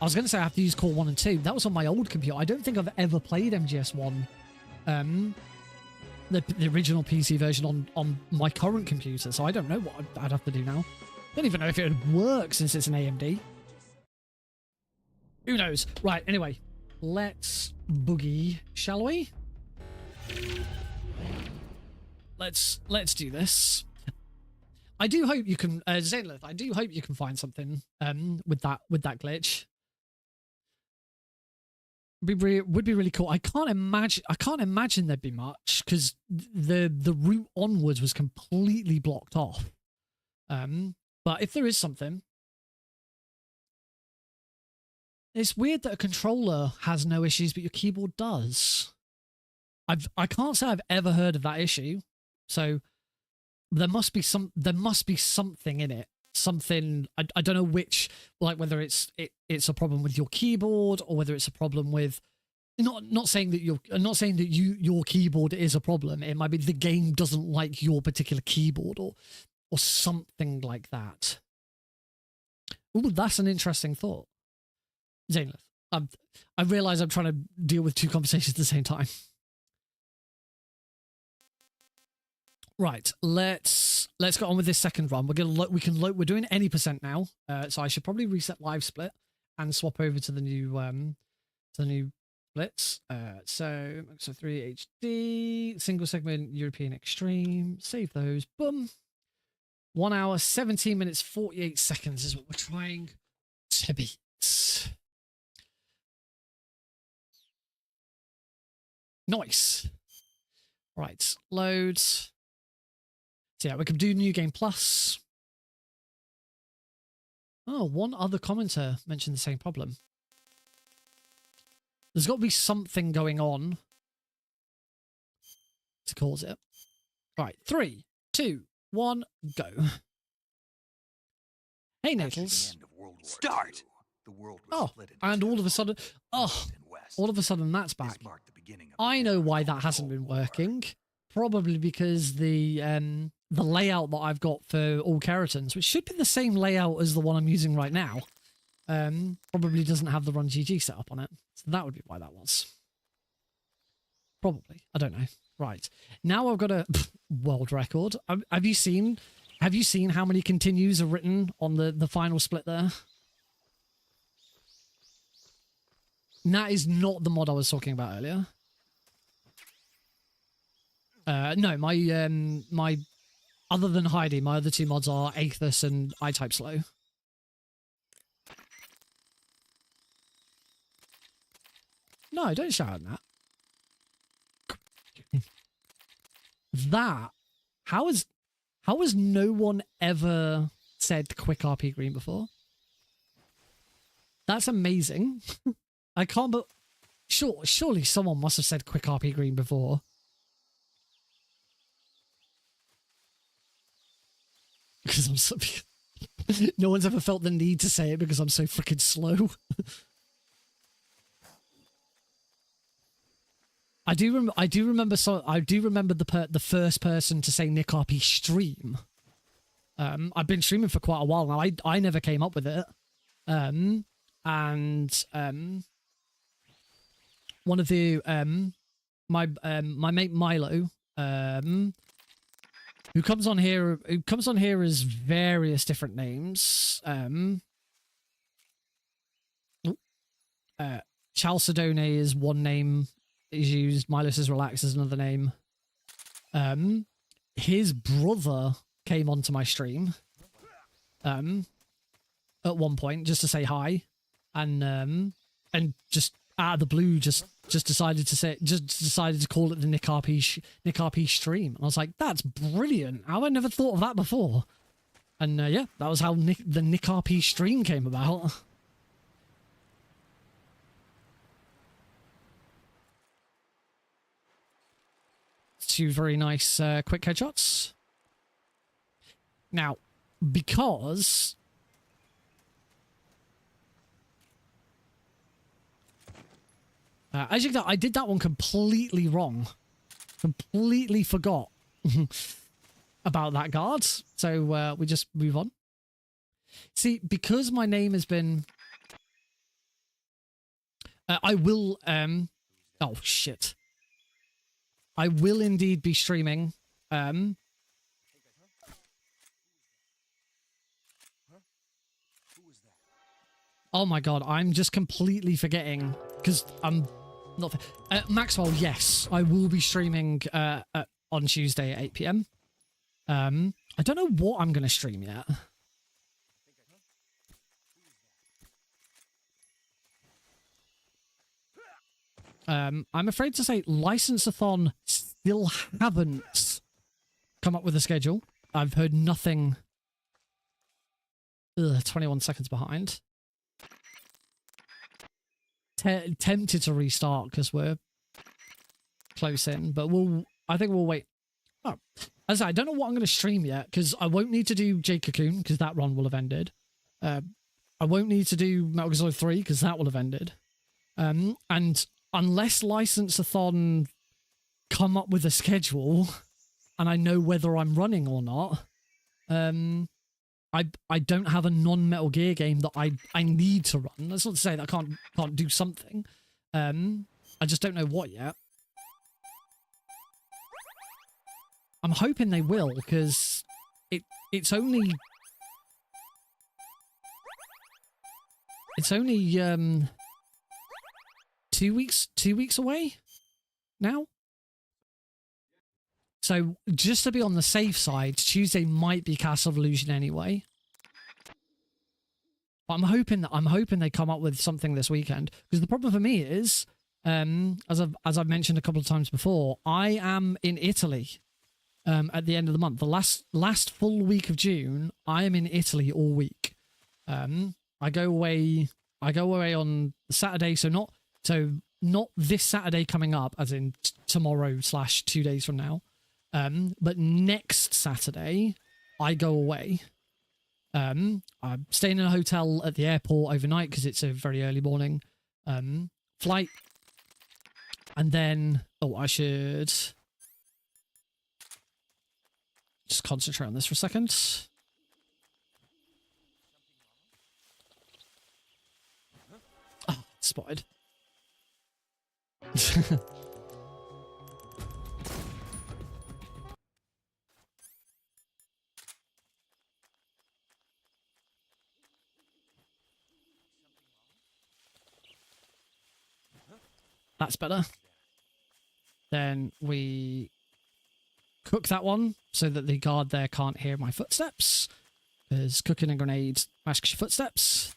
was going to say I have to use core 1 and 2. That was on my old computer. I don't think I've ever played MGS1, the original PC version on my current computer, so I don't know what I'd have to do now. Don't even know if it would work since it's an AMD. Who knows? Right, anyway. Let's boogie, shall we? Let's do this. I do hope you can, Zainlith, I do hope you can find something with that glitch. Would be really cool. I can't imagine there'd be much because the route onwards was completely blocked off. But if there is something, it's weird that a controller has no issues, but your keyboard does. I can't say I've ever heard of that issue. So there must be something in it. Something I don't know which, like whether it's a problem with your keyboard or whether it's a problem with not saying that your keyboard is a problem. It might be the game doesn't like your particular keyboard or something like that. Ooh, that's an interesting thought. Zainlith, I realize I'm trying to deal with two conversations at the same time. Right, let's get on with this second run. We're doing any percent now, so I should probably reset live split and swap over to the new splits. So 3 HD, single segment, European Extreme. Save those. Boom. 1 hour, 17 minutes, 48 seconds is what we're trying to beat. Nice. Right, loads. So yeah, we can do New Game Plus. Oh, one other commenter mentioned the same problem. There's got to be something going on to cause it. Right, 3, 2, 1, go. Hey, Natals. Start. The world was Oh, split into and two, all of a sudden, all of a sudden that's back. I know why that hasn't been working. Probably because the layout that I've got for all keratins, which should be the same layout as the one I'm using right now, probably doesn't have the Run GG set up on it. So that would be why that was. Probably. I don't know. Right. Now I've got a world record. Have you seen how many continues are written on the final split there? And that is not the mod I was talking about earlier. No, my other than Heidi, my other two mods are Aethus and I-Type Slow. No, don't shout at that. How has no one ever said quick RP green before? That's amazing. I can't, but surely someone must have said quick RP green before. Because I'm so... No one's ever felt the need to say it because I'm so freaking slow. I do remember the first person to say Nick RP stream. I've been streaming for quite a while now. I never came up with it. And one of the my mate Milo, who comes on here as various different names. Chalcedone is one name is used. Milos is Relax is another name. His brother came onto my stream at one point just to say hi and just out of the blue just decided to call it the Nick RP stream. And I was like, that's brilliant. How have I never thought of that before? And yeah, that was how the Nick RP stream came about. Two very nice quick headshots. Now, because as you can tell, I did that one completely wrong. Completely forgot about that guard. So we just move on. See, because my name has been... I will... oh, shit. I will indeed be streaming. Oh my god, I'm just completely forgetting because I'm not... Maxwell, yes, I will be streaming on Tuesday at 8 PM. I don't know what I'm going to stream yet. I'm afraid to say License-a-thon still haven't come up with a schedule. I've heard nothing. 21 seconds behind. Tempted to restart because we're close in, but I think we'll wait. Oh, as I don't know what I'm going to stream yet because I won't need to do Jade Cocoon because that run will have ended. I won't need to do Metal Gear Solid 3 because that will have ended. And unless License-a-thon come up with a schedule and I know whether I'm running or not, I don't have a non-Metal Gear game that I need to run. That's not to say that I can't do something. I just don't know what yet. I'm hoping they will because it's only 2 weeks away now. So just to be on the safe side, Tuesday might be Castle of Illusion anyway. But I'm hoping they come up with something this weekend because the problem for me is, as I've mentioned a couple of times before, I am in Italy at the end of the month. The last full week of June, I am in Italy all week. I go away on Saturday, so not this Saturday coming up, as in tomorrow / 2 days from now. But next Saturday, I go away. I'm staying in a hotel at the airport overnight because it's a very early morning flight. And then, I should just concentrate on this for a second. Oh, spotted. That's better. Then we cook that one so that the guard there can't hear my footsteps. Because cooking a grenade masks your footsteps.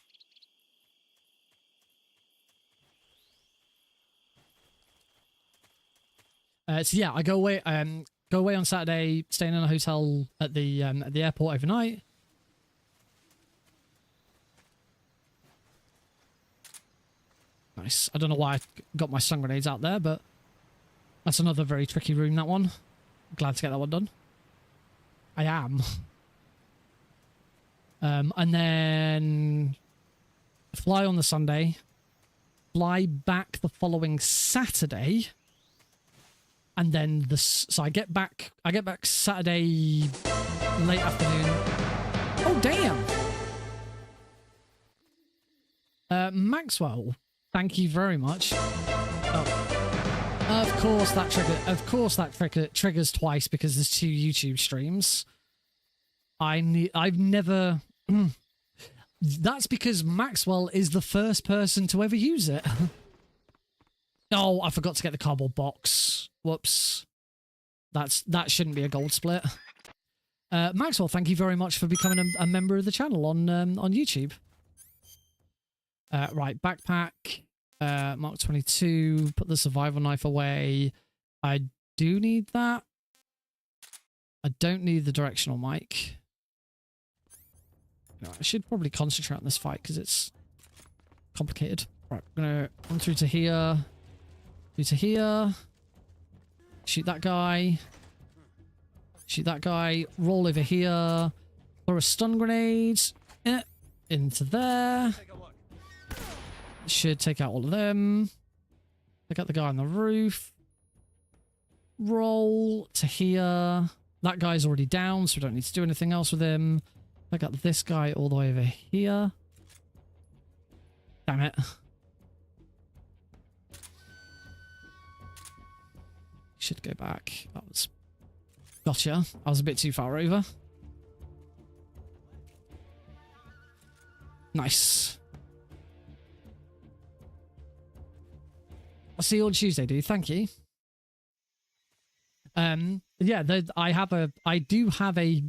So yeah, I go away on Saturday, staying in a hotel at the airport overnight. Nice. I don't know why I got my stun grenades out there, but that's another very tricky room, that one. Glad to get that one done. I am. And then fly on the Sunday, fly back the following Saturday, and then so I get back Saturday late afternoon. Oh damn. Maxwell, thank you very much. Oh, of course that triggers twice because there's 2 YouTube streams. I've never. That's because Maxwell is the first person to ever use it. Oh, I forgot to get the cardboard box. Whoops. That shouldn't be a gold split. Maxwell, thank you very much for becoming a member of the channel on YouTube. Right, backpack. Mark 22. Put the survival knife away. I do need that. I don't need the directional mic. No, I should probably concentrate on this fight because it's complicated. Right, we're gonna run through to here. Through to here. Shoot that guy. Shoot that guy. Roll over here. Throw a stun grenade. Into there. Should take out all of them. Take out the guy on the roof. Roll to here. That guy's already down, so we don't need to do anything else with him. I got this guy all the way over here. Damn it. Should go back. That was... Gotcha. I was a bit too far over. Nice. I'll see you on Tuesday, dude. Thank you. Yeah, I do have a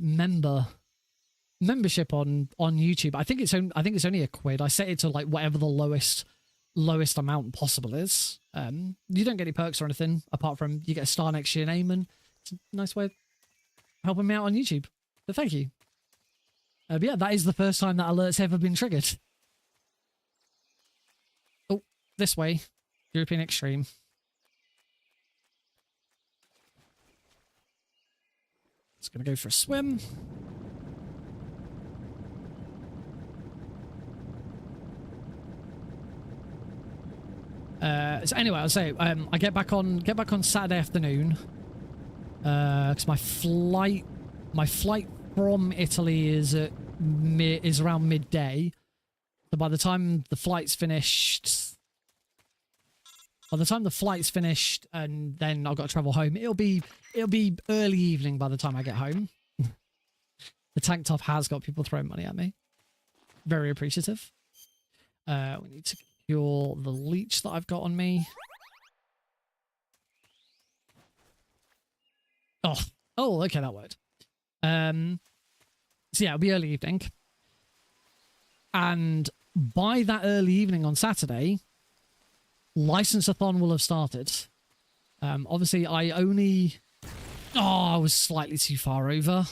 membership on YouTube. I think it's only £1. I set it to like whatever the lowest amount possible is. You don't get any perks or anything apart from you get a star next to your name, and it's a nice way of helping me out on YouTube. So thank you. But yeah, that is the first time that alert's ever been triggered. Oh, this way. European Extreme. It's gonna go for a swim. So anyway, I'll say I get back on Saturday afternoon. Because my flight from Italy is around midday. So by the time the flight's finished, and then I've got to travel home, it'll be early evening by the time I get home. The tank top has got people throwing money at me. Very appreciative. We need to cure the leech that I've got on me. Oh, okay, that worked. So yeah, it'll be early evening. And by that early evening on Saturday, License-a-thon will have started. Obviously, I was slightly too far over.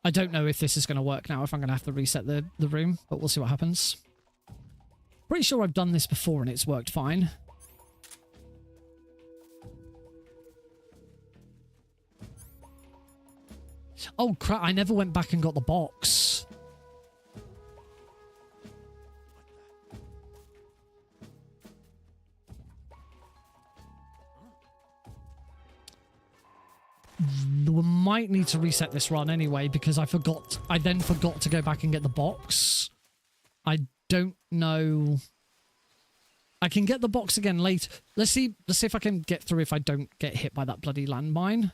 I don't know if this is going to work now, if I'm going to have to reset the room, but we'll see what happens. Pretty sure I've done this before and it's worked fine. Oh crap, I never went back and got the box. We might need to reset this run anyway because I then forgot to go back and get the box. I don't know. I can get the box again later. Let's see if I can get through if I don't get hit by that bloody landmine.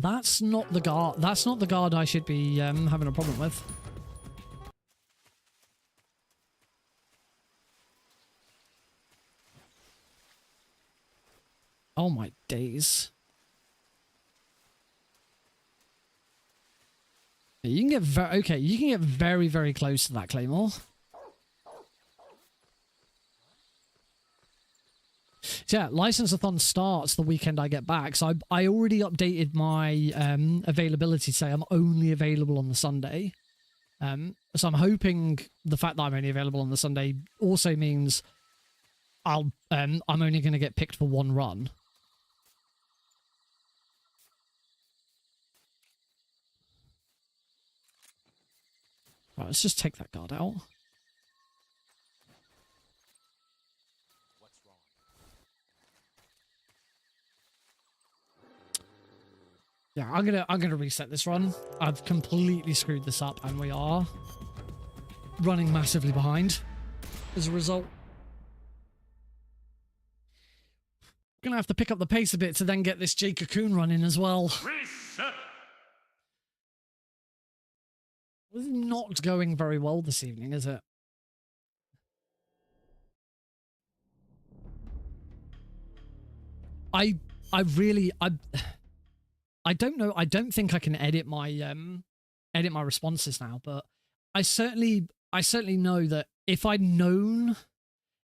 That's not the guard. That's not the guard I should be having a problem with. Oh my days. You can get you can get very, very close to that claymore. So yeah, License-a-thon starts the weekend I get back. So I already updated my availability to say I'm only available on the Sunday. So I'm hoping the fact that I'm only available on the Sunday also means I'm only going to get picked for one run. Right, let's just take that guard out. Yeah, I'm gonna reset this run. I've completely screwed this up, and we are running massively behind as a result. Gonna have to pick up the pace a bit to then get this Jade Cocoon running as well. This is not going very well this evening, is it? I don't know. I don't think I can edit my responses now, but I certainly know that if I'd known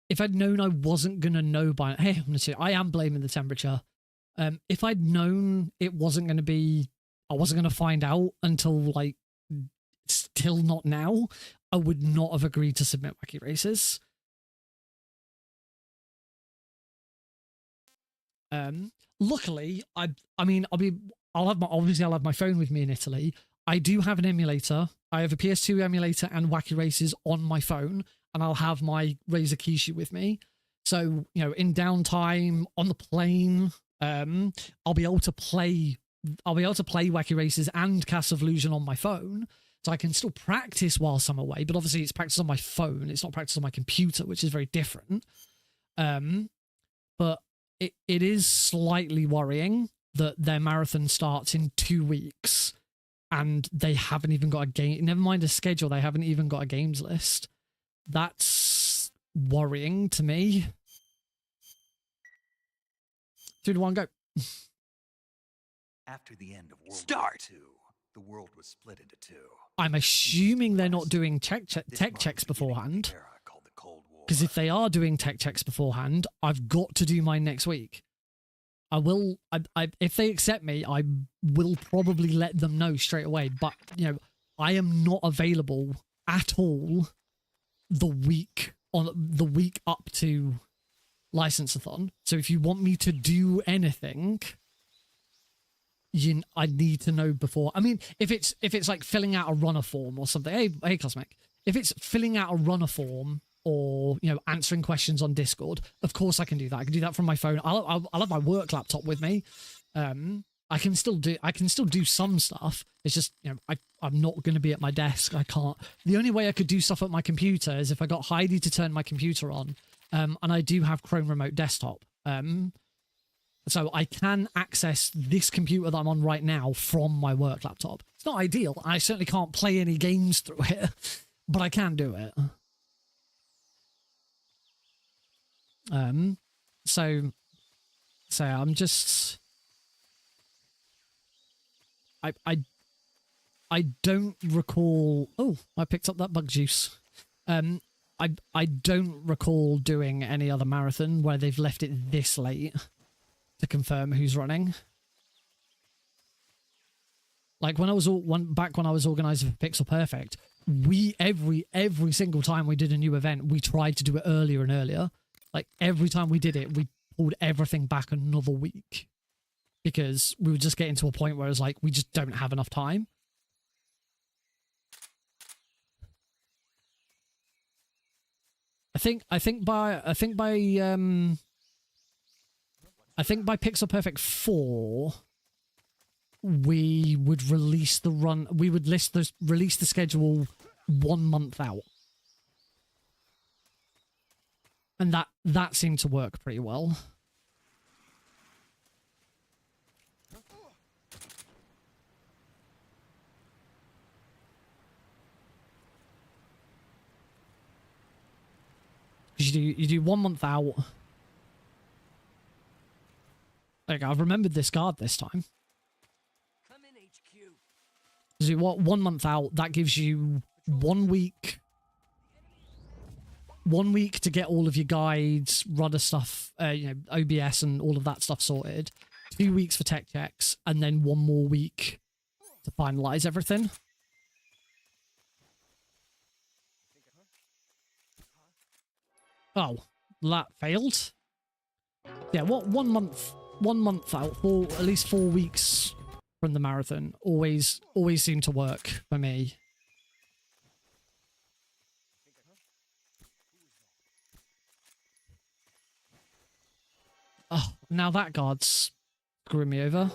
I wasn't gonna know by, hey, honestly, I am blaming the temperature. If I'd known it wasn't gonna be, I wasn't gonna find out until like still not now, I would not have agreed to submit wacky races. Luckily, I'll have my phone with me in Italy. I do have an emulator. I have a PS2 emulator and wacky races on my phone, and I'll have my Razer Kishi with me. So, you know, in downtime on the plane, I'll be able to play wacky races and Cast of Illusion on my phone. So I can still practice whilst I'm away, but obviously it's practice on my phone. It's not practice on my computer, which is very different. But it is slightly worrying that their marathon starts in 2 weeks and they haven't even got a game. Never mind a schedule. They haven't even got a games list. That's worrying to me. 3, 2, 1, go. After the end of World War II, the world was split into two. I'm assuming they're not doing tech checks beforehand. Because if they are doing tech checks beforehand, I've got to do mine next week. I will, if they accept me, I will probably let them know straight away. But, you know, I am not available at all the week up to License-a-thon. So if you want me to do anything, I need to know before. I mean, if it's like filling out a runner form or something. Hey, Cosmic. If it's filling out a runner form, or, you know, answering questions on Discord, of course I can do that. I can do that from my phone. I'll have my work laptop with me. I can still do some stuff. It's just, you know, I'm not going to be at my desk. I can't. The only way I could do stuff at my computer is if I got Heidi to turn my computer on. And I do have Chrome Remote Desktop. So I can access this computer that I'm on right now from my work laptop. It's not ideal. I certainly can't play any games through it, but I can do it. So I'm just, I don't recall. Oh, I picked up that bug juice. I don't recall doing any other marathon where they've left it this late to confirm who's running. Like when I was back when I was organizing for Pixel Perfect, we every single time we did a new event, we tried to do it earlier and earlier. Like every time we did it, we pulled everything back another week because we were just getting to a point where it's like we just don't have enough time. I think by Pixel Perfect 4 we would release the run. We would release the schedule 1 month out. And that seemed to work pretty well. You do 1 month out. Like, I've remembered this guard this time. Come in, HQ. So you what 1 month out, that gives you 1 week. 1 week to get all of your guides, rudder stuff, you know, OBS and all of that stuff sorted. 2 weeks for tech checks, and then 1 more week to finalize everything. Oh, that failed. Yeah, what 1 month? 1 month out, for at least 4 weeks from the marathon, always seemed to work for me. Oh, now that guard's screwing me over.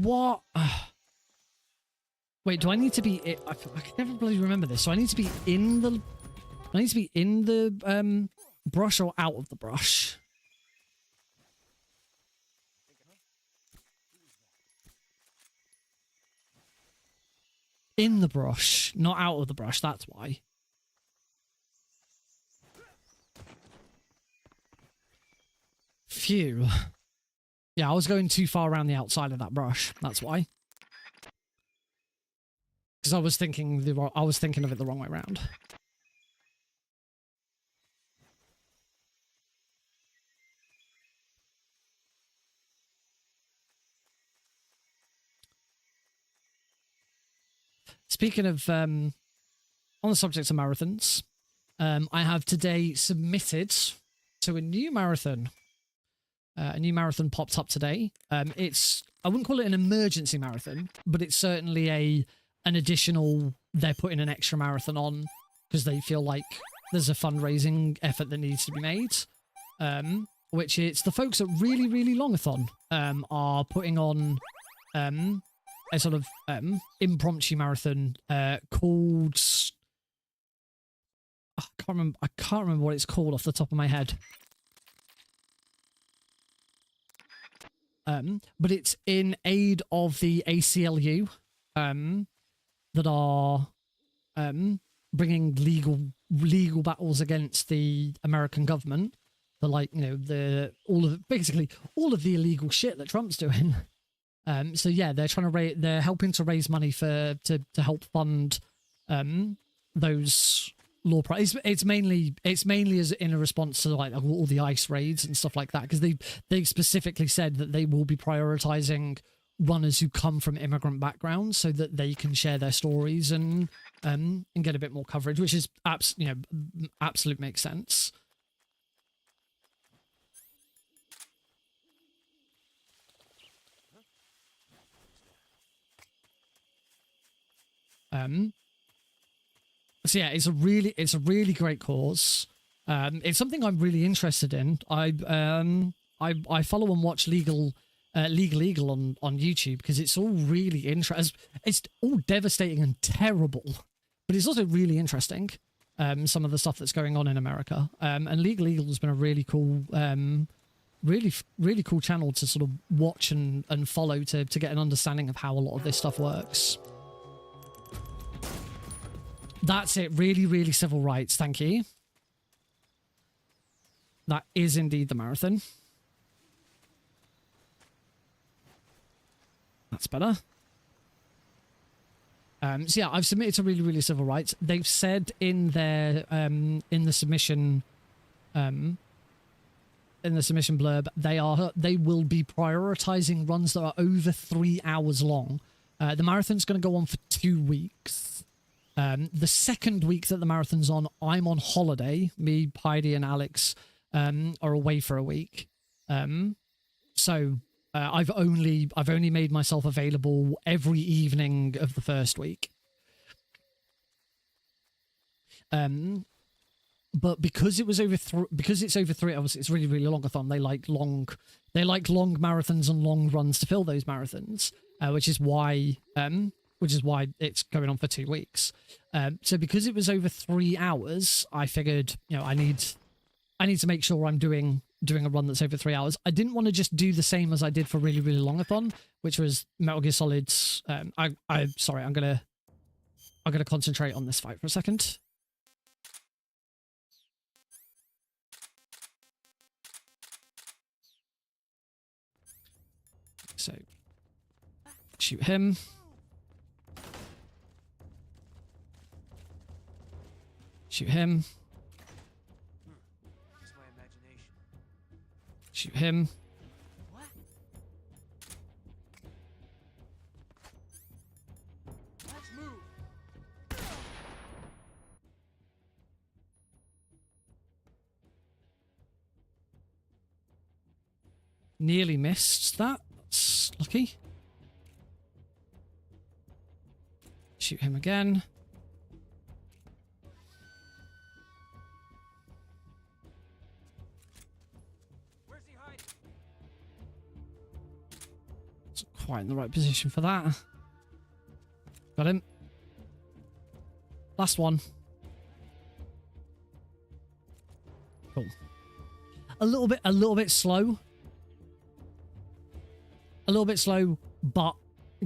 What? Wait, do I need to be... I can never really remember this. So I need to be in the... I need to be in the brush or out of the brush? In the brush, not out of the brush, that's why. Phew. Yeah, I was going too far around the outside of that brush, that's why. Because I was thinking of it the wrong way around. Speaking of, on the subject of marathons, I have today submitted to a new marathon. A new marathon popped up today. It's, I wouldn't call it an emergency marathon, but it's certainly an additional, they're putting an extra marathon on because they feel like there's a fundraising effort that needs to be made. Which it's the folks at Really Really Longathon are putting on a sort of impromptu marathon called... I can't remember what it's called off the top of my head. But it's in aid of the ACLU that are bringing legal battles against the American government. The, like, you know, basically all of the illegal shit that Trump's doing. So yeah, they're trying to they're helping to raise money to help fund those law it's mainly as in a response to like all the ICE raids and stuff like that, because they specifically said that they will be prioritizing runners who come from immigrant backgrounds so that they can share their stories and get a bit more coverage, which is absolute makes sense. So yeah, it's a really great cause. It's something I'm really interested in. I follow and watch Legal Eagle on YouTube because it's all really interesting. It's all devastating and terrible, but it's also really interesting. Some of the stuff that's going on in America. And Legal Eagle has been a really cool, really cool channel to sort of watch and follow to get an understanding of how a lot of this stuff works. That's it. Really, really civil rights. Thank you. That is indeed the marathon. That's better. So yeah, I've submitted to really, really civil rights. They've said in their in the submission blurb they will be prioritizing runs that are over 3 hours long. The marathon's going to go on for 2 weeks. The second week that the marathon's on, I'm on holiday. Me, Heidi, and Alex are away for a week. So I've only made myself available every evening of the first week. But because it was because it's over 3 hours, it's really, really longathon. They like long marathons and long runs to fill those marathons, which is why it's going on for 2 weeks. So because it was over 3 hours, I figured, you know, I need to make sure I'm doing a run that's over 3 hours. I didn't want to just do the same as I did for Really, Really Longathon, which was Metal Gear Solid's. Sorry, I'm gonna concentrate on this fight for a second. So, shoot him. Shoot him. Shoot him. Let's move. Nearly missed that. That's lucky. Shoot him again. quite in the right position for that. Got him. Last one. Cool. A little bit slow. A little bit slow, but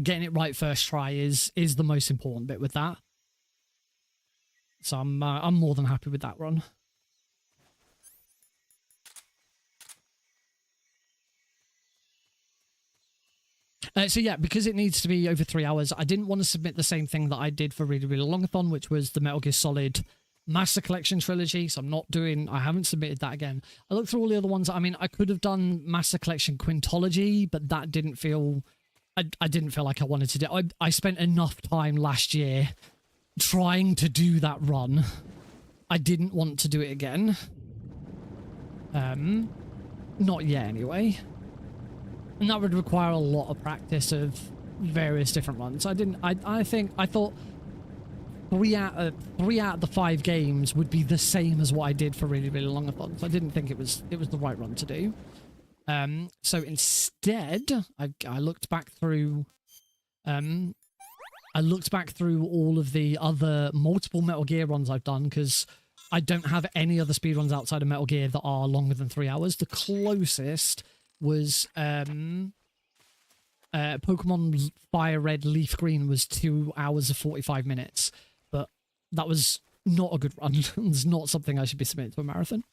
getting it right first try is the most important bit with that. So I'm more than happy with that run. So yeah, because it needs to be over 3 hours, I didn't want to submit the same thing that I did for Really Really Longathon, which was the Metal Gear Solid Master Collection trilogy. So I haven't submitted that again. I looked through all the other ones. I mean, I could have done Master Collection Quintology, but that didn't feel, I didn't feel like I wanted to do it. I spent enough time last year trying to do that run. I didn't want to do it again. Not yet anyway. And that would require a lot of practice of various different runs. I thought 3 out of the 5 games would be the same as what I did for Really Really Longathon. So I didn't think it was the right run to do. So instead, I looked back through all of the other multiple Metal Gear runs I've done, because I don't have any other speedruns outside of Metal Gear that are longer than 3 hours. The closest was Pokemon Fire Red Leaf Green was 2 hours and 45 minutes, but that was not a good run. It's not something I should be submitting to a marathon.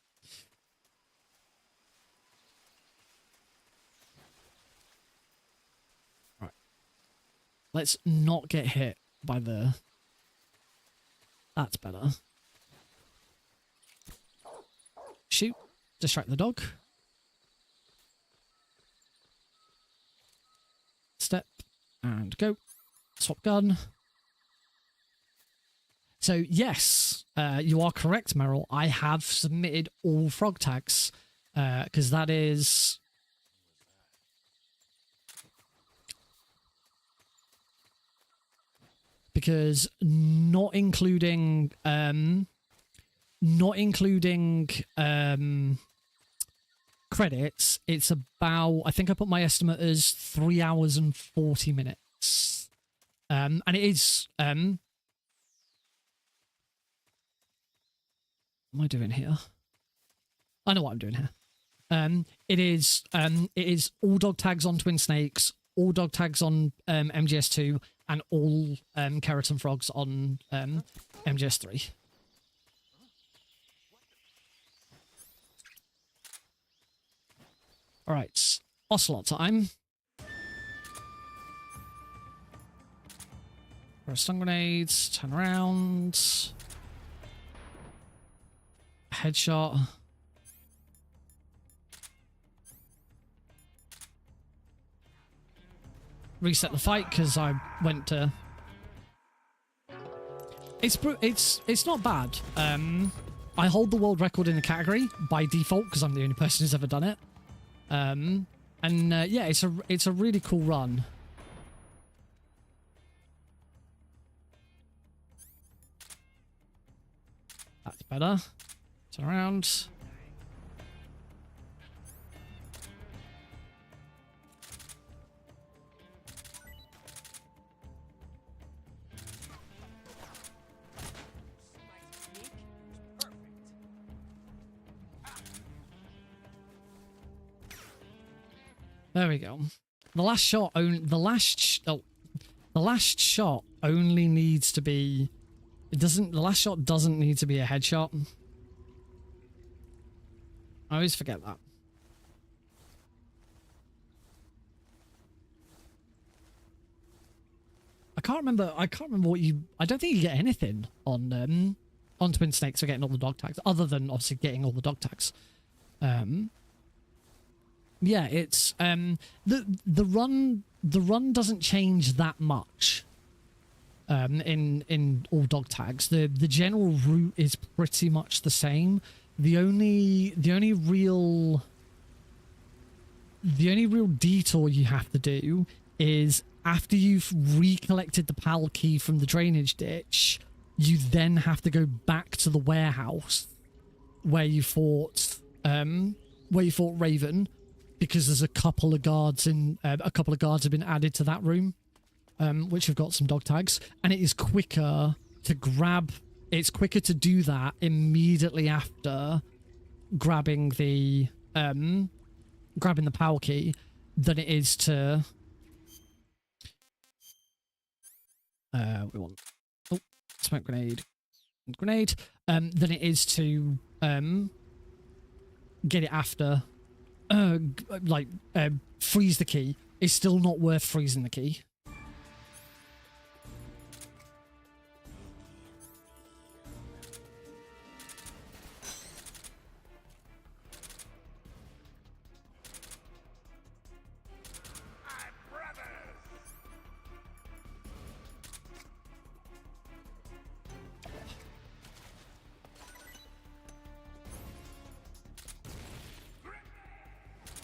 Right, let's not get hit by the... That's better. Shoot, distract the dog. Step and go. Swap gun. So yes, you are correct, Meryl. I have submitted all frog tags, because that is... Because not including credits, it's about, I think I put my estimate as 3 hours and 40 minutes. And it is, what am I doing here? I know what I'm doing here. It is all dog tags on Twin Snakes, all dog tags on MGS2, and all Keratin frogs on MGS3. All right, Ocelot time. Throw stun grenades, turn around. Headshot. Reset the fight because I went to... It's not bad. I hold the world record in the category by default because I'm the only person who's ever done it. Yeah, it's a really cool run. That's better. Turn around. There we go. The last shot only needs to be... the last shot doesn't need to be a headshot. I always forget that. I can't remember what you... I don't think you get anything on Twin Snakes for getting all the dog tags, other than obviously getting all the dog tags. Yeah, it's the run doesn't change that much in all dog tags. The general route is pretty much the same. The only real detour you have to do is after you've recollected the PAL key from the drainage ditch, you then have to go back to the warehouse where you fought Raven. because there's a couple of guards in a couple of guards have been added to that room, which have got some dog tags, and it is quicker to grab. It's quicker to do that immediately after grabbing the power key than it is to. We want smoke grenade, than it is to get it after. Freeze the key. It's still not worth freezing the key.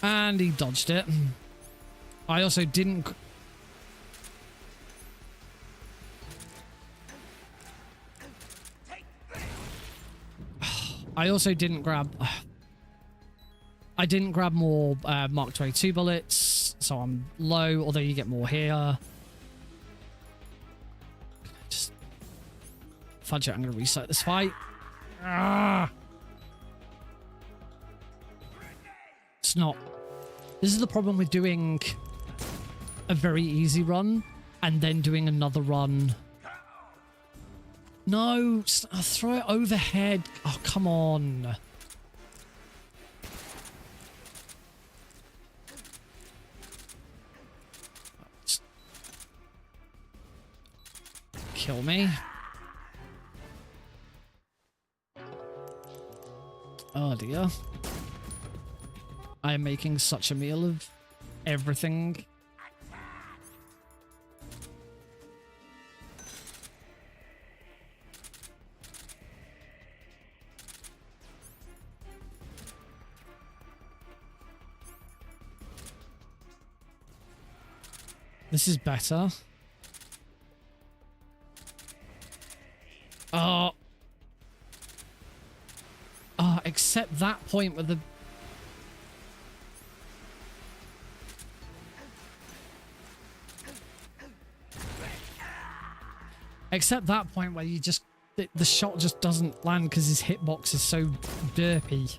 And he dodged it. I also didn't... I also didn't grab... I didn't grab more Mark 22 bullets, so I'm low, although you get more here. Just... Fudge it, I'm going to reset this fight. Ah! It's not... This is the problem with doing a very easy run and then doing another run. No, throw it overhead. Oh, come on. Kill me. Oh dear. I am making such a meal of everything. This is better. Oh. Oh, except that point with the... Except that point where you just... The shot just doesn't land because his hitbox is so derpy.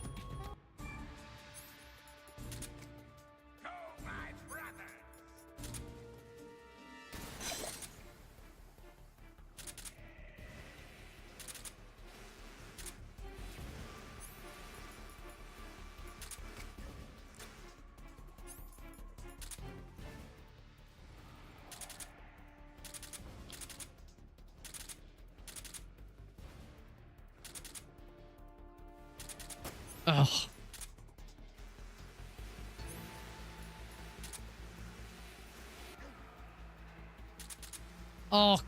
Ugh. Oh,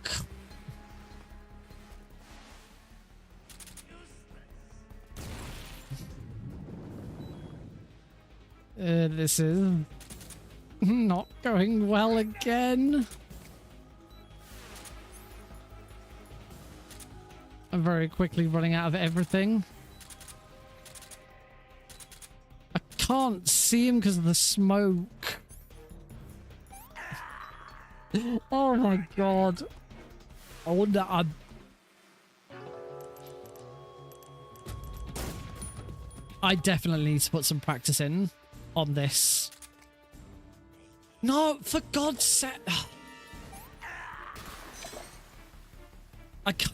this is not going well again. I'm very quickly running out of everything. I can't see him because of the smoke. Oh my god. I wonder... I definitely need to put some practice in on this. No, for God's sake. I can't...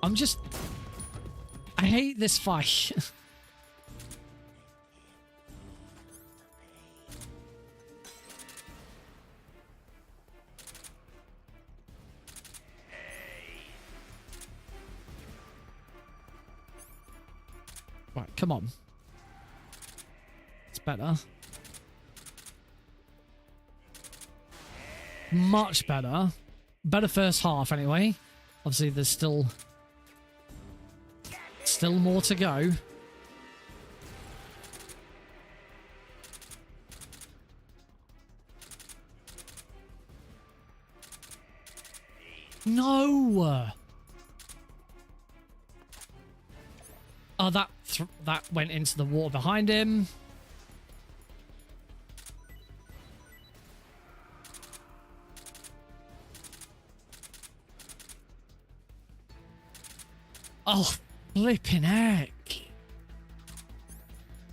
I'm just... I hate this fight. Right, come on. It's better. Much better. Better first half, anyway. Obviously, there's still more to go. No! Oh, that went into the water behind him. Oh, flipping heck.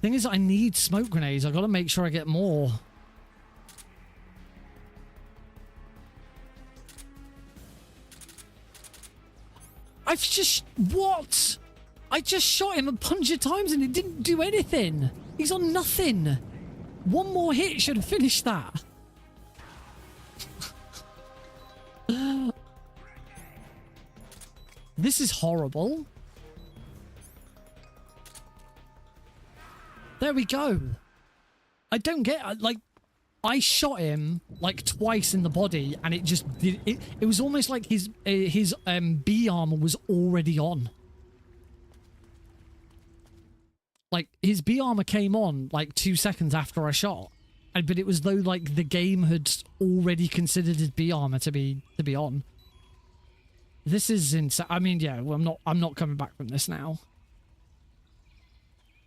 Thing is, I need smoke grenades. I gotta make sure I get more. I've just... What? I just shot him a bunch of times and it didn't do anything. He's on nothing. One more hit should have finished that. This is horrible. There we go. I don't get... Like, I shot him like twice in the body and it just did... It was almost like his B armor was already on. Like, his B armor came on like 2 seconds after I shot. But it was though like the game had already considered his B armor to be on. This is insane. I mean, yeah, well, I'm not coming back from this now.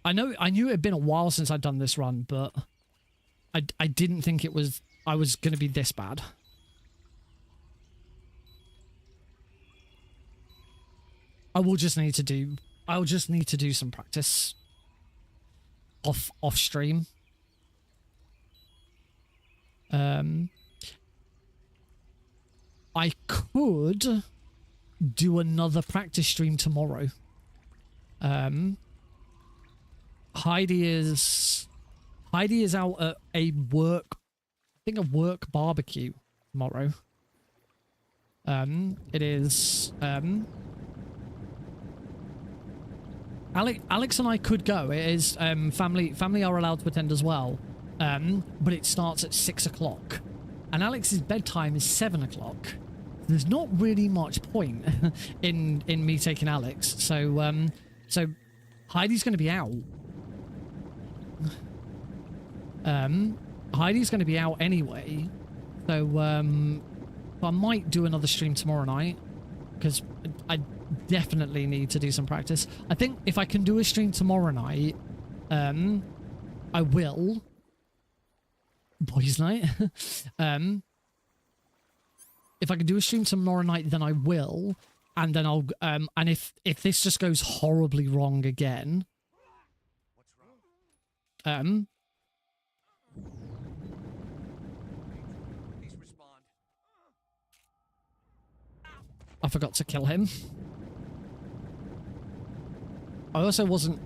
I knew it had been a while since I'd done this run, but I didn't think I was going to be this bad. I'll just need to do some practice off stream. I could do another practice stream tomorrow. Heidi is out at a work barbecue tomorrow. It is Alex and I could go. It is family are allowed to attend as well. But it starts at 6 o'clock. And Alex's bedtime is 7 o'clock. There's not really much point in me taking Alex. So Heidi's going to be out. Heidi's going to be out anyway. So I might do another stream tomorrow night because I definitely need to do some practice. I think if I can do a stream tomorrow night, I will. Boys' night. If I can do a stream tomorrow night, then I will, and then I'll and if this just goes horribly wrong again, I forgot to kill him. I also wasn't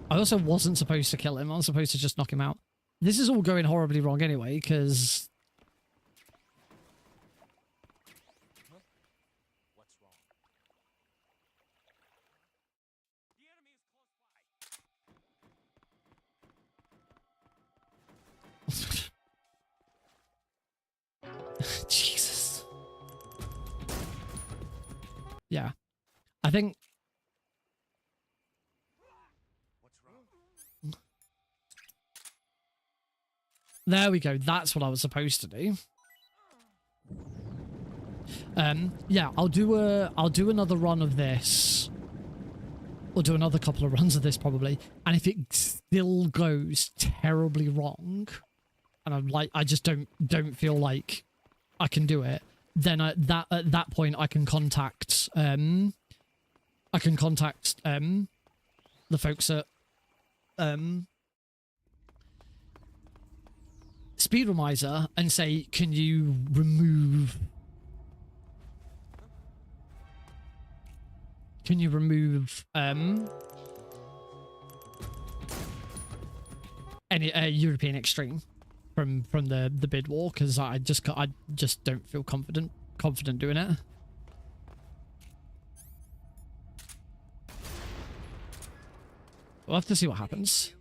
supposed to kill him. I was supposed to just knock him out. This is all going horribly wrong anyway, because... What's wrong? The enemy is close by. Jesus. Yeah. I think... There we go. That's what I was supposed to do. Yeah, I'll do another run of this. Or do another couple of runs of this probably. And if it still goes terribly wrong, and I just don't feel like I can do it, then at that point I can contact the folks at Speedromizer and say, can you remove any European Extreme from the bid war, because I just don't feel confident doing it. We'll have to see what happens.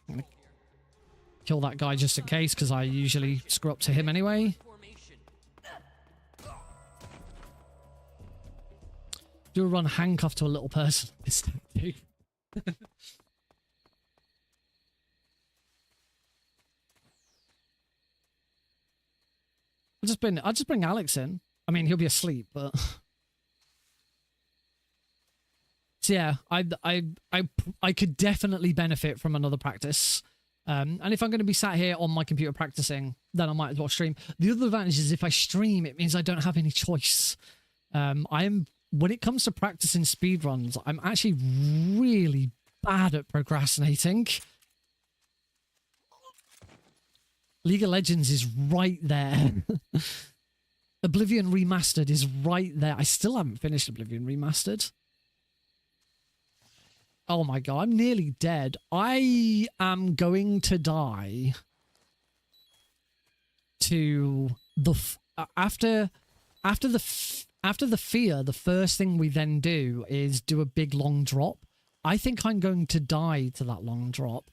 I'm gonna kill that guy just in case, because I usually screw up to him anyway. Do a run handcuffed to a little person. I'll just bring Alex in. I mean, he'll be asleep, but yeah, I could definitely benefit from another practice. And if I'm going to be sat here on my computer practicing, then I might as well stream. The other advantage is if I stream, it means I don't have any choice. When it comes to practicing speedruns, I'm actually really bad at procrastinating. League of Legends is right there. Oblivion Remastered is right there. I still haven't finished Oblivion Remastered. Oh my god, I'm nearly dead. I am going to die to the after the fear. The first thing we then do is do a big long drop. I think I'm going to die to that long drop.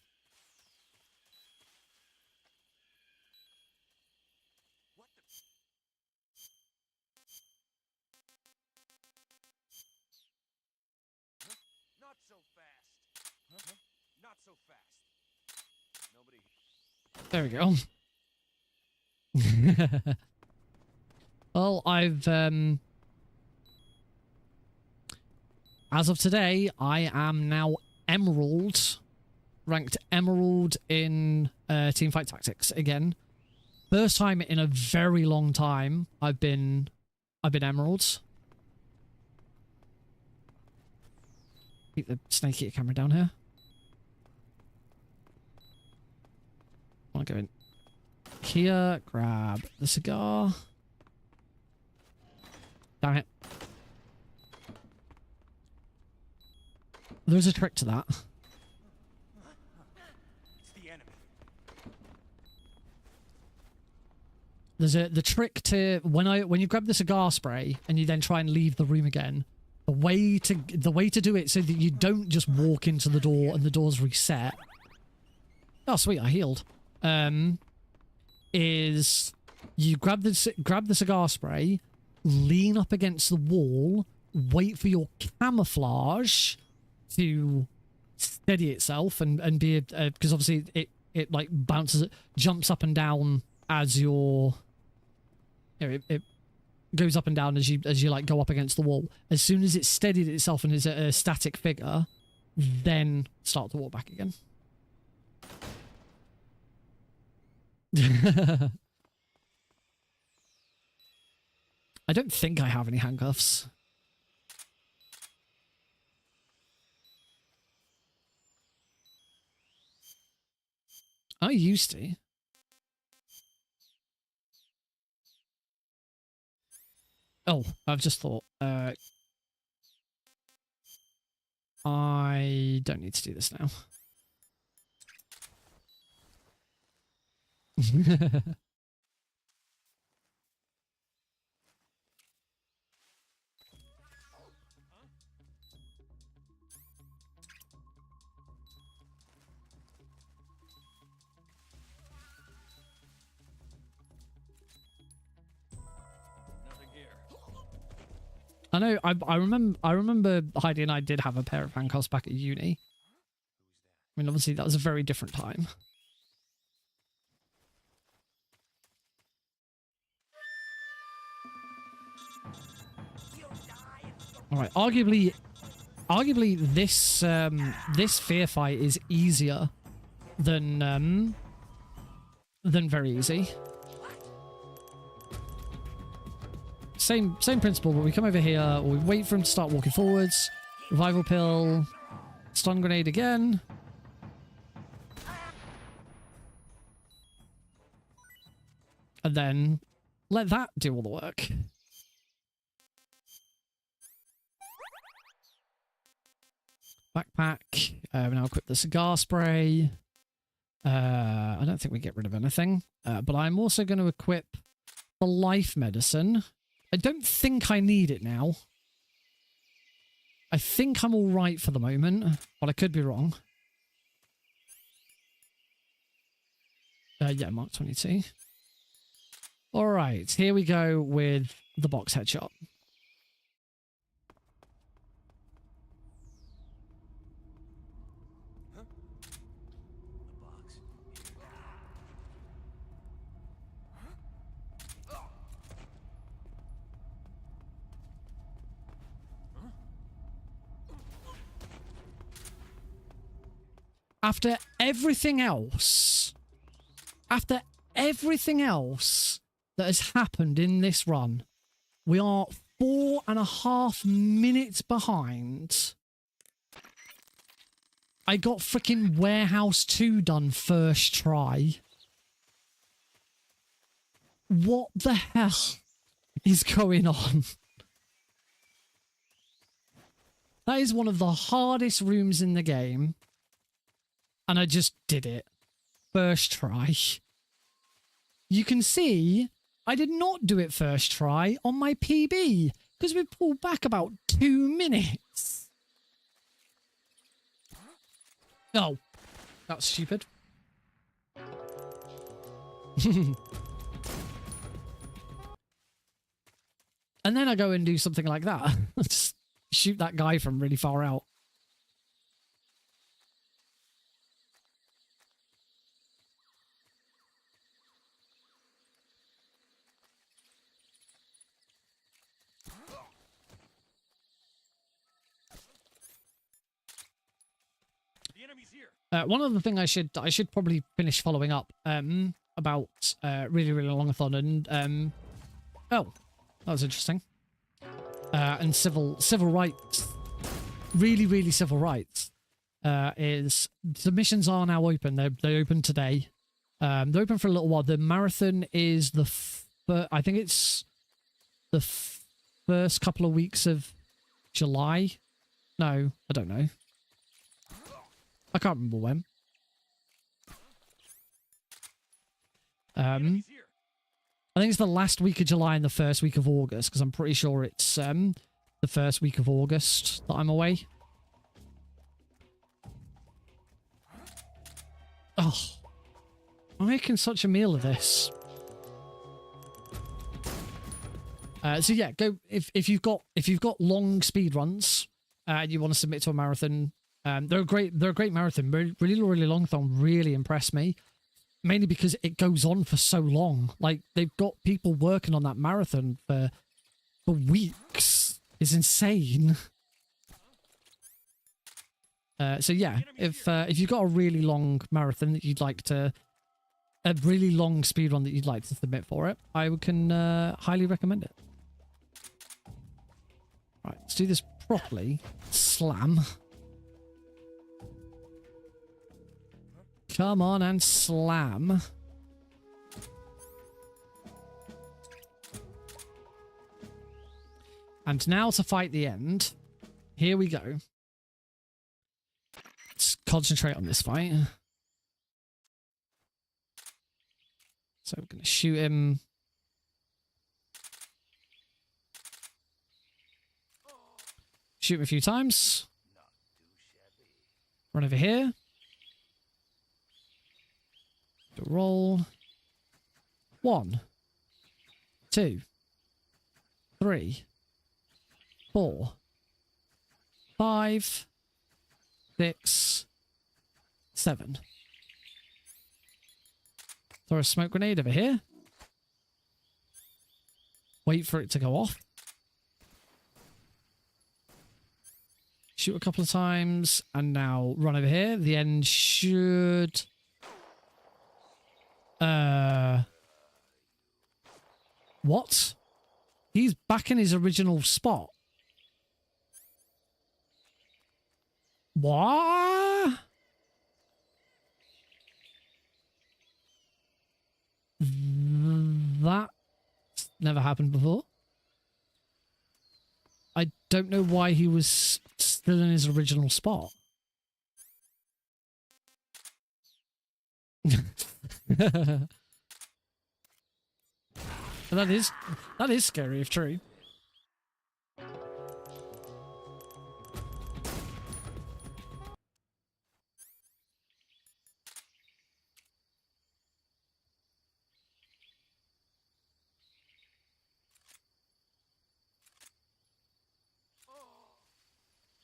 There we go. Well, as of today, I am now Emerald, ranked Emerald in Teamfight Tactics again. First time in a very long time I've been Emerald. Keep the snake eater camera down here. I want to go in here, grab the cigar. Damn it. There's a trick to that. It's the enemy. There's the trick to when you grab the cigar spray and you then try and leave the room again. The way to do it so that you don't just walk into the door and the door's reset. Oh sweet, I healed. Is you grab the cigar spray, lean up against the wall, wait for your camouflage to steady itself and be because obviously it like jumps up and down as your it goes up and down as you like go up against the wall. As soon as it's steadied itself and is a static figure, then start to walk back again. I don't think I have any handcuffs. I used to. Oh, I've just thought. I don't need to do this now. I know. I remember Heidi and I did have a pair of handcuffs back at uni. I mean, obviously that was a very different time. All right. Arguably, this fear fight is easier than very easy. Same principle, but we come over here, we wait for him to start walking forwards. Revival pill, stun grenade again. And then let that do all the work. Backpack. We now equip the cigar spray. I don't think we get rid of anything. But I'm also going to equip the life medicine. I don't think I need it now. I think I'm all right for the moment, but I could be wrong. Yeah, Mark 22. All right, here we go with the box headshot. After everything else that has happened in this run, we are 4.5 minutes behind. I got freaking Warehouse 2 done first try. What the hell is going on? That is one of the hardest rooms in the game. And I just did it. First try. You can see I did not do it first try on my PB because we pulled back about 2 minutes. Oh, that's stupid. And then I go and do something like that. Just shoot that guy from really far out. One other thing I should probably finish following up about really longathon and oh, that was interesting. And civil rights, really civil rights is submissions are now open. They open today. They're open for a little while. The marathon is I think it's the first couple of weeks of July. No, I don't know. I can't remember when. I think it's the last week of July and the first week of August, because I'm pretty sure it's the first week of August that I'm away. Oh, I'm making such a meal of this. So yeah, go if you've got long speed runs and you want to submit to a marathon. They're a great marathon. Really long-thon really impressed me. Mainly because it goes on for so long. Like, they've got people working on that marathon for weeks. It's insane. So yeah, if you've got a really long marathon that you'd like to, a really long speedrun that you'd like to submit for it, I can highly recommend it. Right, let's do this properly. Slam. Come on and slam. And now to fight the end. Here we go. Let's concentrate on this fight. So we're going to shoot him. Shoot him a few times. Run over here. Roll. 1, 2, 3, 4, 5, 6, 7. Throw a smoke grenade over here. Wait for it to go off. Shoot a couple of times, and now run over here. The end should... What? He's back in his original spot. What? That never happened before. I don't know why he was still in his original spot. That is scary if true.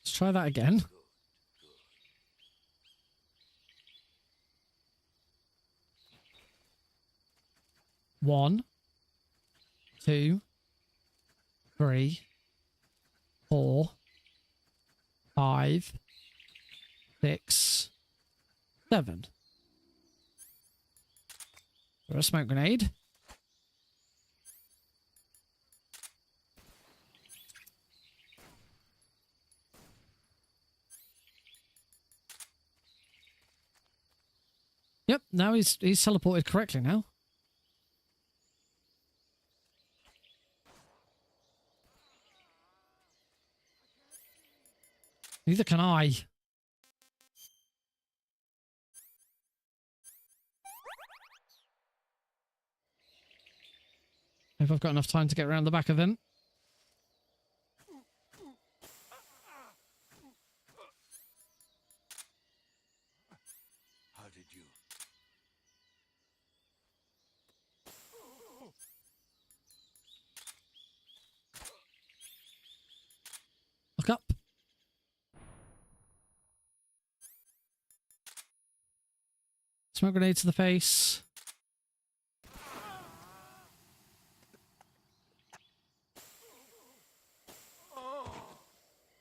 Let's try that again. One, 2, 3, 4, 5, 6, 7. Or a smoke grenade. Yep, now he's teleported correctly now. Neither can I. Hope I've got enough time to get around the back of him. How did you? Look up. Smoke grenade to the face.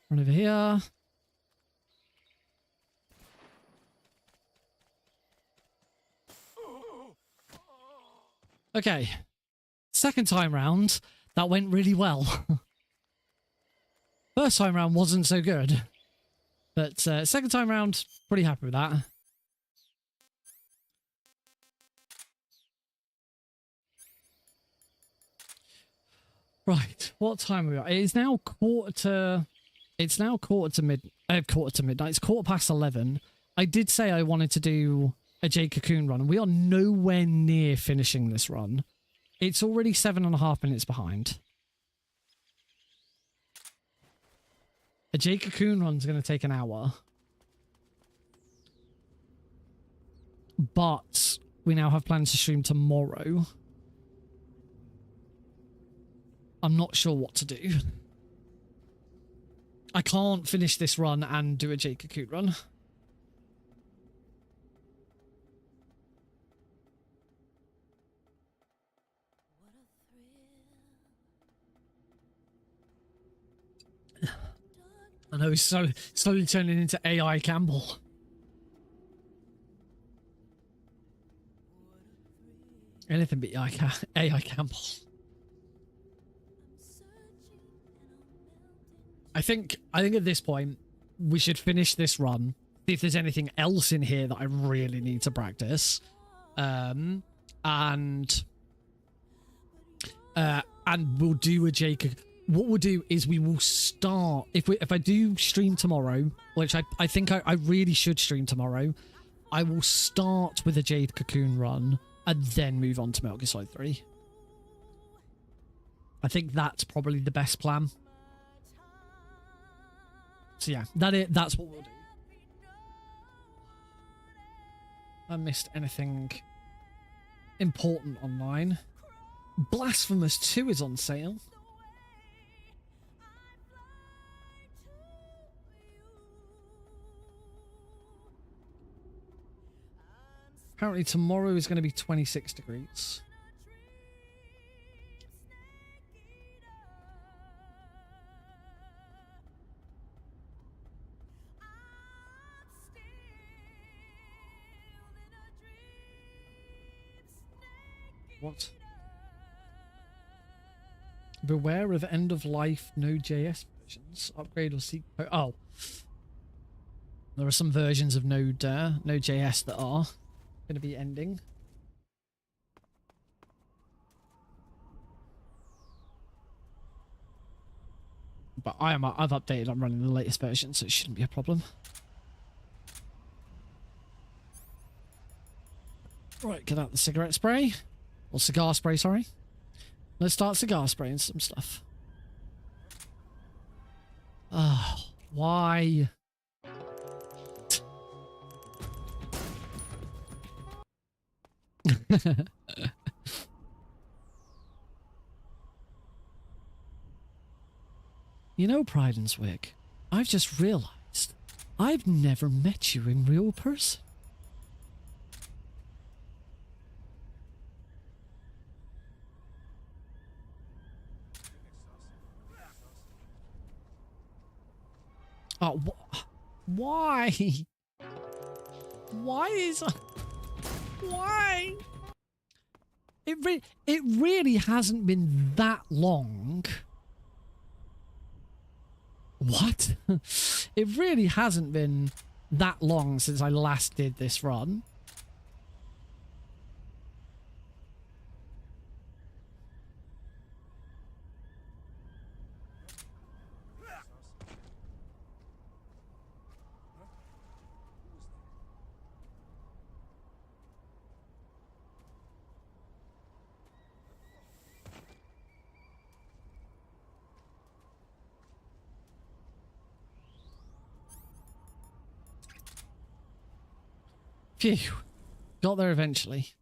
Run over here. Okay. Second time round, that went really well. First time round wasn't so good. But second time round, pretty happy with that. Right, what time are we at? It's now quarter to midnight. It's 11:15. I did say I wanted to do a Jade Cocoon run. We are nowhere near finishing this run. It's already 7.5 minutes behind. A Jade Cocoon run's going to take an hour. But we now have plans to stream tomorrow. I'm not sure what to do. I can't finish this run and do a Jade Cocoon run. I know he's so slowly turning into AI Campbell. Anything but AI Campbell. I think at this point we should finish this run. See if there's anything else in here that I really need to practice. And we'll do a Jade. What we'll do is we will start if I do stream tomorrow, which I think I really should stream tomorrow. I will start with a Jade Cocoon run and then move on to Metal Gear Solid 3. I think that's probably the best plan. So yeah, that's what we'll do. I missed anything important online. Blasphemous 2 is on sale. Apparently tomorrow is going to be 26 degrees. What? Beware of end-of-life Node.js versions. Upgrade or seek... Oh. There are some versions of Node.js that are going to be ending. But I've updated, I'm running the latest version, so it shouldn't be a problem. Right, get out the cigarette spray. Or cigar spray, sorry. Let's start cigar spraying some stuff. Oh, why? You know, Prydenswick, I've just realized I've never met you in real person. Oh, why? Why is... Why? It really hasn't been that long. What? It really hasn't been that long since I last did this run. Phew. Got there eventually.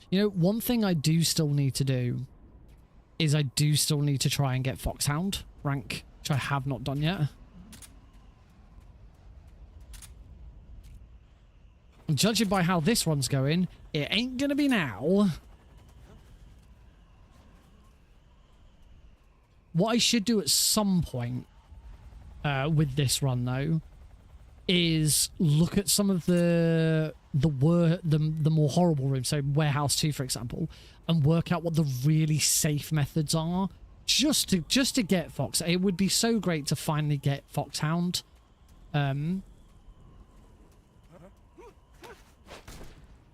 You know, one thing I do still need to do is I do still need to try and get Foxhound rank, which I have not done yet. And judging by how this one's going, it ain't gonna be now. What I should do at some point with this run, though, is look at some of the more horrible rooms, so Warehouse 2, for example, and work out what the really safe methods are, just to get Fox. It would be so great to finally get Foxhound. Try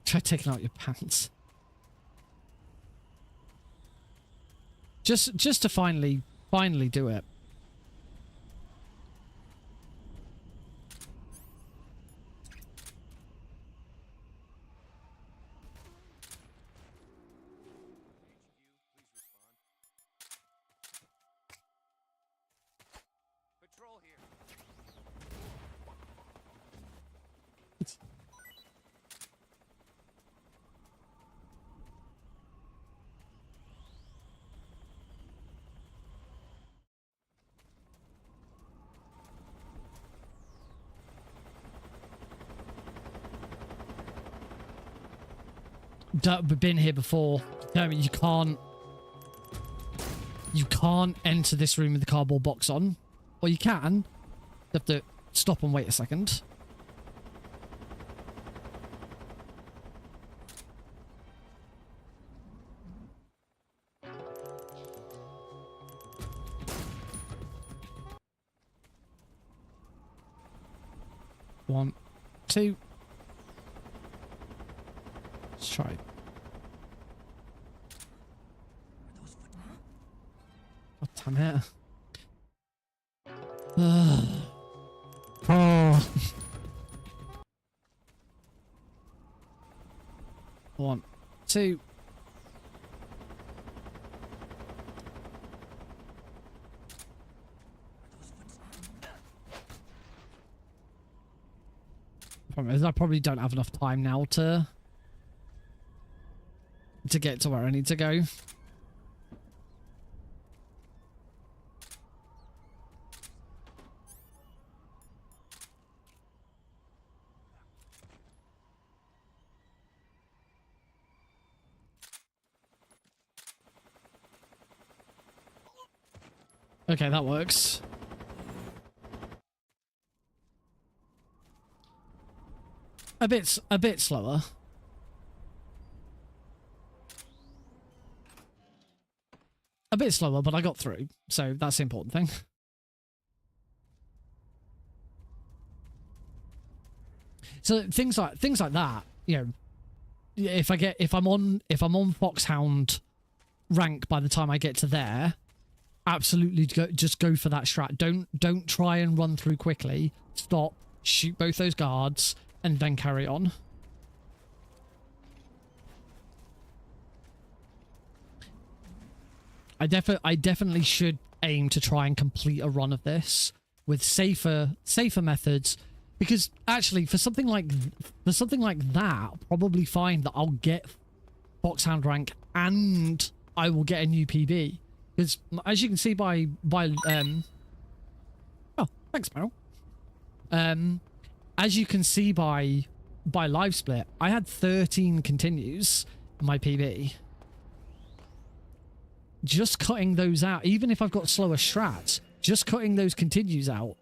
taking out your pants. Just to finally do it. We've been here before. No, you can't enter this room with the cardboard box on. Or you can. You have to stop and wait a second. One, two. Let's try. God damn it. Oh. One, two. Problem is, I probably don't have enough time now to get to where I need to go. Okay, that works. A bit slower. A bit slower, but I got through, so that's the important thing. So things like that, you know, if I'm on Foxhound rank by the time I get to there, absolutely just go for that strat. Don't try and run through quickly. Stop, shoot both those guards, and then carry on. I definitely should aim to try and complete a run of this with safer methods, because actually for something like that, I'll probably find that I'll get Foxhound rank and I will get a new PB, because as you can see by oh, thanks, Meryl. As you can see by live split, I had 13 continues in my PB. Just cutting those out, even if I've got slower strats, just cutting those continues out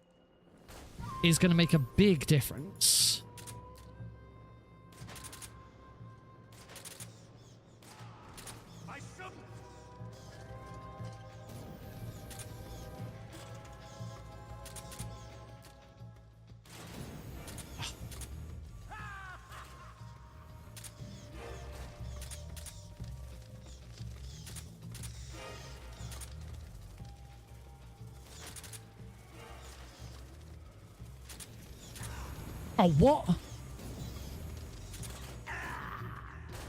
is going to make a big difference. Oh, what?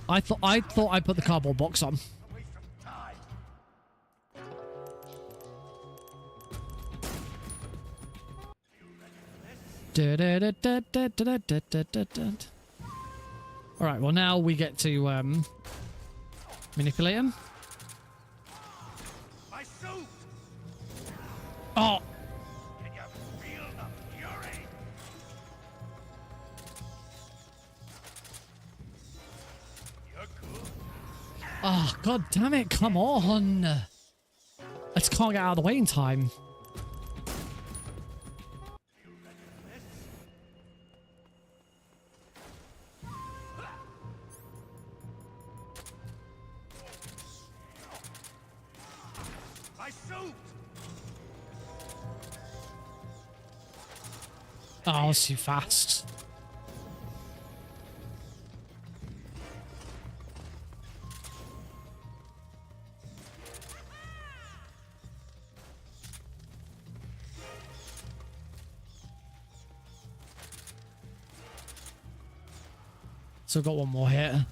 I thought I put the cardboard box on. All right. Well, now we get to manipulate him. Oh. Oh, god damn it, come on. I just can't get out of the way in time. Oh, it's too fast. So I've got one more here.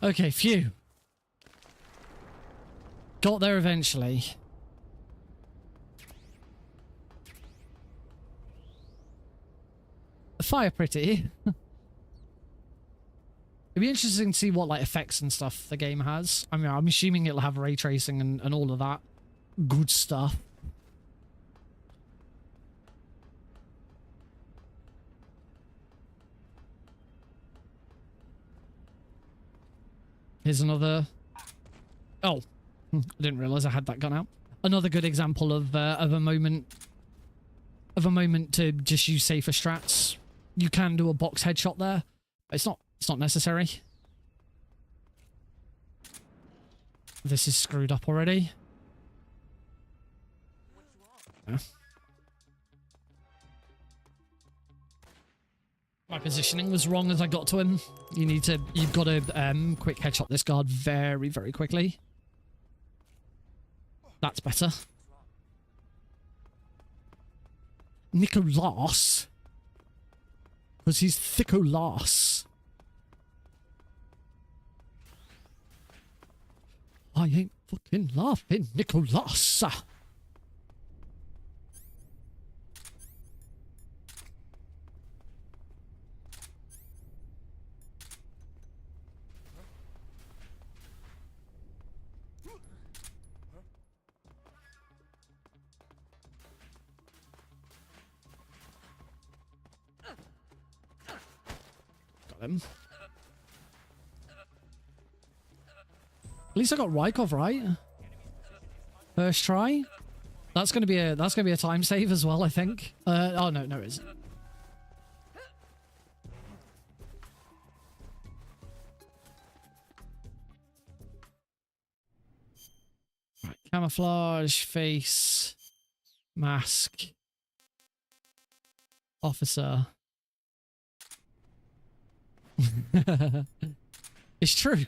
Okay, phew. Got there eventually. Fire pretty. It'd be interesting to see what like effects and stuff the game has. I mean, I'm assuming it'll have ray tracing and all of that good stuff. Here's another. Oh, I didn't realize I had that gun out. Another good example of a moment to just use safer strats. You can do a box headshot there, but it's not necessary. This is screwed up already. Yeah. My positioning was wrong as I got to him. You've got to quick headshot this guard very, very quickly. That's better. Nicholas. Because he's Thickolas. I ain't fucking laughing, Nicholas. Him. At least I got Rykov right. First try. That's gonna be a time save as well, I think. Oh no, it isn't. Right, camouflage, face, mask, officer. It's true.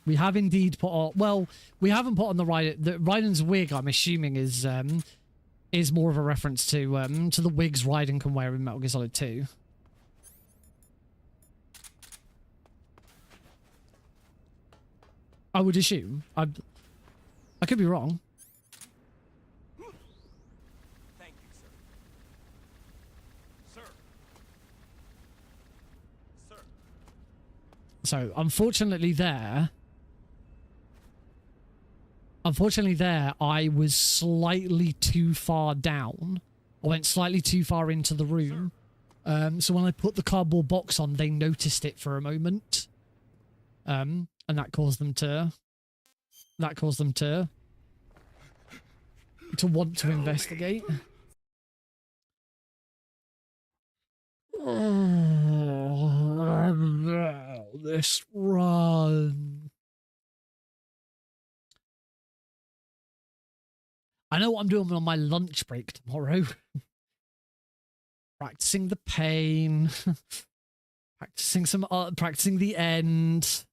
We have indeed put on. Well, we haven't put on the Raiden's wig. I'm assuming is more of a reference to the wigs Raiden can wear in Metal Gear Solid 2. I would assume. I could be wrong. Thank you, sir. Sir. So, unfortunately there, I was slightly too far down. I went slightly too far into the room. So when I put the cardboard box on, they noticed it for a moment. And that caused them to to want to investigate. Oh, this run. I know what I'm doing on my lunch break tomorrow. Practicing the pain. Practicing the end.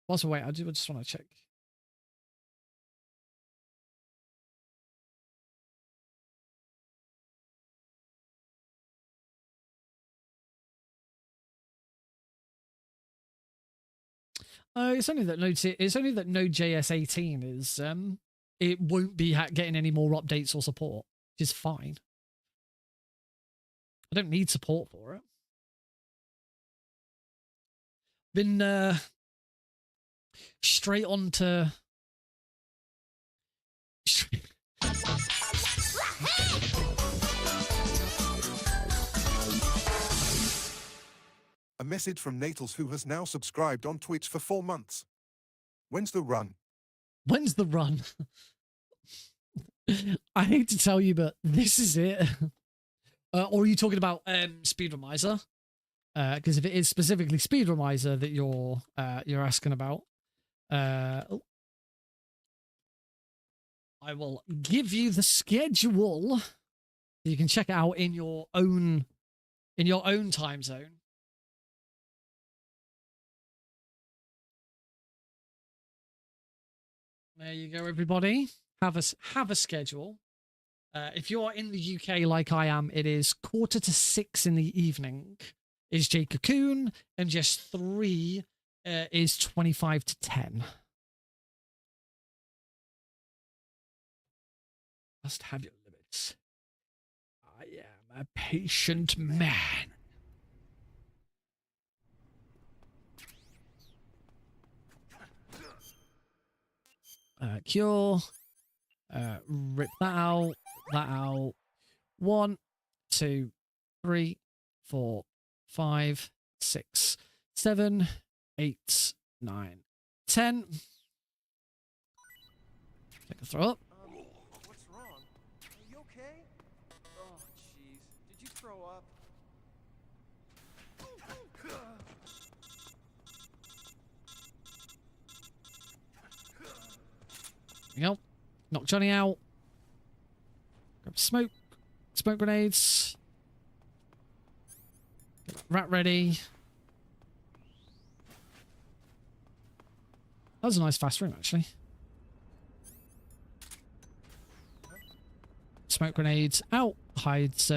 Also, wait, I just want to check. It's only that Node.js 18 is it won't be getting any more updates or support, which is fine. I don't need support for it. Been straight on to A message from Natals, who has now subscribed on Twitch for 4 months. When's the run? When's the run? I hate to tell you, but this is it. Or are you talking about Speedromizer? Because if it is specifically Speedromizer that you're asking about, I will give you the schedule. You can check it out in your own time zone. There you go, everybody. Have a schedule. If you're in the UK like I am, it is 5:45 in the evening. Is Jade Cocoon, and just 3 is 25 to 10. Must have your limits. I am a patient man. Cure. Rip that out. That out. 1, 2, 3, 4, 5, 6, 7, 8, 9, 10. Take a throw up. What's wrong? Are you okay? Oh, jeez. Did you throw up? There we go. Knock Johnny out. Grab smoke. Smoke grenades. Get that rat ready. That was a nice fast room, actually. Smoke grenades out. Hides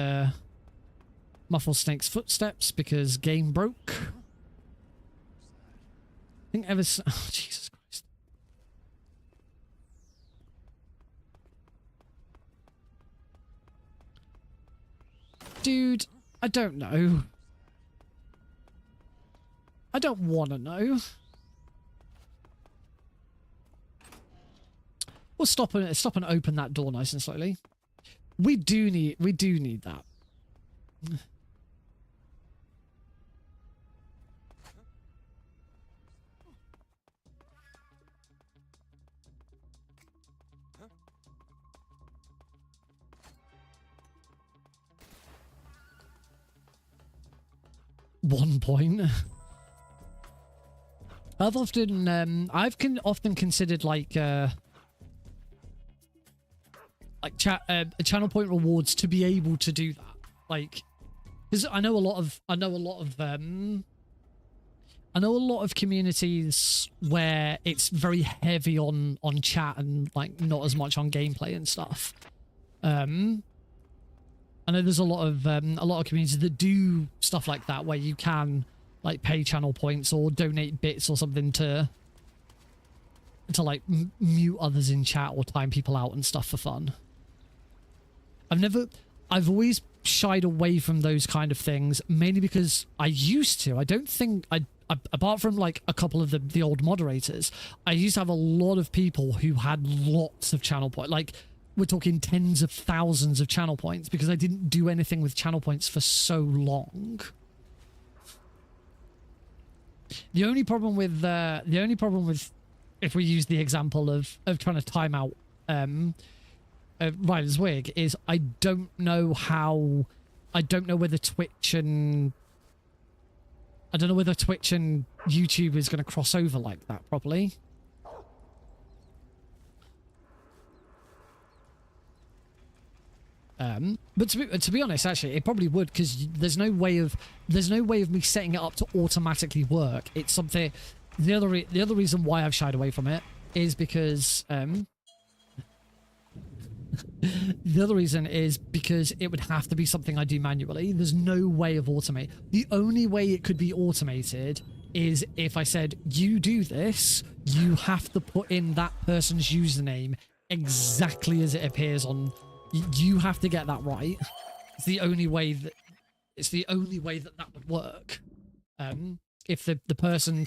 Muffle Snake's footsteps because game broke. I think oh, Jesus Christ. Dude, I don't know. I don't want to know. We'll stop and open that door nice and slowly. We do need that. One point. I've often considered like channel point rewards to be able to do that, like, because I know a lot of communities where it's very heavy on chat and like not as much on gameplay and stuff. I know there's a lot of communities that do stuff like that where you can like pay channel points or donate bits or something to like mute others in chat or time people out and stuff for fun. I've always shied away from those kind of things, mainly because I used to. I don't think apart from like a couple of the old moderators, I used to have a lot of people who had lots of channel points. Like, we're talking tens of thousands of channel points because I didn't do anything with channel points for so long. The only problem with if we use the example of trying to time out Ryder's wig, is I don't know whether Twitch and YouTube is going to cross over like that properly. But to be honest, actually, it probably would, because there's no way of me setting it up to automatically work. It's something. The other reason why I've shied away from it is because the other reason is because it would have to be something I do manually. There's no way of automate. The only way it could be automated is if I said, you do this, you have to put in that person's username exactly as it appears on. You have to get that right. It's the only way that that would work. If the person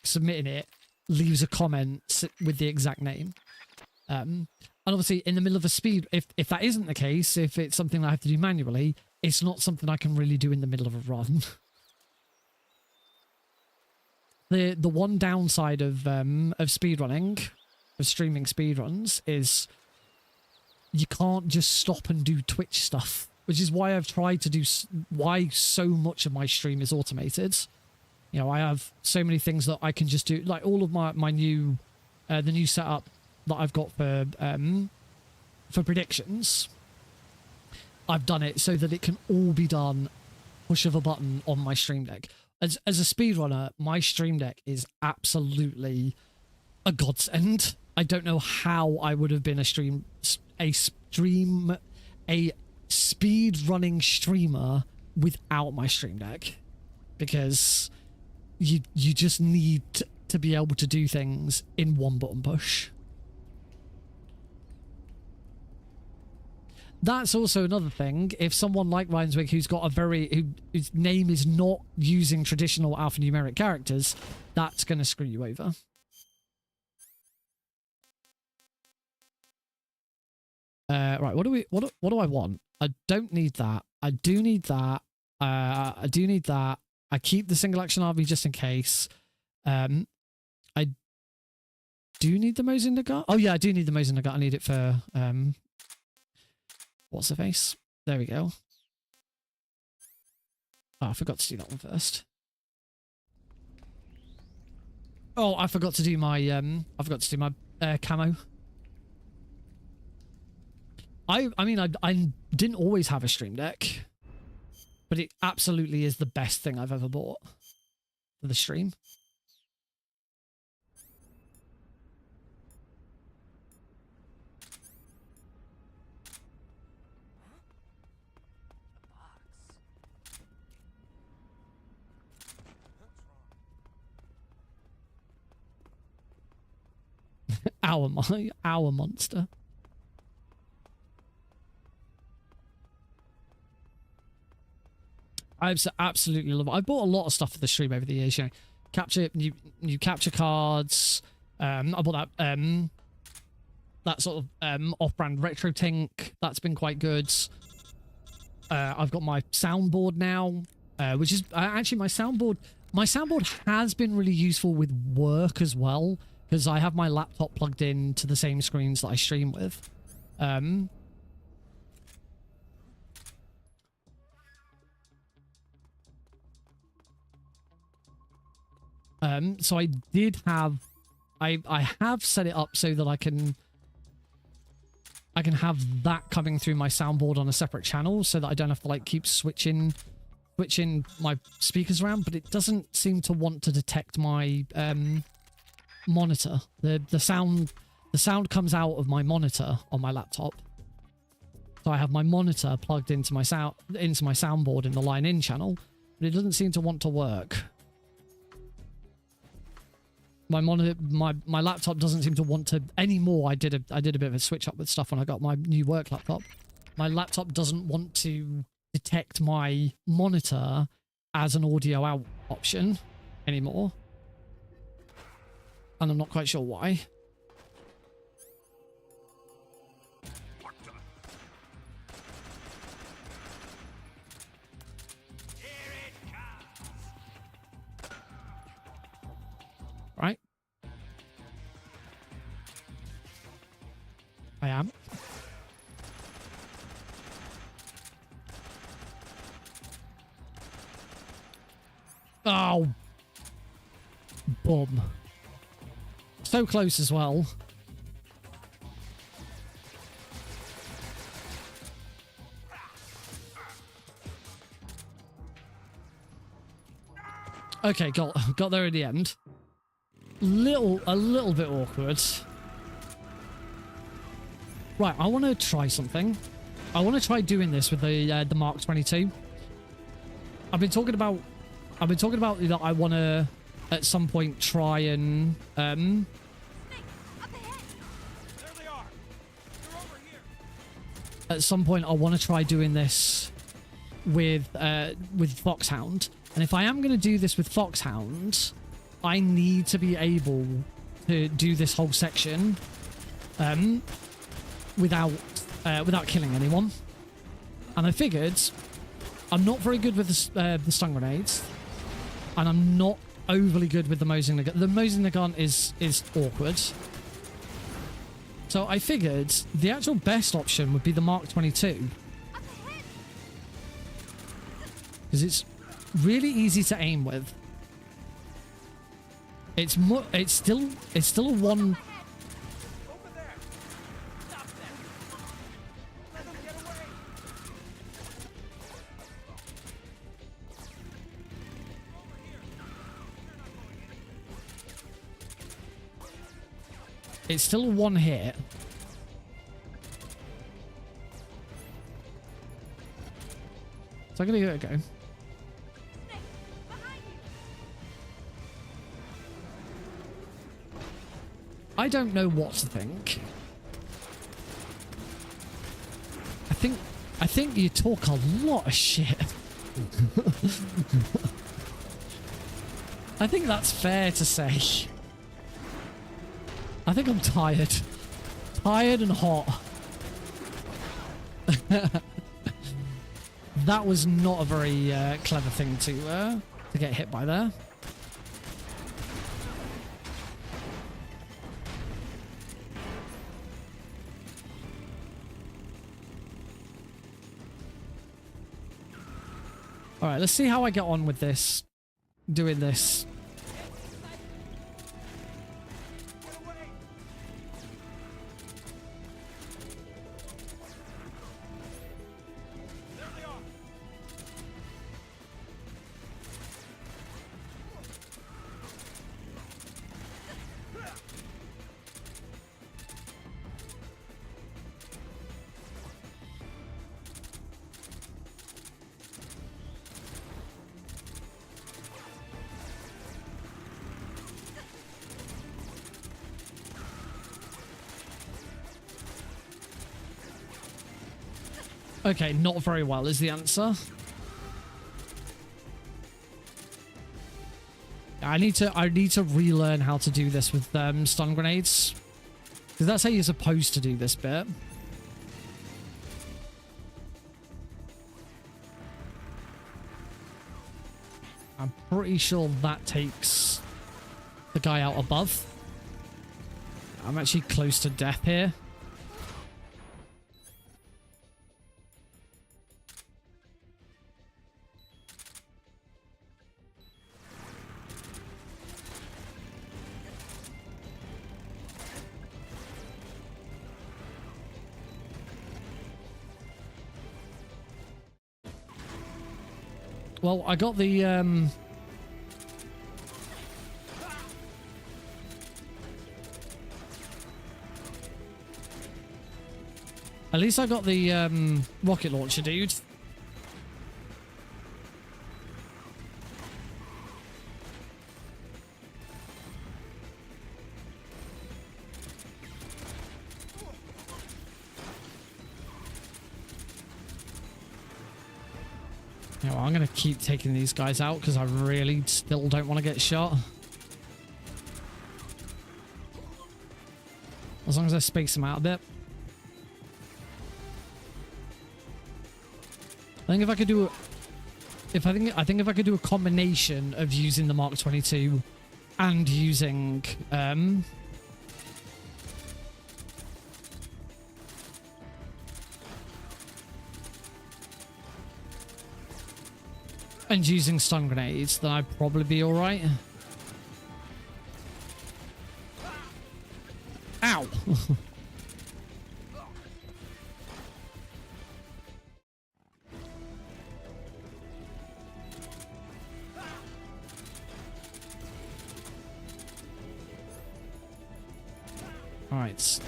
submitting it leaves a comment with the exact name. And obviously in the middle of a speed, if that isn't the case, if it's something I have to do manually, it's not something I can really do in the middle of a run. The one downside of speedrunning, of streaming speedruns, is you can't just stop and do Twitch stuff, which is why I've tried to do, why so much of my stream is automated. You know, I have so many things that I can just do, like all of my new, the new setup that I've got for predictions. I've done it so that it can all be done push of a button on my Stream Deck. As a speedrunner, my Stream Deck is absolutely a godsend. I don't know how I would have been a speed running streamer without my Stream Deck, because you just need to be able to do things in one button push. That's also another thing. If someone like Ryanswig, who's got whose name is not using traditional alphanumeric characters, that's going to screw you over. Right, what do I want? I don't need that. I do need that. I do need that. I keep the single action RV just in case. I do need the Mosin Gut. Oh yeah, I do need the Mosin Gut. I need it for what's the face? There we go. Oh, I forgot to do that one first. Oh, I forgot to do my camo. I mean, I didn't always have a Stream Deck, but it absolutely is the best thing I've ever bought for the stream. Our monster. I absolutely love it. I bought a lot of stuff for the stream over the years. You know, new capture cards. I bought that sort of off-brand retro tink. That's been quite good. I've got my soundboard now, which is actually my soundboard. My soundboard has been really useful with work as well, because I have my laptop plugged in to the same screens that I stream with. So I did have, I have set it up so that I can have that coming through my soundboard on a separate channel, so that I don't have to like keep switching my speakers around. But it doesn't seem to want to detect my monitor. The sound comes out of my monitor on my laptop. So I have my monitor plugged into my soundboard in the line in channel, but it doesn't seem to want to work. My monitor, my laptop doesn't seem to want to anymore. I did a bit of a switch up with stuff when I got my new work laptop. My laptop doesn't want to detect my monitor as an audio out option anymore, and I'm not quite sure why. Right. I am. Oh. Boom. So close as well. Okay, got there in the end. A little bit awkward. Right, I want to try something. I want to try doing this with the Mark 22. I've been talking about that I want to at some point try and at some point I want to try doing this with Foxhound. And if I am going to do this with Foxhound, I need to be able to do this whole section without killing anyone. And I figured I'm not very good with the stun grenades, and I'm not overly good with the Mosing the gun. The Mosing the gun is awkward. So I figured the actual best option would be the Mark 22. Because it's really easy to aim with. It's still a one. It's still a one hit. So I'm gonna give it a go. I don't know what to think. I think you talk a lot of shit. I think that's fair to say. I think I'm tired. Tired and hot. That was not a very clever thing to get hit by there. All right, let's see how I get on with this. Doing this. Okay, not very well is the answer. I need to relearn how to do this with stun grenades. Because that's how you're supposed to do this bit. I'm pretty sure that takes the guy out above. I'm actually close to death here. Well, I got the at least I got the rocket launcher, dude. Yeah, well, I'm going to keep taking these guys out because I really still don't want to get shot. As long as I space them out a bit. I think if I could do I think if I could do a combination of using the Mark 22 and using and using stun grenades, then I'd probably be all right. Ow. Alright,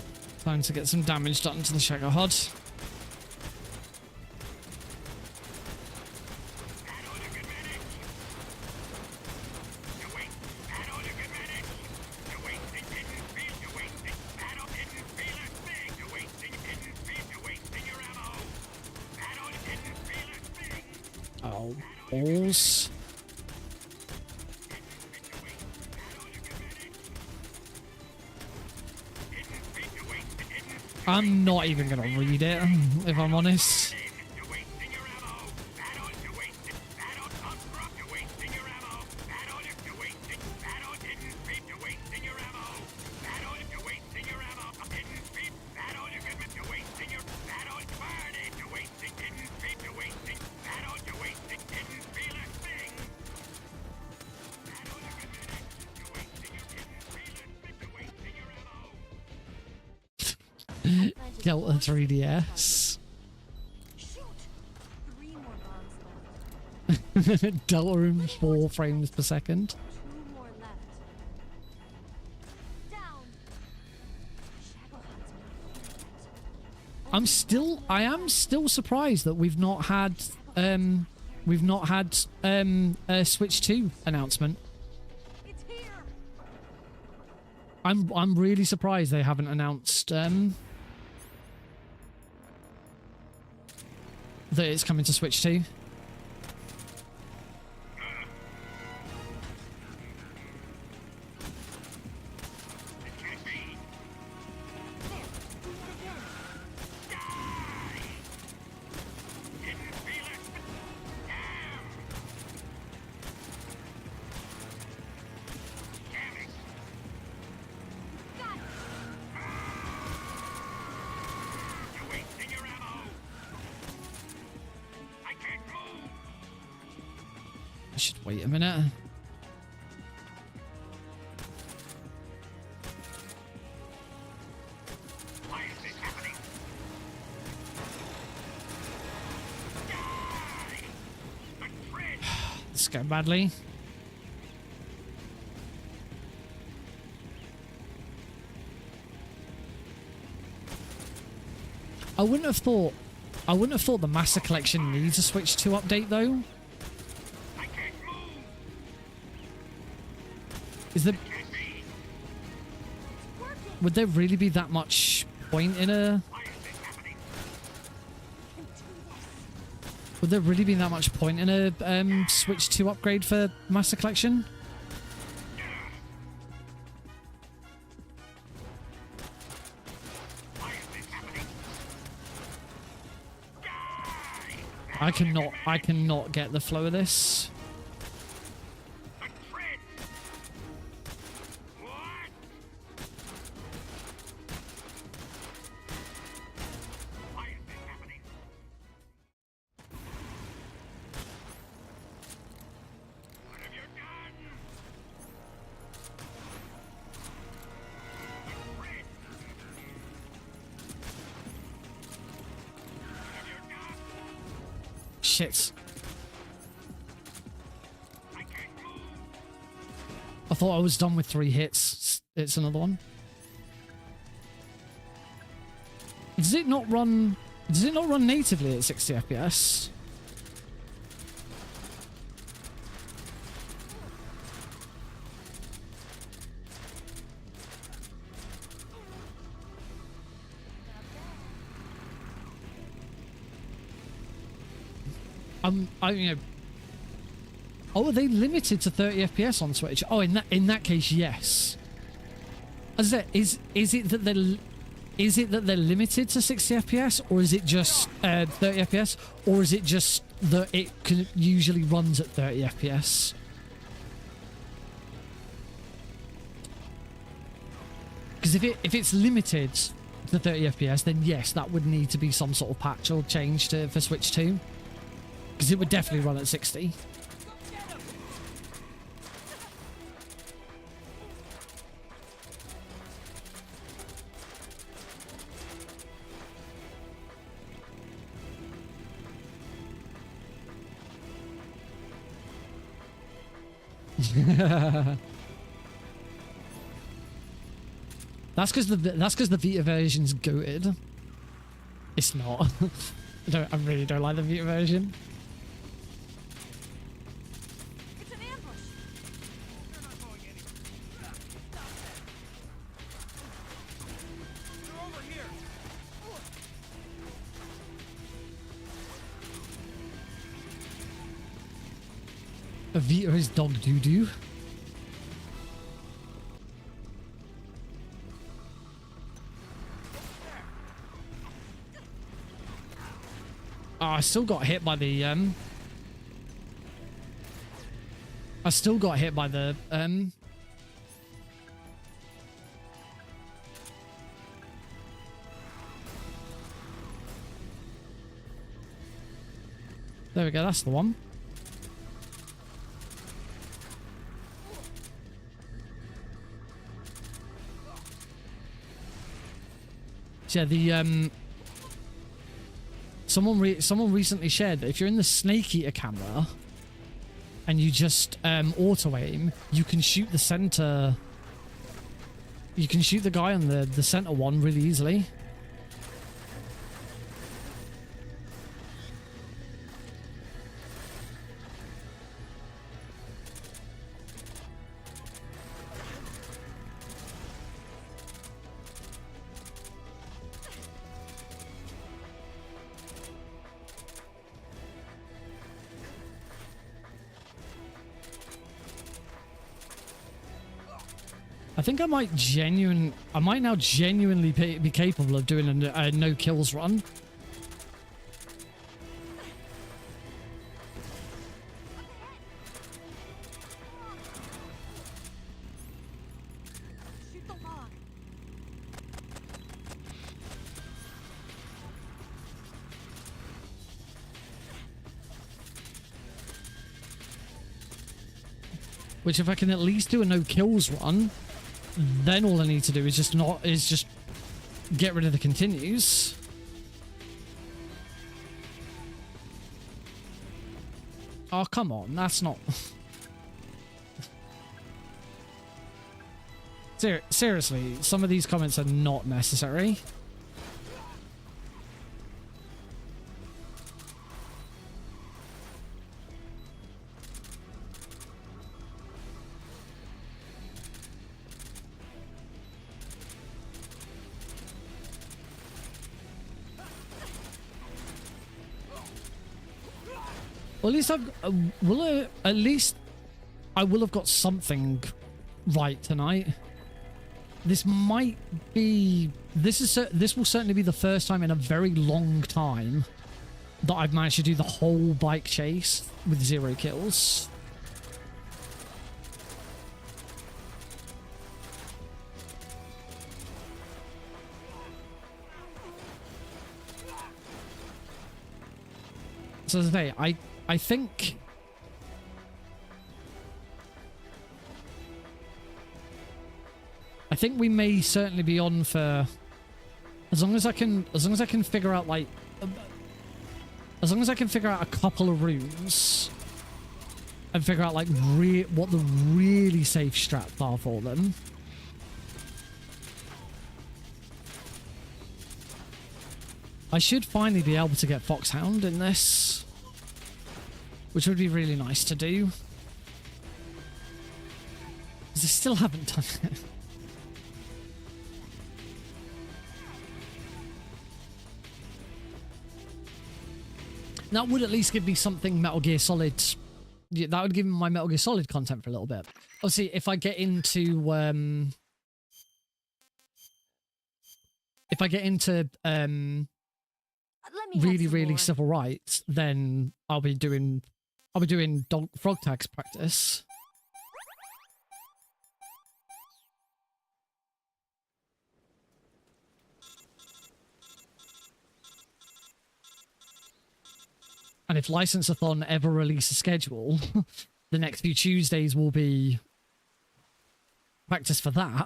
time to get some damage done to the Shagohod. Oh, balls. I'm not even gonna read it, if I'm honest. Delta 3DS. Delta room 4 frames per second. I am still surprised that we've not had a Switch 2 announcement. I'm really surprised they haven't announced that it's coming to Switch 2. I should wait a minute. This is going badly. I wouldn't have thought the Master Collection needs a Switch 2 update though. Would there really be that much point in a... Would there really be that much point in a Switch 2 upgrade for Master Collection? I cannot get the flow of this. Shit. I thought I was done with 3 hits. It's another one. Does it not run natively at 60 FPS? You know. Oh, are they limited to 30 FPS on Switch? Oh, in that case, yes. Is it that they're limited to 60 FPS, or is it just 30 FPS, or is it just that it usually runs at 30 FPS? Because if it's limited to 30 FPS, then yes, that would need to be some sort of patch or change for Switch 2. Because it would definitely run at 60. That's because the Vita version's goated. It's not. I really don't like the Vita version. It's an ambush. They're not going anywhere. Stop that. They're over here. A Vita is dog doo-doo. Oh, I still got hit by the I still got hit by the There we go, that's the one. So yeah, the someone recently shared that if you're in the Snake Eater camera and you just auto aim, you can shoot the center. You can shoot the guy on the center one really easily. I think I might now genuinely be capable of doing a no kills run. Shoot the log. Which if I can at least do a no kills run, then all I need to do is just get rid of the continues. Oh, come on, that's not... Seriously, some of these comments are not necessary. Well, at least I will have got something right tonight. This might be... This will certainly be the first time in a very long time that I've managed to do the whole bike chase with 0 kills. So as I say, I think... I think we may certainly be on for... As long as I can figure out, like... As long as I can figure out a couple of rooms and figure out, like, what the really safe strats are for them. I should finally be able to get Foxhound in this, which would be really nice to do. Because I still haven't done it. That would at least give me something Metal Gear Solid. Yeah, that would give me my Metal Gear Solid content for a little bit. Obviously, if I get into really civil rights, then I'll be doing frog tags practice. And if License-a-thon ever release a schedule, the next few Tuesdays will be practice for that.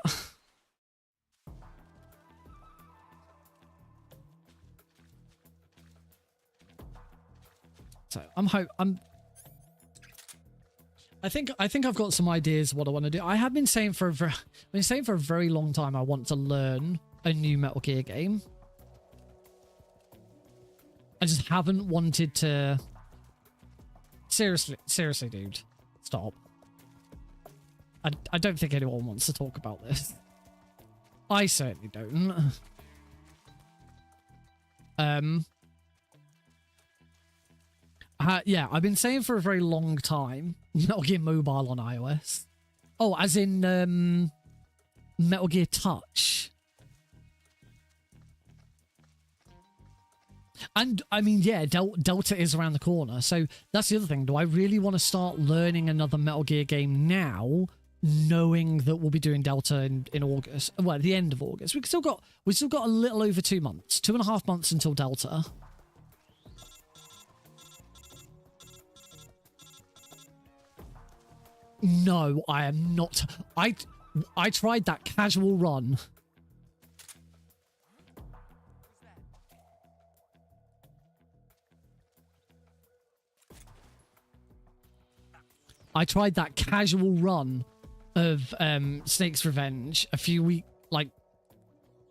So I'm I think I've got some ideas what I want to do. I have been saying for a very long time I want to learn a new Metal Gear game. I just haven't wanted to. Seriously, dude, stop. I don't think anyone wants to talk about this. I certainly don't. Yeah, I've been saying for a very long time, Metal Gear Mobile on iOS. Oh, as in Metal Gear Touch. And I mean, yeah, Delta is around the corner. So that's the other thing. Do I really want to start learning another Metal Gear game now, knowing that we'll be doing Delta in August? Well, at the end of August. We've still got a little over 2 months, 2.5 months until Delta. No, I am not. I tried that casual run. I tried that casual run of Snake's Revenge a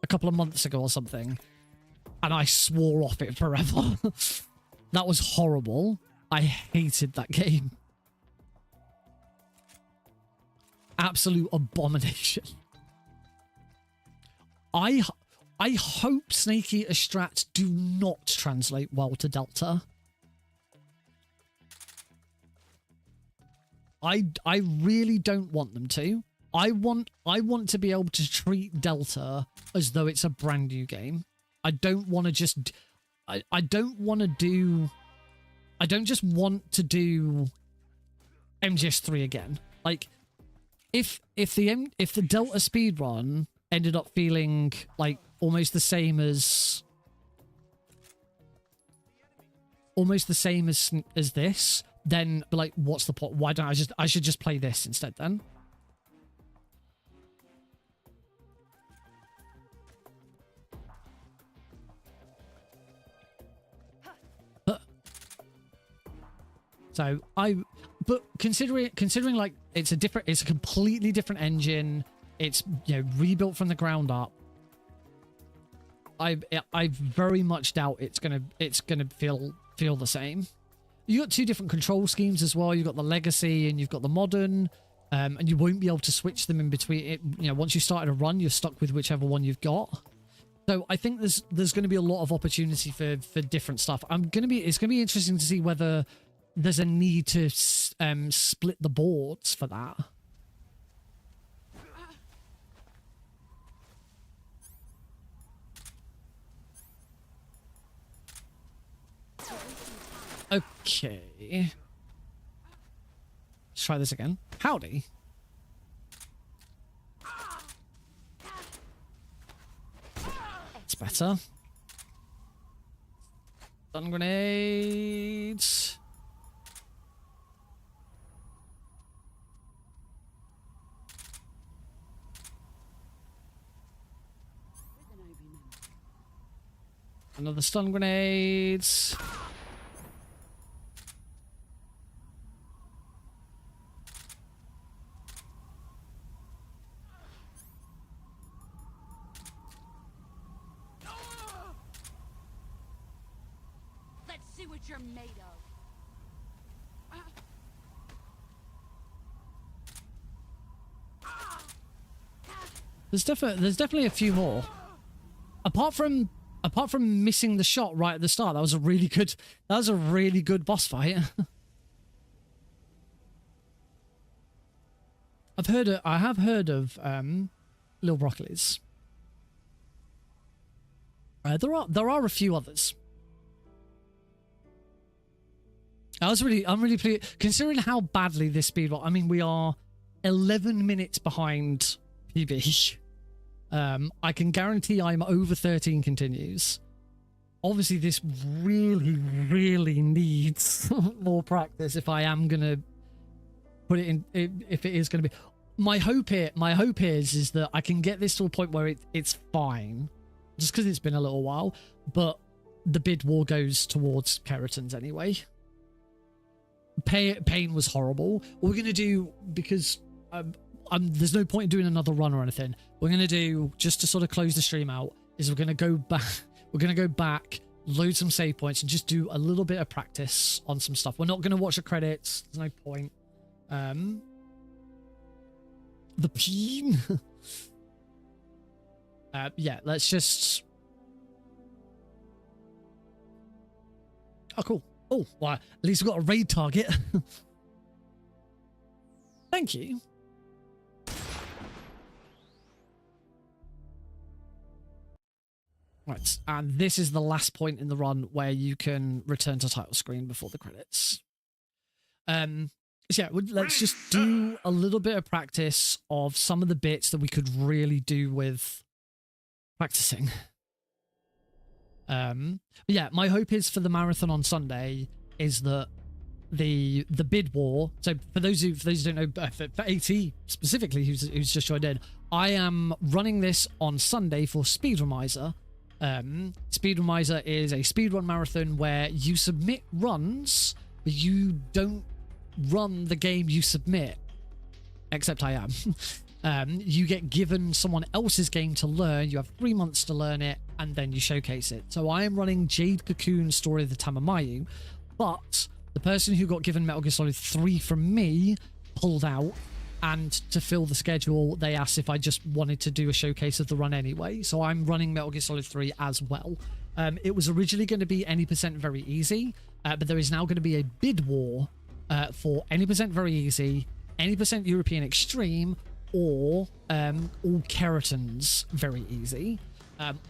couple of months ago or something, and I swore off it forever. That was horrible. I hated that game. Absolute abomination. I hope Snake Eater strats do not translate well to Delta. I really don't want them to. I want to be able to treat Delta as though it's a brand new game. I don't want to just I don't just want to do MGS3 again. Like if the Delta speedrun ended up feeling like almost the same as this, then like, what's the point? Why don't I should just play this instead then? So but considering like it's a completely different engine, it's, you know, rebuilt from the ground up. I very much doubt it's gonna feel the same. You got two different control schemes as well. You've got the legacy and you've got the modern, and you won't be able to switch them in between. You know, once you started a run, you're stuck with whichever one you've got. So I think there's going to be a lot of opportunity for different stuff. It's going to be interesting to see whether there's a need to split the boards for that. Okay. Let's try this again. Howdy. It's better. Stun grenades. Another stun grenades. You're made of. There's definitely a few more. Apart from missing the shot right at the start, that was a really good boss fight. I have heard of Lil Broccoli's. There are a few others. I'm really pleased considering how badly this speedrun. I mean, we are 11 minutes behind PB. I can guarantee I'm over 13 continues. Obviously, this really, really needs more practice if I am gonna put it in. If it is gonna be, my hope is that I can get this to a point where it's fine, just because it's been a little while. But the bid war goes towards Keratons anyway. Pain was horrible. What we're gonna do, because there's no point in doing another run or anything. We're gonna do, just to sort of close the stream out, is we're gonna go back. We're gonna go back, load some save points, and just do a little bit of practice on some stuff. We're not gonna watch the credits. There's no point. The peen. Yeah, let's just. Oh, cool. Oh, well, at least we've got a raid target. Thank you. Right, and this is the last point in the run where you can return to title screen before the credits. So yeah, let's just do a little bit of practice of some of the bits that we could really do with practicing. Yeah, my hope is for the marathon on Sunday is that the bid war. So for those who don't know, for AT specifically, who's just joined in, I am running this on Sunday for Speedromizer. Speedromizer is a speedrun marathon where you submit runs, but you don't run the game you submit. Except I am. You get given someone else's game to learn. You have 3 months to learn it, and then you showcase it. So I am running Jade Cocoon Story of the Tamamayu, but the person who got given Metal Gear Solid 3 from me pulled out, and to fill the schedule, they asked if I just wanted to do a showcase of the run anyway. So I'm running Metal Gear Solid 3 as well. It was originally going to be any percent very easy, but there is now going to be a bid war for any percent very easy, any percent European extreme, or all keratins very easy.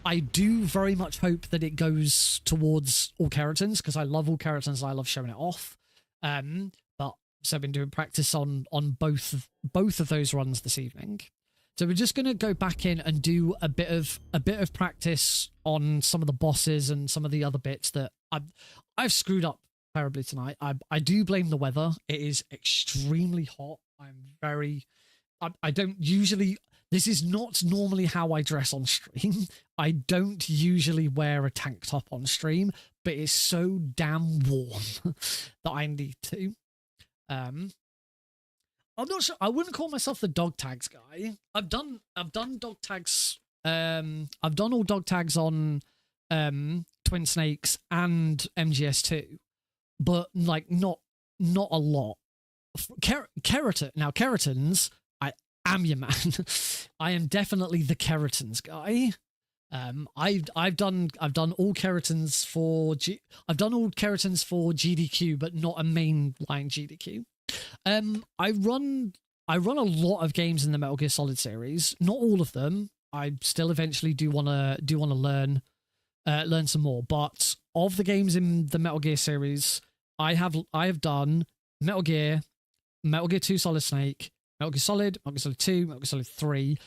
I do very much hope that it goes towards all keratins, because I love all keratins. I love showing it off. But so I've been doing practice on both of those runs this evening. So we're just going to go back in and do a bit of practice on some of the bosses and some of the other bits that I've screwed up terribly tonight. I do blame the weather. It is extremely hot. I don't usually. This is not normally how I dress on stream. I don't usually wear a tank top on stream, but it's so damn warm that I need to. I'm not sure. I wouldn't call myself the dog tags guy. I've done dog tags. I've done all dog tags on Twin Snakes and MGS2, but like not a lot. Keratins. I'm your man. I am definitely the keratins guy. I've done all keratins for GDQ, but not a mainline GDQ. I run a lot of games in the Metal Gear Solid series. Not all of them. I still eventually do wanna learn some more. But of the games in the Metal Gear series, I have done Metal Gear 2 Solid Snake, Metal Gear Solid 2, Metal Gear Solid 3,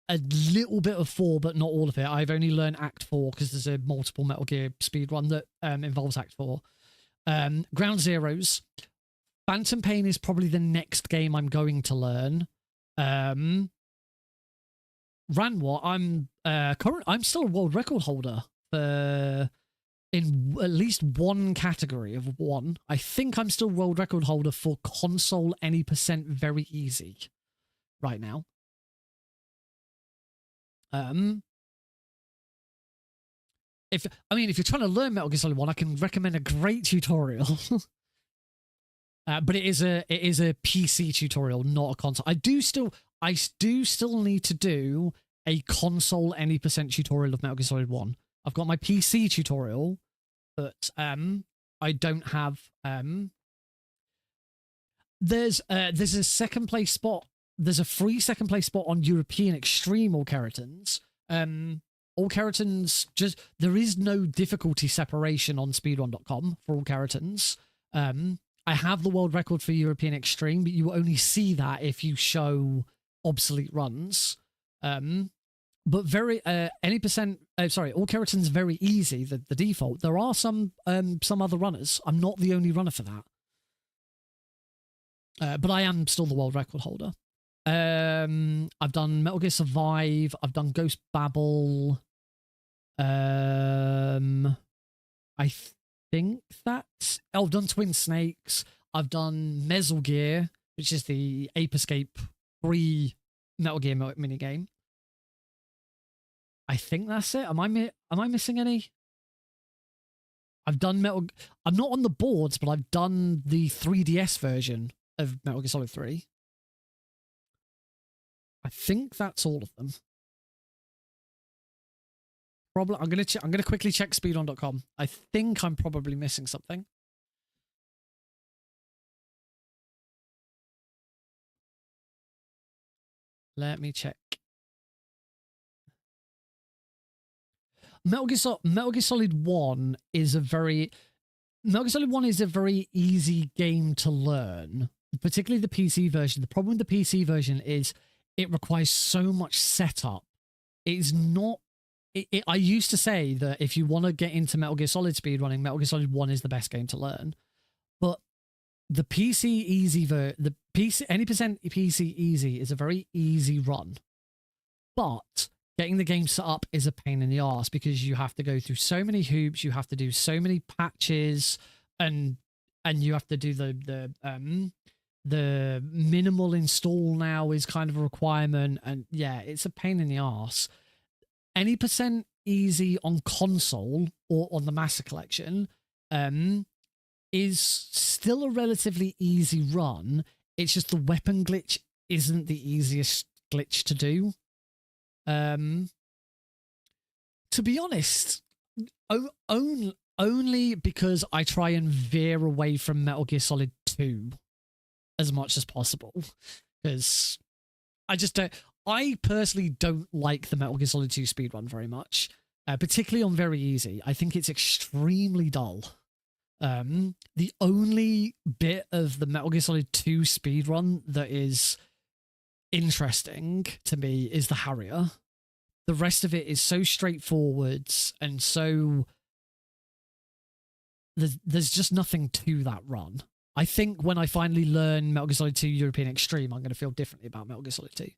a little bit of 4, but not all of it. I've only learned Act 4 because there's a multiple Metal Gear speedrun that involves Act 4. Ground Zeroes. Phantom Pain is probably the next game I'm going to learn. Ranwa, I'm still a world record holder in at least one category of one. I think I'm still world record holder for console any percent very easy right now. If you're trying to learn Metal Gear Solid 1, I can recommend a great tutorial. But it is a PC tutorial, not a console. I do still need to do a console any percent tutorial of Metal Gear Solid 1. I've got my PC tutorial, but I don't have. There's a second place spot. There's a free second place spot on European Extreme All Keratins. All Keratins, just there is no difficulty separation on speedrun.com for All Keratins. I have the world record for European Extreme, but you only see that if you show obsolete runs. But any percent, all Keratins very easy, the default. There are some other runners. I'm not the only runner for that. But I am still the world record holder. I've done Metal Gear Survive. I've done Ghost Babel. I think that's... I've done Twin Snakes. I've done Metal Gear, which is the Ape Escape free Metal Gear minigame. I think that's it. Am I missing any? I've done I'm not on the boards, but I've done the 3DS version of Metal Gear Solid 3. I think that's all of them. Probably, I'm gonna quickly check speedrun.com. I think I'm probably missing something. Let me check. Metal Gear Solid 1 is a very easy game to learn, particularly the PC version. The problem with the PC version is it requires so much setup. It's not. I used to say that if you want to get into Metal Gear Solid speedrunning, Metal Gear Solid 1 is the best game to learn. But the PC easy any percent PC easy is a very easy run. But getting the game set up is a pain in the arse because you have to go through so many hoops, you have to do so many patches, and you have to do the minimal install now is kind of a requirement, and yeah, it's a pain in the arse. Any percent easy on console or on the Master Collection is still a relatively easy run. It's just the weapon glitch isn't the easiest glitch to do. To be honest, only because I try and veer away from Metal Gear Solid 2 as much as possible, because I personally don't like the Metal Gear Solid 2 speedrun very much, particularly on very easy. I think it's extremely dull. The only bit of the Metal Gear Solid 2 speedrun that is interesting to me is the Harrier. The rest of it is so straightforward, and so there's just nothing to that run. I think when I finally learn Metal Gear Solid 2 European Extreme, I'm going to feel differently about Metal Gear Solid 2.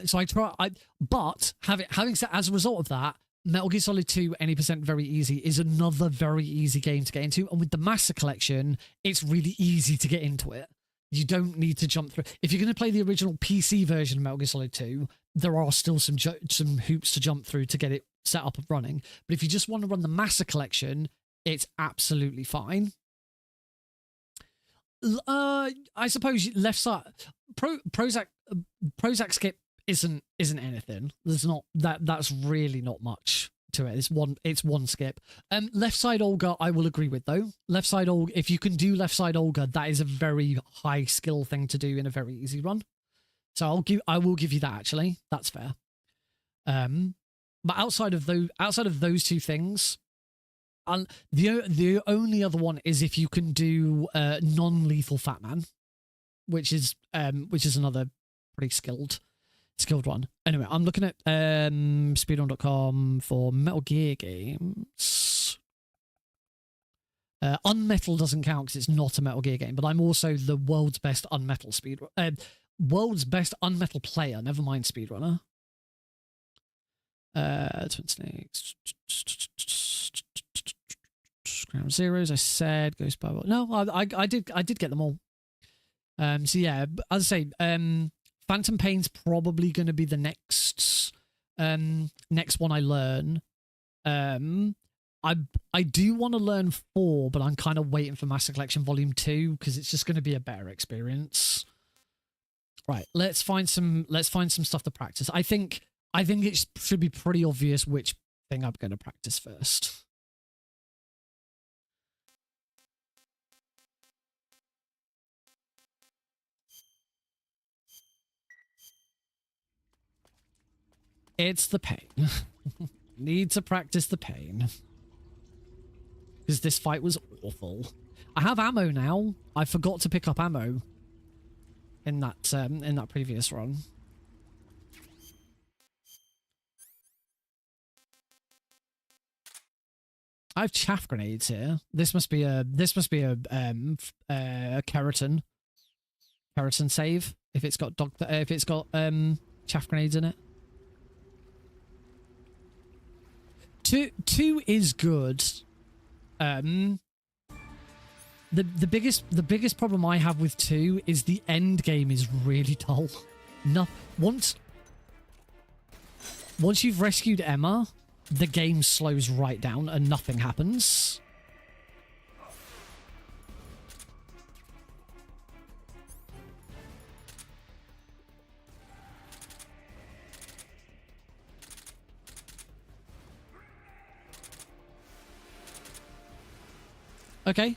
So but having said, as a result of that, Metal Gear Solid 2 Any Percent Very Easy is another very easy game to get into, and with the Master Collection, it's really easy to get into it. You don't need to jump through. If you're going to play the original PC version of Metal Gear Solid 2, there are still some hoops to jump through to get it set up and running. But if you just want to run the Master Collection, it's absolutely fine. I suppose left side Prozac skip isn't anything. There's not that's really not much to it. It's one skip. Left side Olga, I will agree with though. Left side Olga, if you can do left side Olga, that is a very high skill thing to do in a very easy run. So I will give you that actually. That's fair. But outside of those two things, the only other one is if you can do non-lethal Fat Man, which is another pretty skilled one. Anyway, I'm looking at speedrun.com for Metal Gear games. Unmetal doesn't count because it's not a Metal Gear game, but I'm also the world's best Unmetal player. Never mind speedrunner. Twin Snakes. Ground Zeroes, I said. Ghost Bible. No, I did get them all. So yeah, as I say, Phantom Pain's probably going to be the next one I learn. I do want to learn 4, but I'm kind of waiting for Master Collection Volume 2 because it's just going to be a better experience. Right, let's find some stuff to practice. I think it should be pretty obvious which thing I'm going to practice first. It's the pain. Need to practice the pain. Because this fight was awful. I have ammo now. I forgot to pick up ammo in that previous run. I have chaff grenades here. This must be a keratin save if it's got chaff grenades in it. 2 is good. the biggest problem I have with 2 is the end game is really dull. No, once you've rescued Emma, the game slows right down and nothing happens. Okay.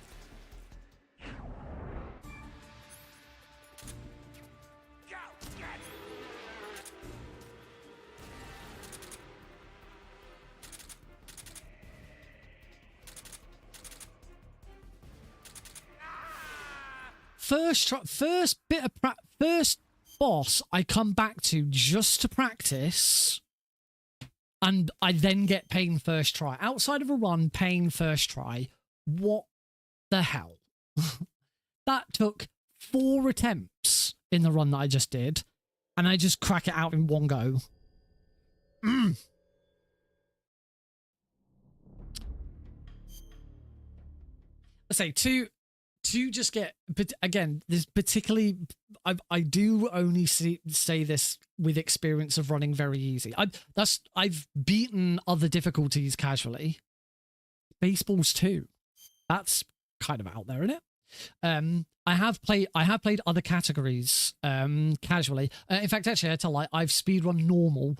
First boss I come back to just to practice, and I then get pain first try. Outside of a run, pain first try. What the hell? That took 4 attempts in the run that I just did, and I just crack it out in one go. I say two just get, but again, this particularly, I do only say this with experience of running very easy. I've beaten other difficulties casually. Baseballs 2, that's kind of out there, isn't it? I have played other categories casually. In fact, actually, I tell you, I've speedrun normal.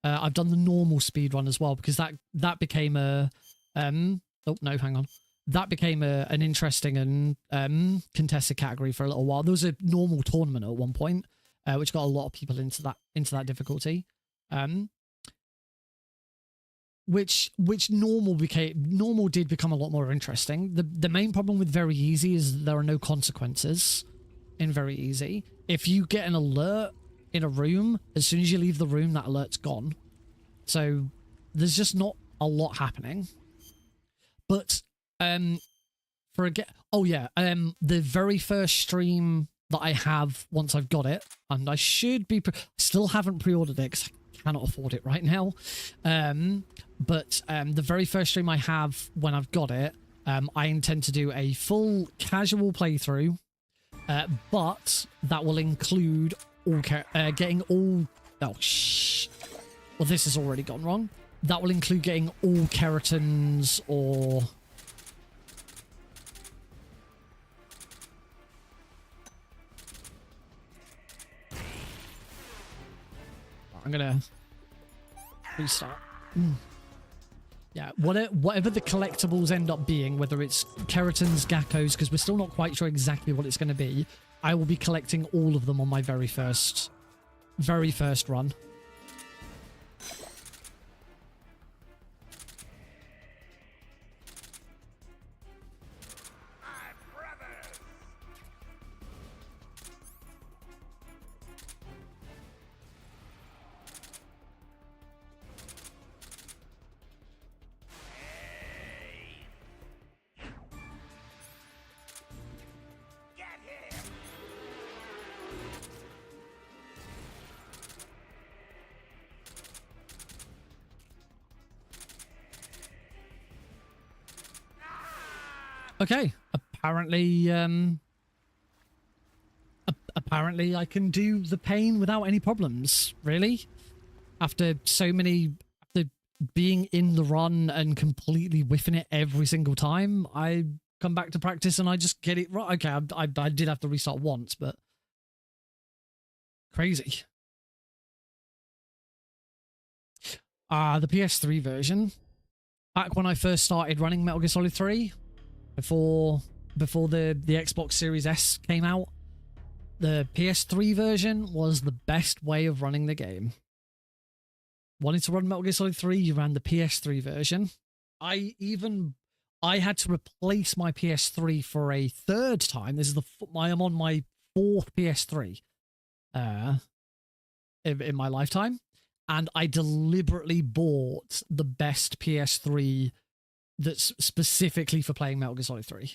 I've done the normal speedrun as well, because that became a oh no, hang on. That became an interesting and contested category for a little while. There was a normal tournament at one point, which got a lot of people into that difficulty. Which normal did become a lot more interesting. The main problem with very easy is there are no consequences in very easy. If you get an alert in a room, as soon as you leave the room, that alert's gone. So there's just not a lot happening. But the very first stream that I have once I've got it, and I should be still haven't pre-ordered it because I cannot afford it right now. But the very first stream I have when I've got it, I intend to do a full casual playthrough, but that will include all getting all. Oh shh! Well, this has already gone wrong. That will include getting all keratins or. I'm gonna restart. Yeah, whatever the collectibles end up being, whether it's keratins, geckos, because we're still not quite sure exactly what it's going to be, I will be collecting all of them on my very first run. Okay, apparently I can do the pain without any problems, really? After being in the run and completely whiffing it every single time, I come back to practice and I just get it right. Okay, I did have to restart once, but crazy. The PS3 version. Back when I first started running Metal Gear Solid 3, before the Xbox Series S came out, the PS3 version was the best way of running the game. Wanted to run Metal Gear Solid 3, you ran the PS3 version. I had to replace my PS3 for a third time. This is I am on my 4th PS3 in my lifetime, and I deliberately bought the best PS3 that's specifically for playing Metal Gear Solid 3,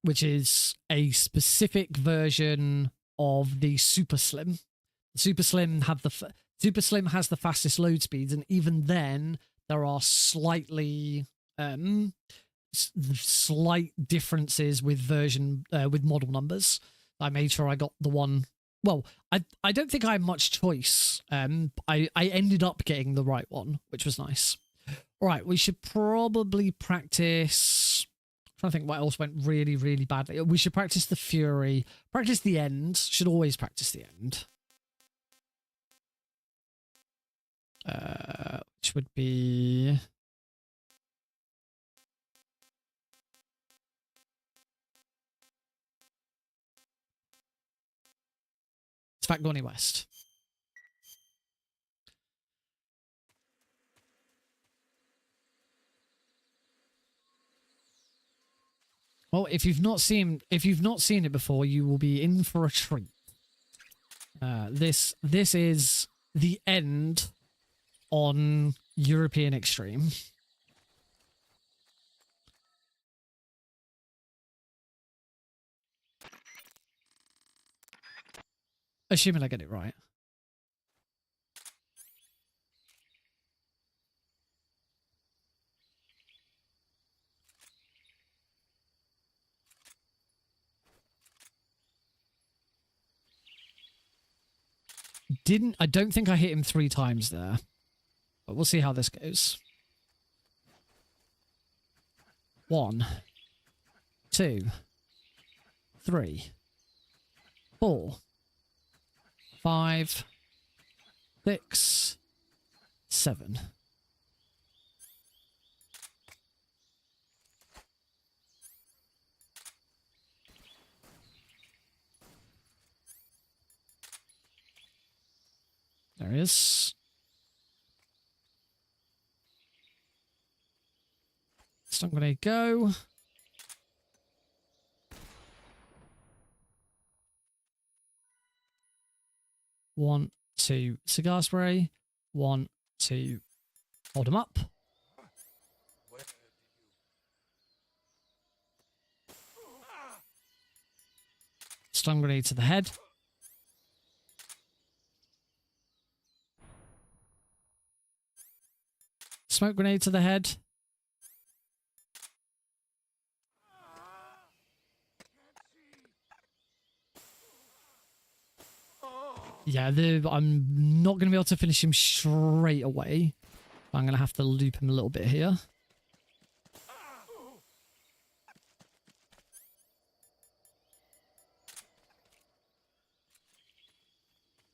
which is a specific version of the Super Slim. The Super Slim has the fastest load speeds, and even then there are slightly slight differences with with model numbers. I made sure I got the one. Well, I don't think I had much choice. I ended up getting the right one, which was nice. All right, we should probably practice. I'm trying to think what else went really, really badly. We should practice the Fury. Practice the end. Should always practice the end. Which would be... It's fact, Goni West. Well, if you've not seen it before, you will be in for a treat. This is the end on European Extreme. Assuming I get it right. I don't think I hit him 3 times there. But we'll see how this goes. 1, 2, 3, 4, 5, 6, 7. There he is. So I'm going to go. One, two, cigar spray. 1, 2, hold him up. Stun grenade to the head. Smoke grenade to the head. Yeah, I'm not going to be able to finish him straight away. I'm going to have to loop him a little bit here.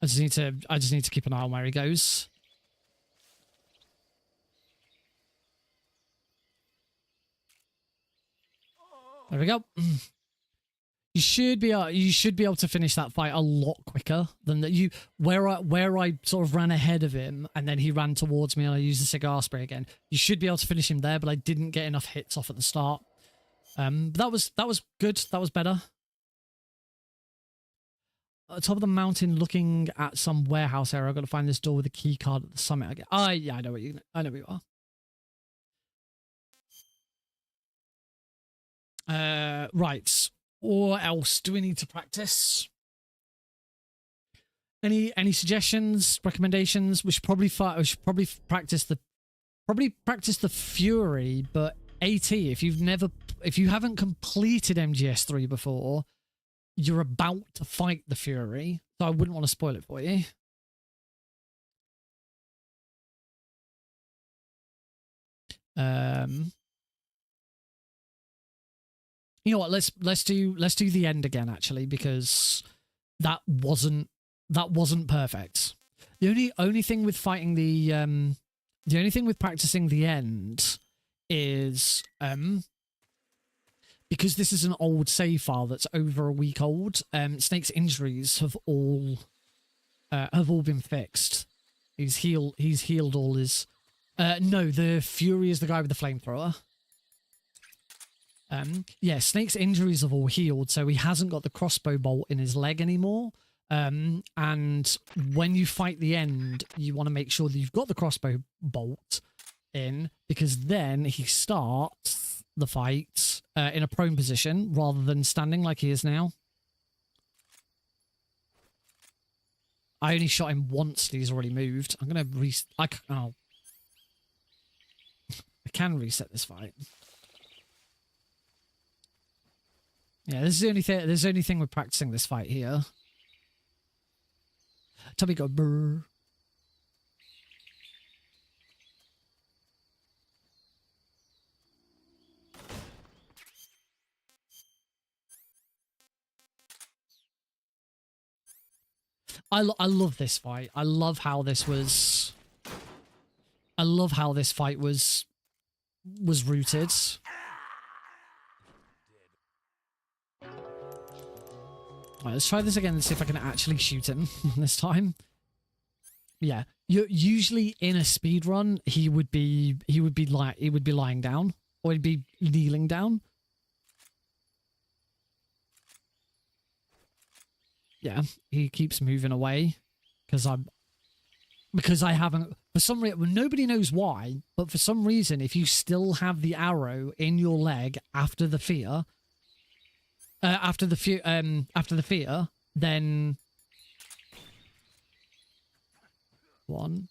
I just need to keep an eye on where he goes. There we go. You should be able to finish that fight a lot quicker than that. Where I sort of ran ahead of him and then he ran towards me and I used the cigar spray again. You should be able to finish him there, but I didn't get enough hits off at the start. But that was good. That was better. At the top of the mountain, looking at some warehouse area. I've got to find this door with a key card at the summit. Yeah, I know where you are. Right. What else do we need to practice? Any suggestions, recommendations? We should probably practice the Fury, but AT. If you haven't completed MGS3 before, you're about to fight the Fury, so I wouldn't want to spoil it for you. You know what? Let's do the end again, actually, because that wasn't perfect. The only thing with fighting the only thing with practicing the end is because this is an old save file that's over a week old. Snake's injuries have all been fixed. He's healed all his. No, the Fury is the guy with the flamethrower. Yeah, Snake's injuries have all healed, so he hasn't got the crossbow bolt in his leg anymore. And when you fight the end, you want to make sure that you've got the crossbow bolt in, because then he starts the fight in a prone position rather than standing like he is now. I only shot him once and he's already moved. I'm going to I can reset this fight. Yeah, this is the only thing. There's the only thing we're practicing this fight here. Tubby go brr. I love this fight. I love how this was. I love how this fight was rooted. Right, let's try this again and see if I can actually shoot him this time. Yeah, usually in a speed run, he would be lying down, or he'd be kneeling down. Yeah, he keeps moving away because I haven't, for some reason, nobody knows why, but for some reason, if you still have the arrow in your leg after the fear, then 1,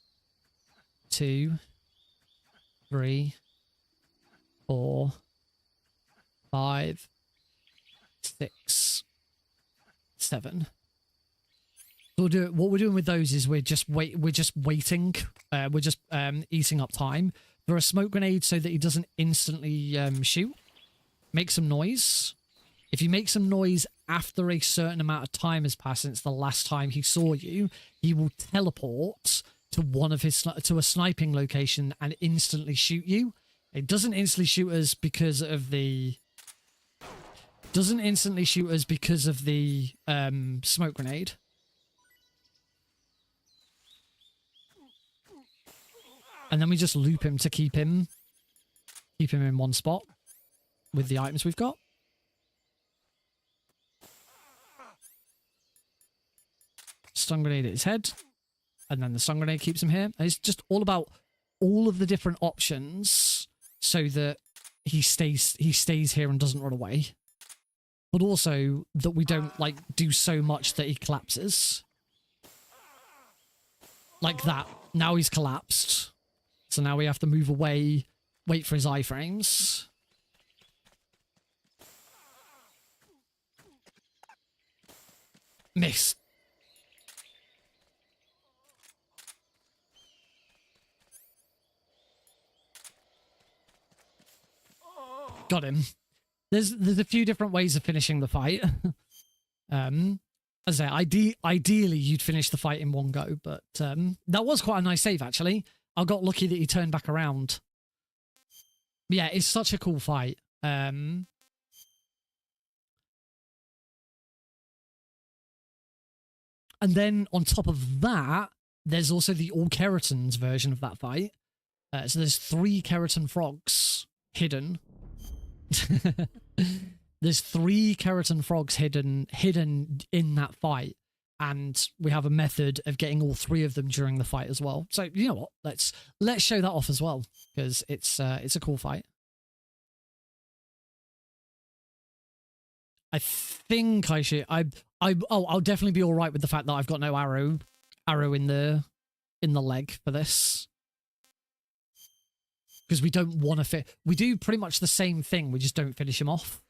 2, 3, 4, 5, 6, 7. What we're doing with those is we're just waiting. We're just eating up time for a smoke grenade so that he doesn't instantly shoot. Make some noise. If you make some noise after a certain amount of time has passed since the last time he saw you, he will teleport to a sniping location and instantly shoot you. It doesn't instantly shoot us because of the smoke grenade. And then we just loop him to keep him in one spot with the items we've got. Stun grenade at his head, and then the stun grenade keeps him here. And it's just all about all of the different options so that he stays here and doesn't run away, but also that we don't like do so much that he collapses like that. Now he's collapsed, so now we have to move away, wait for his iframes. Missed. Got him. There's a few different ways of finishing the fight. As I say, ideally you'd finish the fight in one go, but that was quite a nice save actually. I got lucky that he turned back around. But yeah, it's such a cool fight. And then on top of that, there's also the all keratins version of that fight. So there's 3 keratin frogs hidden. There's 3 keratin frogs hidden in that fight, and we have a method of getting all 3 of them during the fight as well. So you know what? Let's show that off as well, because it's a cool fight. I think I should. I'll definitely be all right with the fact that I've got no arrow in the leg for this. Because we don't want to we do pretty much the same thing, we just don't finish him off.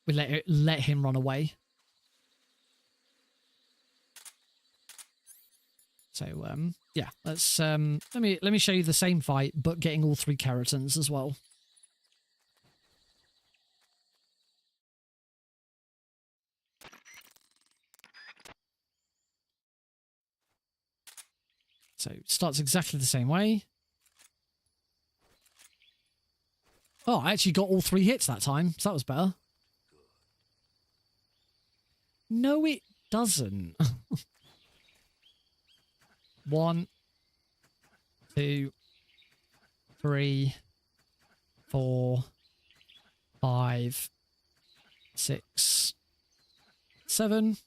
We let him run away. So yeah, let's let me show you the same fight, but getting all 3 keratins as well. So it starts exactly the same way. Oh, I actually got all 3 hits that time, so that was better. No, it doesn't. 1, 2, 3, 4, 5, 6, 7.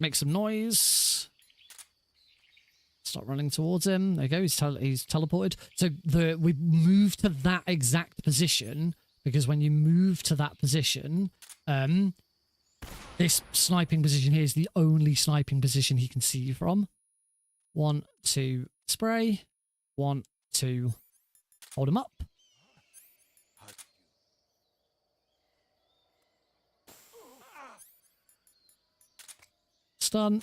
Make some noise. Start running towards him. There you go. He's teleported. So we move to that exact position because when you move to that position, This sniping position here is the only sniping position he can see you from. 1, 2, spray. 1, 2, hold him up. Stun.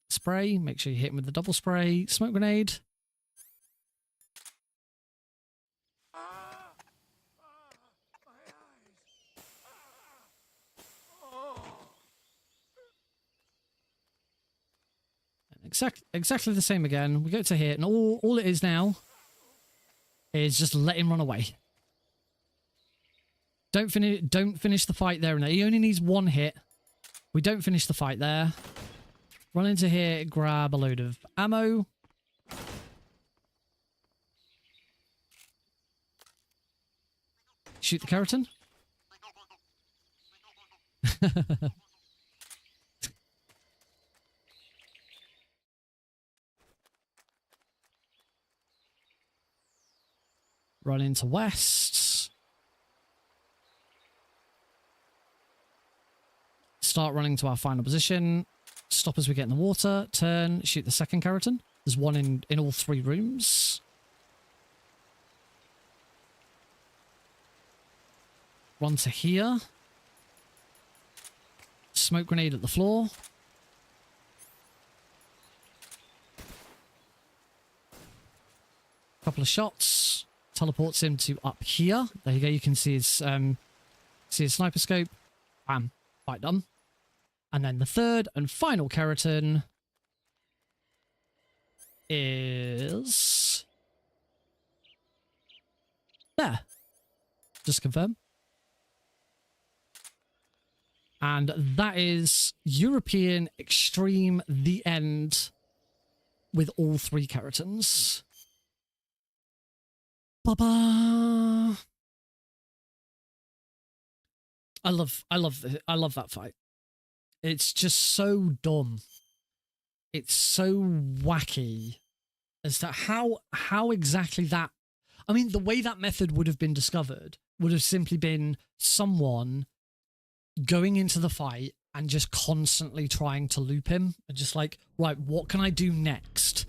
Spray. Make sure you hit him with the double spray. Smoke grenade. Exactly the same again. We go to hit, and all it is now is just let him run away. Don't finish the fight there and there. He only needs 1 hit. We don't finish the fight there. Run into here, grab a load of ammo. Shoot the keratin. Run into west. Start running to our final position. Stop as we get in the water. Turn. Shoot the second keratin. There's one in all 3 rooms. Run to here. Smoke grenade at the floor. Couple of shots. Teleports him to up here. There you go. You can see his sniper scope. Bam. Fight done. And then the third and final keratin is there. Just confirm. And that is European Extreme The End with all 3 keratins. Ba-ba! I love that fight. It's just so dumb. It's so wacky as to how exactly that. I mean, the way that method would have been discovered would have simply been someone going into the fight and just constantly trying to loop him and just like, right, what can I do next?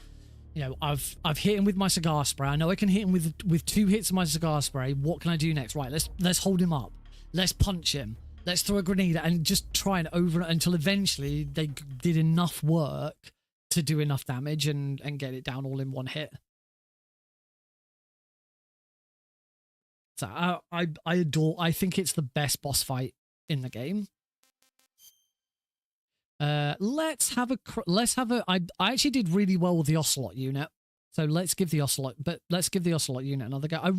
You know, I've hit him with my cigar spray. I know I can hit him with 2 hits of my cigar spray. What can I do next? Right, let's hold him up. Let's punch him. Let's throw a grenade and just try and over until eventually they did enough work to do enough damage and get it down all in 1 hit. So I adore. I think it's the best boss fight in the game. Let's have a. I actually did really well with the Ocelot unit, so let's give the Ocelot unit another go. I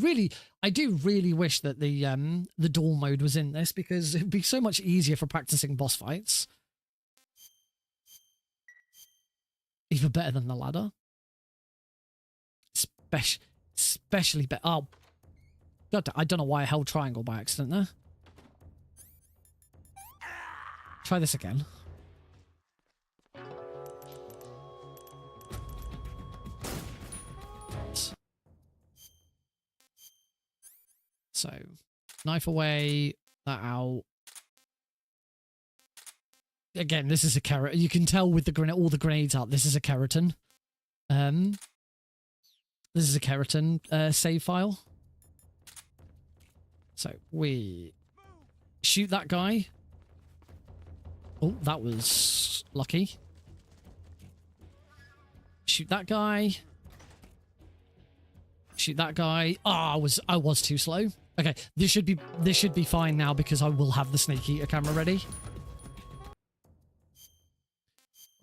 do really wish that the duel mode was in this because it'd be so much easier for practicing boss fights. Even better than the ladder. Especially better. Oh, God, I don't know why I held triangle by accident there. Try this again. So, knife away, that out. Again, this is a keratin. You can tell with the all the grenades out, this is a keratin. This is a keratin save file. So, we shoot that guy. Oh, that was lucky. Shoot that guy. Shoot that guy. Oh, I was too slow. Okay, this should be fine now because I will have the snake eater camera ready.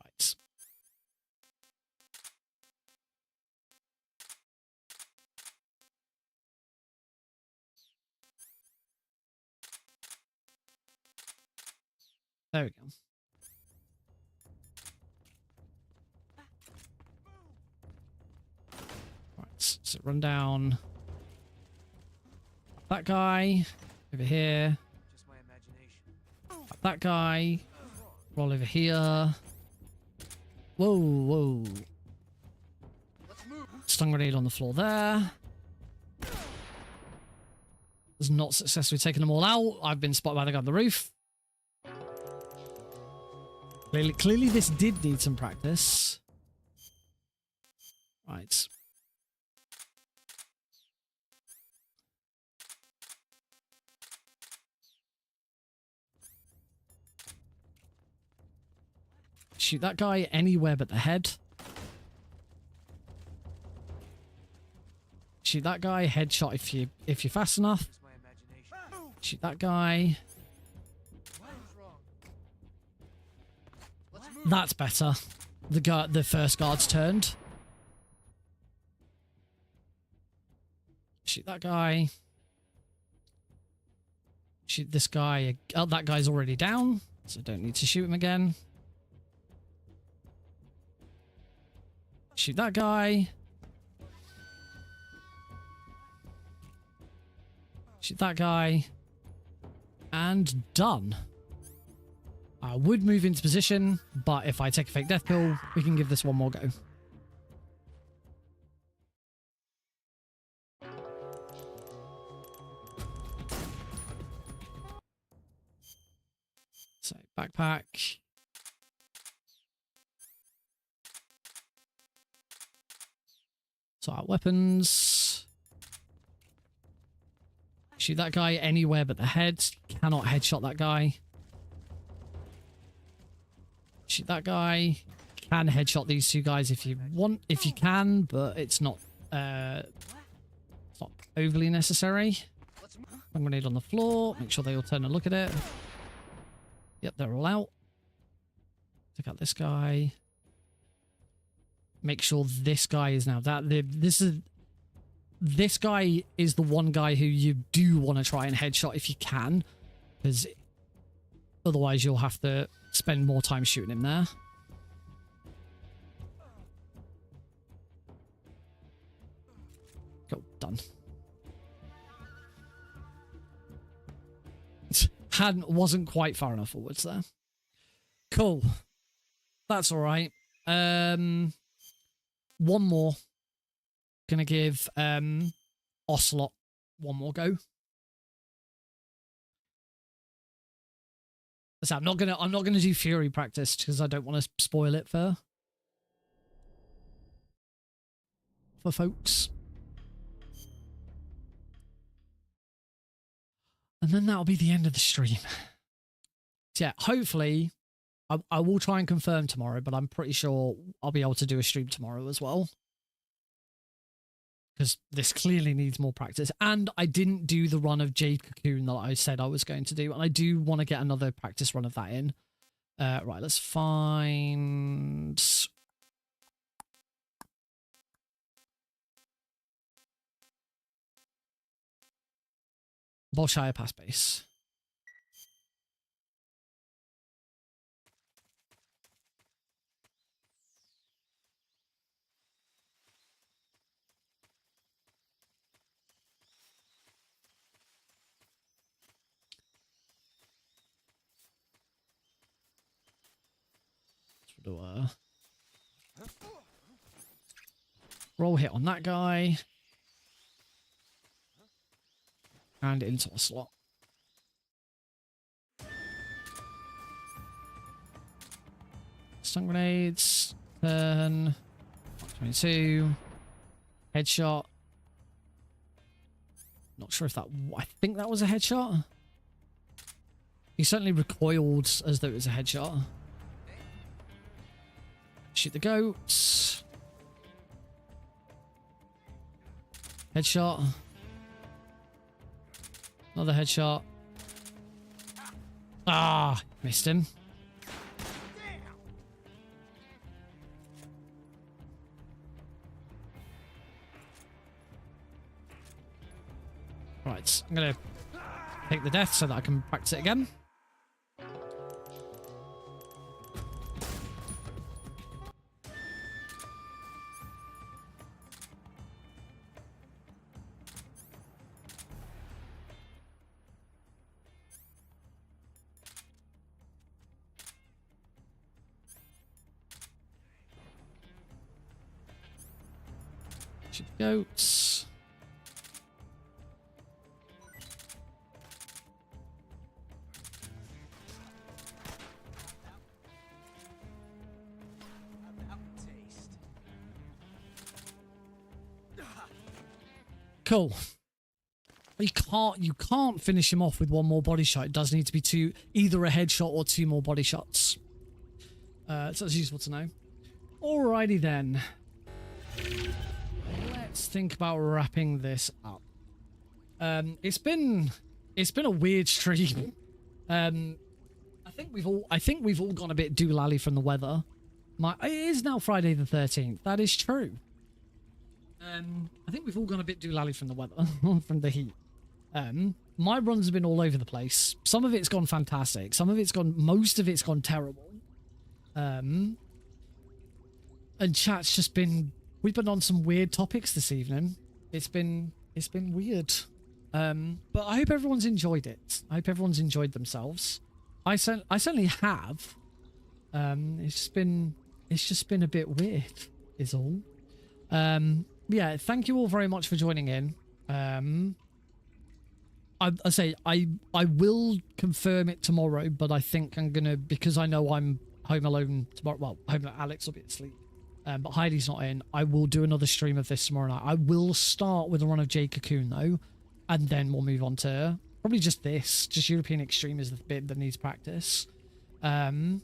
Right. There we go. Right, so run down. That guy over here. Just my imagination. That guy. Roll over here. Whoa, whoa. Stun grenade on the floor there. Has not successfully taken them all out. I've been spotted by the guy on the roof. Clearly this did need some practice. Right. Shoot that guy anywhere but the head. Shoot that guy, headshot if you're fast enough. Shoot that guy. That's better. The first guard's turned. Shoot that guy. Shoot this guy. Oh, that guy's already down, so don't need to shoot him again. Shoot that guy. Shoot that guy. And done. I would move into position, but if I take a fake death pill, we can give this one more go. So, backpack. So our weapons. Shoot that guy anywhere but the head. Cannot headshot that guy. Shoot that guy. Can headshot these two guys if you want, if you can, but it's not overly necessary. I'm grenade on the floor. Make sure they all turn and look at it. Yep, they're all out. Take out this guy. Make sure this guy is now that. This guy is the one guy who you do want to try and headshot if you can, because otherwise you'll have to spend more time shooting him there. Go, done. Wasn't quite far enough forwards there. Cool. That's all right. One more. Gonna give Ocelot one more go. So I'm not gonna do Fury practice because I don't want to spoil it for folks. And then that'll be the end of the stream. So yeah, hopefully I will try and confirm tomorrow, but I'm pretty sure I'll be able to do a stream tomorrow as well. Because this clearly needs more practice. And I didn't do the run of Jade Cocoon that I said I was going to do. And I do want to get another practice run of that in. Right, let's find... Bolshire Pass Base. Roll hit on that guy. And into a slot. Stun grenades. Turn. 22. Headshot. Not sure if that... I think that was a headshot. He certainly recoiled as though it was a headshot. Shoot the goats. Headshot. Another headshot. Ah, missed him. Right, I'm gonna take the death so that I can practice it again. Goats. Cool. You can't finish him off with one more body shot. It does need to be either a headshot or 2 more body shots. So that's useful to know. Alrighty then. Let's think about wrapping this up. It's been a weird stream. I think we've all gone a bit doolally from the weather. It is now Friday the 13th. That is true. I think we've all gone a bit doolally from the weather, from the heat. My runs have been all over the place. Some of it's gone fantastic. Most of it's gone terrible. And chat's just been, we've been on some weird topics this evening. It's been weird. But I hope everyone's enjoyed it. I hope everyone's enjoyed themselves. I certainly have. It's just been a bit weird, is all. Yeah, thank you all very much for joining in. I will confirm it tomorrow, but I think I'm gonna, because I know I'm home alone tomorrow. Well, Alex will be asleep, but Heidi's not in. I will do another stream of this tomorrow night. I will start with a run of Jade Cocoon though, and then we'll move on to probably just this. Just European Extreme is the bit that needs practice. Yeah.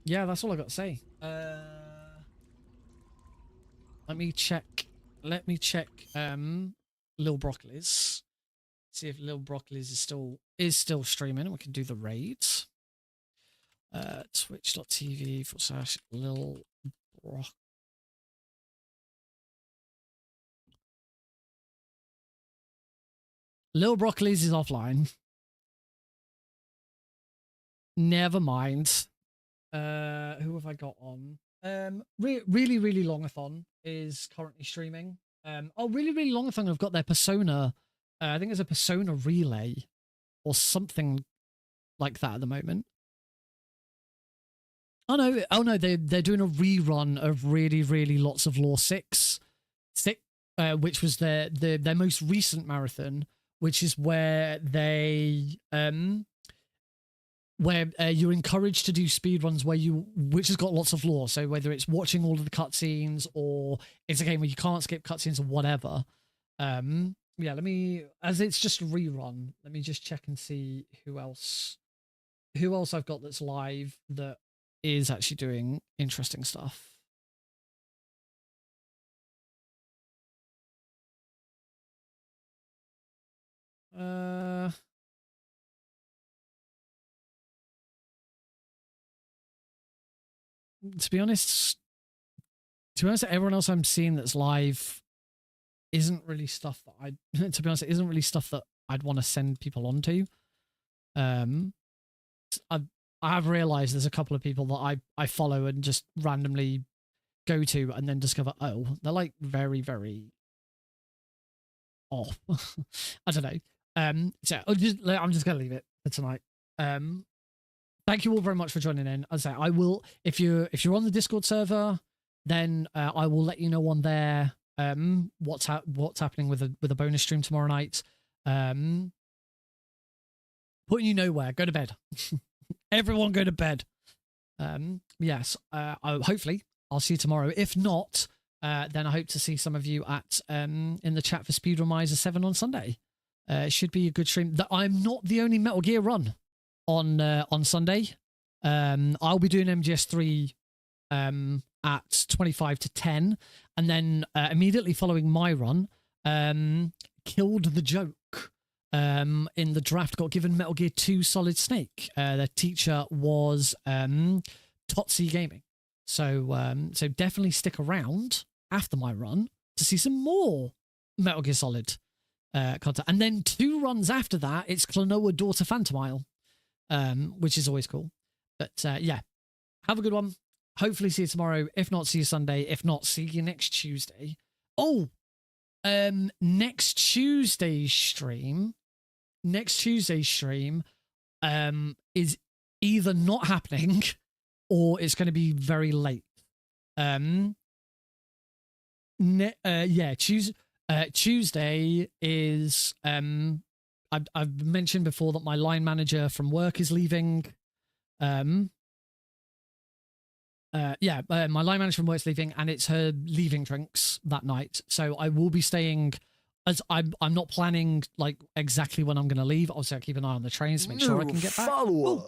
Yeah, that's all I got to say. Let me check. Lil Broccoli's. See if Lil Broccoli's is still streaming. We can do the raids. Twitch.tv/Lil Brock. Lil Broccoli's is offline. Never mind. Who have I got on? Really Longathon is currently streaming. Really Longathon have got their Persona. I think there's a Persona relay or something like that at the moment. Oh no, they're doing a rerun of really lots of Law 6, which was their most recent marathon, which is where they you're encouraged to do speedruns which has got lots of lore. So whether it's watching all of the cutscenes or it's a game where you can't skip cutscenes or whatever. Yeah, as it's just a rerun, let me just check and see who else I've got that's live that is actually doing interesting stuff. To be honest, everyone else I'm seeing that's live isn't really stuff that to be honest, it isn't really stuff that I'd want to send people onto. I have realized there's a couple of people that I follow and just randomly go to and then discover, oh, they're like very off. I don't know. So I'm just gonna leave it for tonight. Thank you all very much for joining in. As I say, I will, if you're on the Discord server, then I will let you know on there what's happening with a bonus stream tomorrow night. Putting you nowhere. Go to bed. Everyone go to bed. Yes. Hopefully I'll see you tomorrow. If not, then I hope to see some of you at in the chat for Speedromizer 7 on Sunday. It should be a good stream. I'm not the only Metal Gear run on Sunday. I'll be doing MGS3 at 25 to 10, and then immediately following my run, Killed the Joke in the draft got given Metal Gear 2 Solid Snake. Their teacher was Totsi Gaming. So definitely stick around after my run to see some more Metal Gear Solid content. And then 2 runs after that, it's Klonoa Daughter Phantomile, which is always cool. But yeah, have a good one. Hopefully see you tomorrow. If not, see you Sunday. If not, see you next Tuesday. Oh, next Tuesday's stream is either not happening or it's going to be very late. Yeah, Tuesday is I've mentioned before that my line manager from work is leaving. yeah, my line manager from work's leaving, and it's her leaving drinks that night. So I will be staying. As I'm not planning like exactly when I'm going to leave. Obviously, I keep an eye on the trains to make sure I can get back. Follower.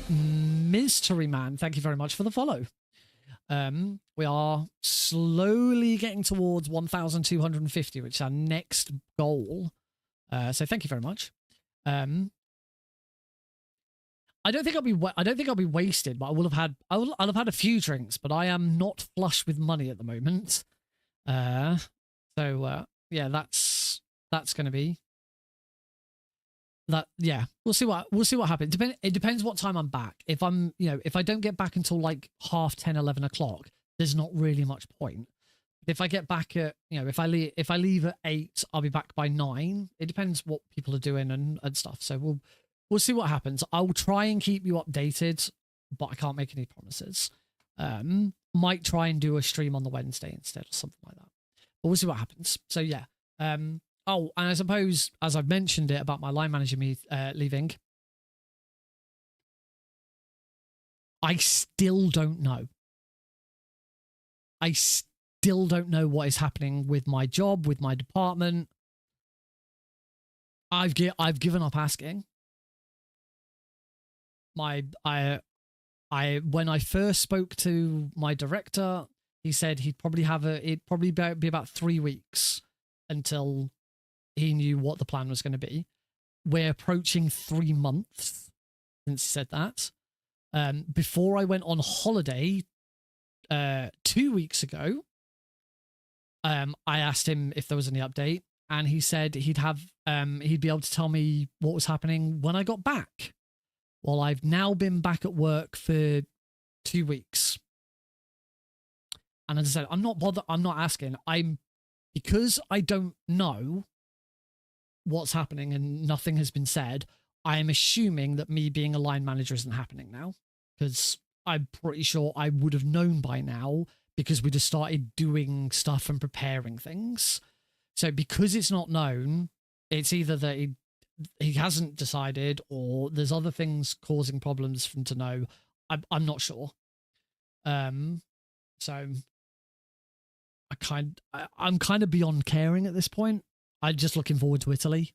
Mystery Man, thank you very much for the follow. We are slowly getting towards 1,250, which is our next goal. So thank you very much. I don't think I'll be wasted, but I'll have had a few drinks, but I am not flush with money at the moment. Yeah, that's going to be that. Yeah, we'll see what happens. It depends what time I'm back. If I don't get back until like 10:30, 11 o'clock, there's not really much point. If I get back at, if I leave at 8, I'll be back by 9. It depends what people are doing and stuff. So we'll see what happens. I'll try and keep you updated, but I can't make any promises. Might try and do a stream on the Wednesday instead or something like that. But we'll see what happens. So yeah. Oh, and I suppose, as I've mentioned it about my line manager leaving, I still don't know. I still don't know what is happening with my job, with my department. I've given up asking. When I first spoke to my director, he said it'd probably be about 3 weeks until he knew what the plan was going to be. We're approaching 3 months since he said that. Before I went on holiday 2 weeks ago, I asked him if there was any update, and he said he'd be able to tell me what was happening when I got back. Well, I've now been back at work for 2 weeks. And as I said, I'm not bothered. I'm not asking. Because I don't know what's happening and nothing has been said, I am assuming that me being a line manager isn't happening now. Because I'm pretty sure I would have known by now, because we'd have started doing stuff and preparing things. So because it's not known, it's either that he hasn't decided, or there's other things causing problems for him to know. I'm not sure. So I'm kind of beyond caring at this point. I'm just looking forward to Italy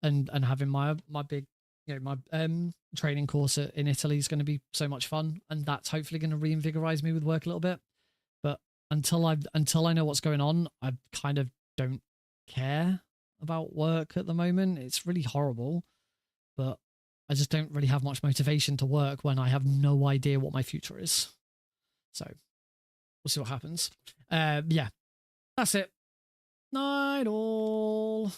and having my big, my training course in Italy is going to be so much fun, and that's hopefully going to reinvigorize me with work a little bit. But until I know what's going on, I kind of don't care about work at the moment. It's really horrible, but I just don't really have much motivation to work when I have no idea what my future is. So we'll see what happens. Yeah, that's it. Night all.